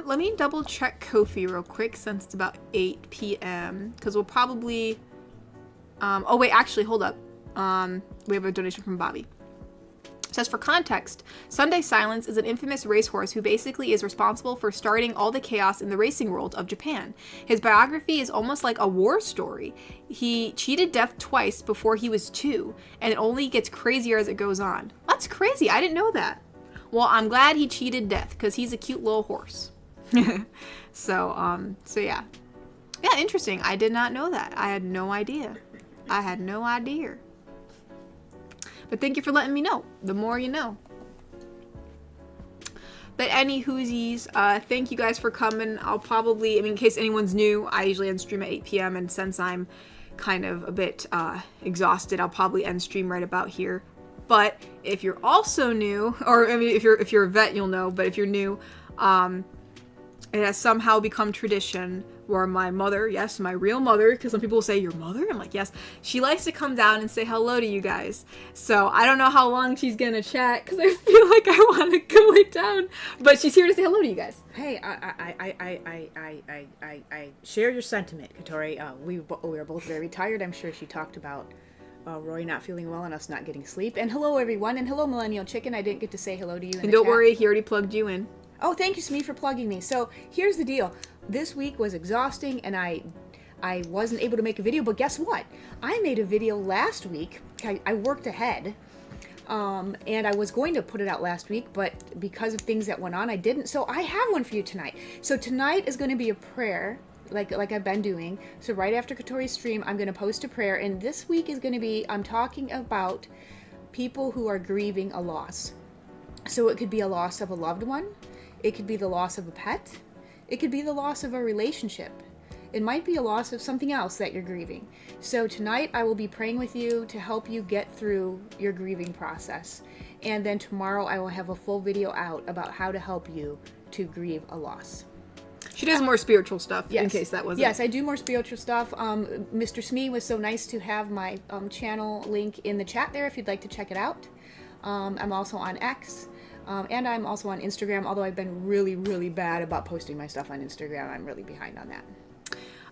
Let me double check Ko-fi real quick since it's about 8 p.m. because we'll probably, oh wait, actually, hold up. We have a donation from Bobby. It says, for context, Sunday Silence is an infamous racehorse who basically is responsible for starting all the chaos in the racing world of Japan. His biography is almost like a war story. He cheated death twice before he was 2, and it only gets crazier as it goes on. That's crazy. I didn't know that. Well, I'm glad he cheated death because he's a cute little horse. So yeah. Yeah, interesting. I did not know that. I had no idea. I had no idea. But thank you for letting me know. The more you know. But any whoosies, thank you guys for coming. I'll probably, in case anyone's new, I usually end stream at 8 p.m. And since I'm kind of a bit exhausted, I'll probably end stream right about here. But if you're also new, or if you're a vet, you'll know. But if you're new, it has somehow become tradition where my mother, yes, my real mother, because some people say, your mother? I'm like, yes. She likes to come down and say hello to you guys. So I don't know how long she's going to chat because I feel like I want to go lay down. But she's here to say hello to you guys. Hey, I share your sentiment, Katori. We are both very tired. I'm sure she talked about Roy not feeling well and us not getting sleep. And hello, everyone. And hello, Millennial Chicken. I didn't get to say hello to you in the don't chat. worry, he already plugged you in. Oh, thank you, Smee, for plugging me. So here's the deal. This week was exhausting, and I wasn't able to make a video, but guess what? I made a video last week. I worked ahead, and I was going to put it out last week, but because of things that went on, I didn't. So I have one for you tonight. So tonight is going to be a prayer, like I've been doing. So right after Katori's stream, I'm going to post a prayer, and this week is going to be, I'm talking about people who are grieving a loss. So it could be a loss of a loved one. It could be the loss of a pet. It could be the loss of a relationship. It might be a loss of something else that you're grieving. So tonight I will be praying with you to help you get through your grieving process. And then tomorrow I will have a full video out about how to help you to grieve a loss. She does more spiritual stuff, yes. In case that wasn't. Yes, I do more spiritual stuff. Mr. Smee was so nice to have my channel link in the chat there if you'd like to check it out. I'm also on X. And I'm also on Instagram, although I've been really, really bad about posting my stuff on Instagram. I'm really behind on that.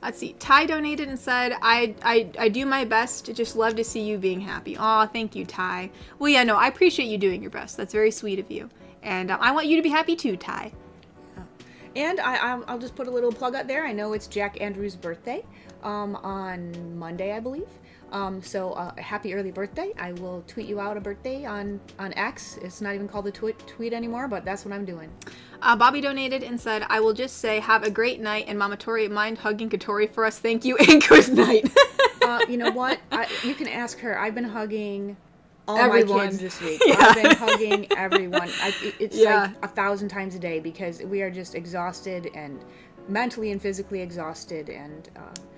Let's see. Ty donated and said, I do my best. Just love to see you being happy. Aw, thank you, Ty. Well, yeah, no, I appreciate you doing your best. That's very sweet of you. And I want you to be happy too, Ty. And I'll just put a little plug out there. I know it's Jack Andrews' birthday on Monday, I believe. So happy early birthday. I will tweet you out a birthday on X. It's not even called a tweet anymore, but that's what I'm doing. Bobby donated and said, I will just say, have a great night, and Mama Tori, mind hugging Katori for us? Thank you, and good night. You know what? You can ask her. I've been hugging all everyone. My kids this week. Yeah. I've been hugging everyone. It's yeah. like 1,000 times a day because we are just exhausted and mentally and physically exhausted, and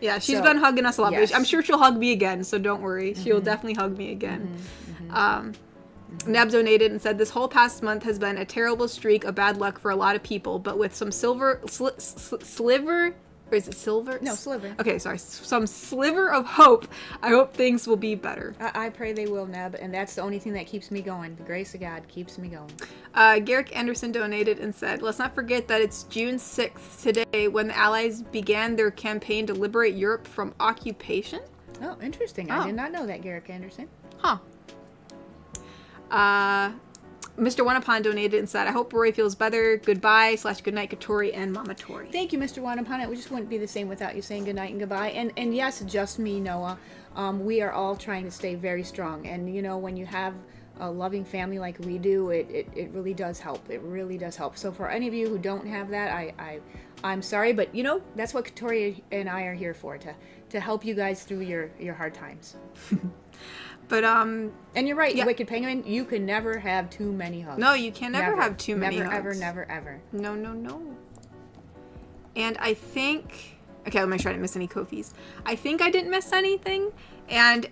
yeah, she's been hugging us a lot. Yes. I'm sure she'll hug me again, so don't worry. She'll definitely hug me again. Neb donated and said, this whole past month has been a terrible streak of bad luck for a lot of people, but with some sliver, or is it silver? No, sliver. Okay, sorry. Some sliver of hope. I hope things will be better. I pray they will, Neb, and that's the only thing that keeps me going. The grace of God keeps me going. Garrick Anderson donated and said, let's not forget that it's June 6th today when the Allies began their campaign to liberate Europe from occupation. Oh, interesting. I did not know that, Garrick Anderson. Huh. Mr. Wanapon donated and said, I hope Rory feels better. Goodbye / good night, Katori and Mama Tori. Thank you, Mr. Wanapon. It just wouldn't be the same without you saying good night and goodbye. And yes, just me, Noah. We are all trying to stay very strong. And, you know, when you have a loving family like we do, it really does help. It really does help. So for any of you who don't have that, I'm sorry. But, you know, that's what Katori and I are here for, to help you guys through your hard times. But and you're right, yeah. Wicked Penguin, you can never have too many hugs. No, you can never have too many hugs. hugs. Never, ever. No. And I think Okay, let me make sure I didn't miss any Kofis. I think I didn't miss anything. And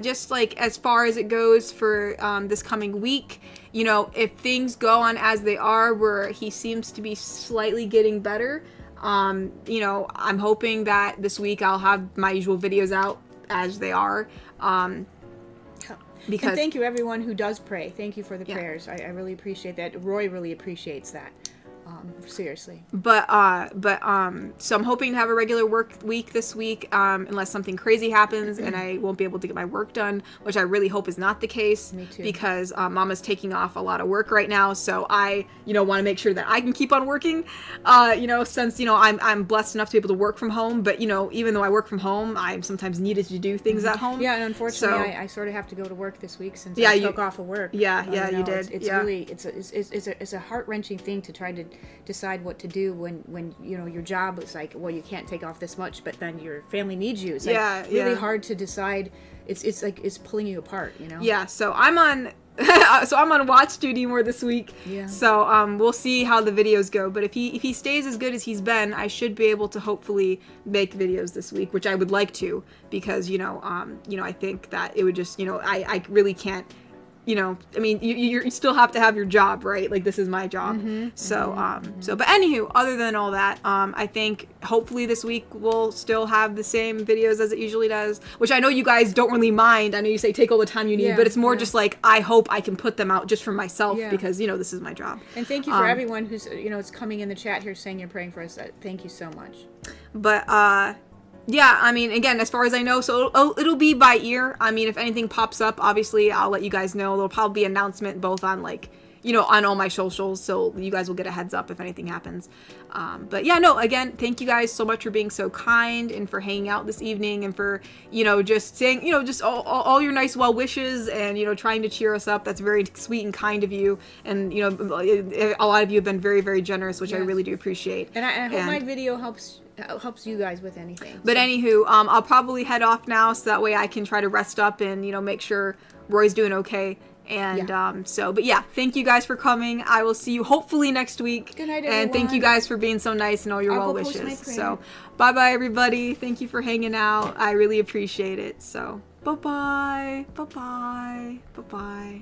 just like as far as it goes for this coming week, you know, if things go on as they are, where he seems to be slightly getting better, you know, I'm hoping that this week I'll have my usual videos out as they are. Because and thank you everyone who does pray. Thank you for the prayers. I really appreciate that. Roy really appreciates that. Seriously. But so I'm hoping to have a regular work week this week, unless something crazy happens and I won't be able to get my work done, which I really hope is not the case. Me too. Because Mama's taking off a lot of work right now, so I, you know, want to make sure that I can keep on working. You know, since, you know, I'm blessed enough to be able to work from home, but you know, even though I work from home, I'm sometimes needed to do things at home. Yeah, and unfortunately, So- I sort of have to go to work this week since Yeah, I you- took off of work. Yeah, You you did. It's Yeah. really it's a heart-wrenching thing to try to decide what to do when you know your job is like, well, you can't take off this much, but then your family needs you. It's like really hard to decide. It's like it's pulling you apart, you know. Yeah, so I'm on I'm on watch duty more this week. Yeah. So we'll see how the videos go. But if he stays as good as he's been, I should be able to hopefully make videos this week, which I would like to, because you know I think that it would just, you know, I really can't, you know, I mean, you still have to have your job, right? Like, this is my job. So, but anywho, other than all that, I think hopefully this week we'll still have the same videos as it usually does, which I know you guys don't really mind. I know you say take all the time you need, but it's more just like, I hope I can put them out just for myself because, you know, this is my job. And thank you for everyone who's, you know, is coming in the chat here saying you're praying for us. Thank you so much. But, yeah, I mean, again, as far as I know, so it'll be by ear. I mean, if anything pops up, obviously, I'll let you guys know. There'll probably be an announcement both on, like, you know, on all my socials, so you guys will get a heads up if anything happens. But yeah, no, again, thank you guys so much for being so kind and for hanging out this evening and for, you know, just saying, you know, just all your nice well wishes and, you know, trying to cheer us up. That's very sweet and kind of you. And, you know, a lot of you have been very, very generous, which I really do appreciate. And I hope my video helps you guys with anything. But anywho, I'll probably head off now so that way I can try to rest up and, you know, make sure Roy's doing okay. And but yeah, thank you guys for coming. I will see you hopefully next week. Good night, and thank you guys for being so nice and all your well wishes. So bye bye everybody. Thank you for hanging out. I really appreciate it. So bye bye. Bye bye. Bye bye.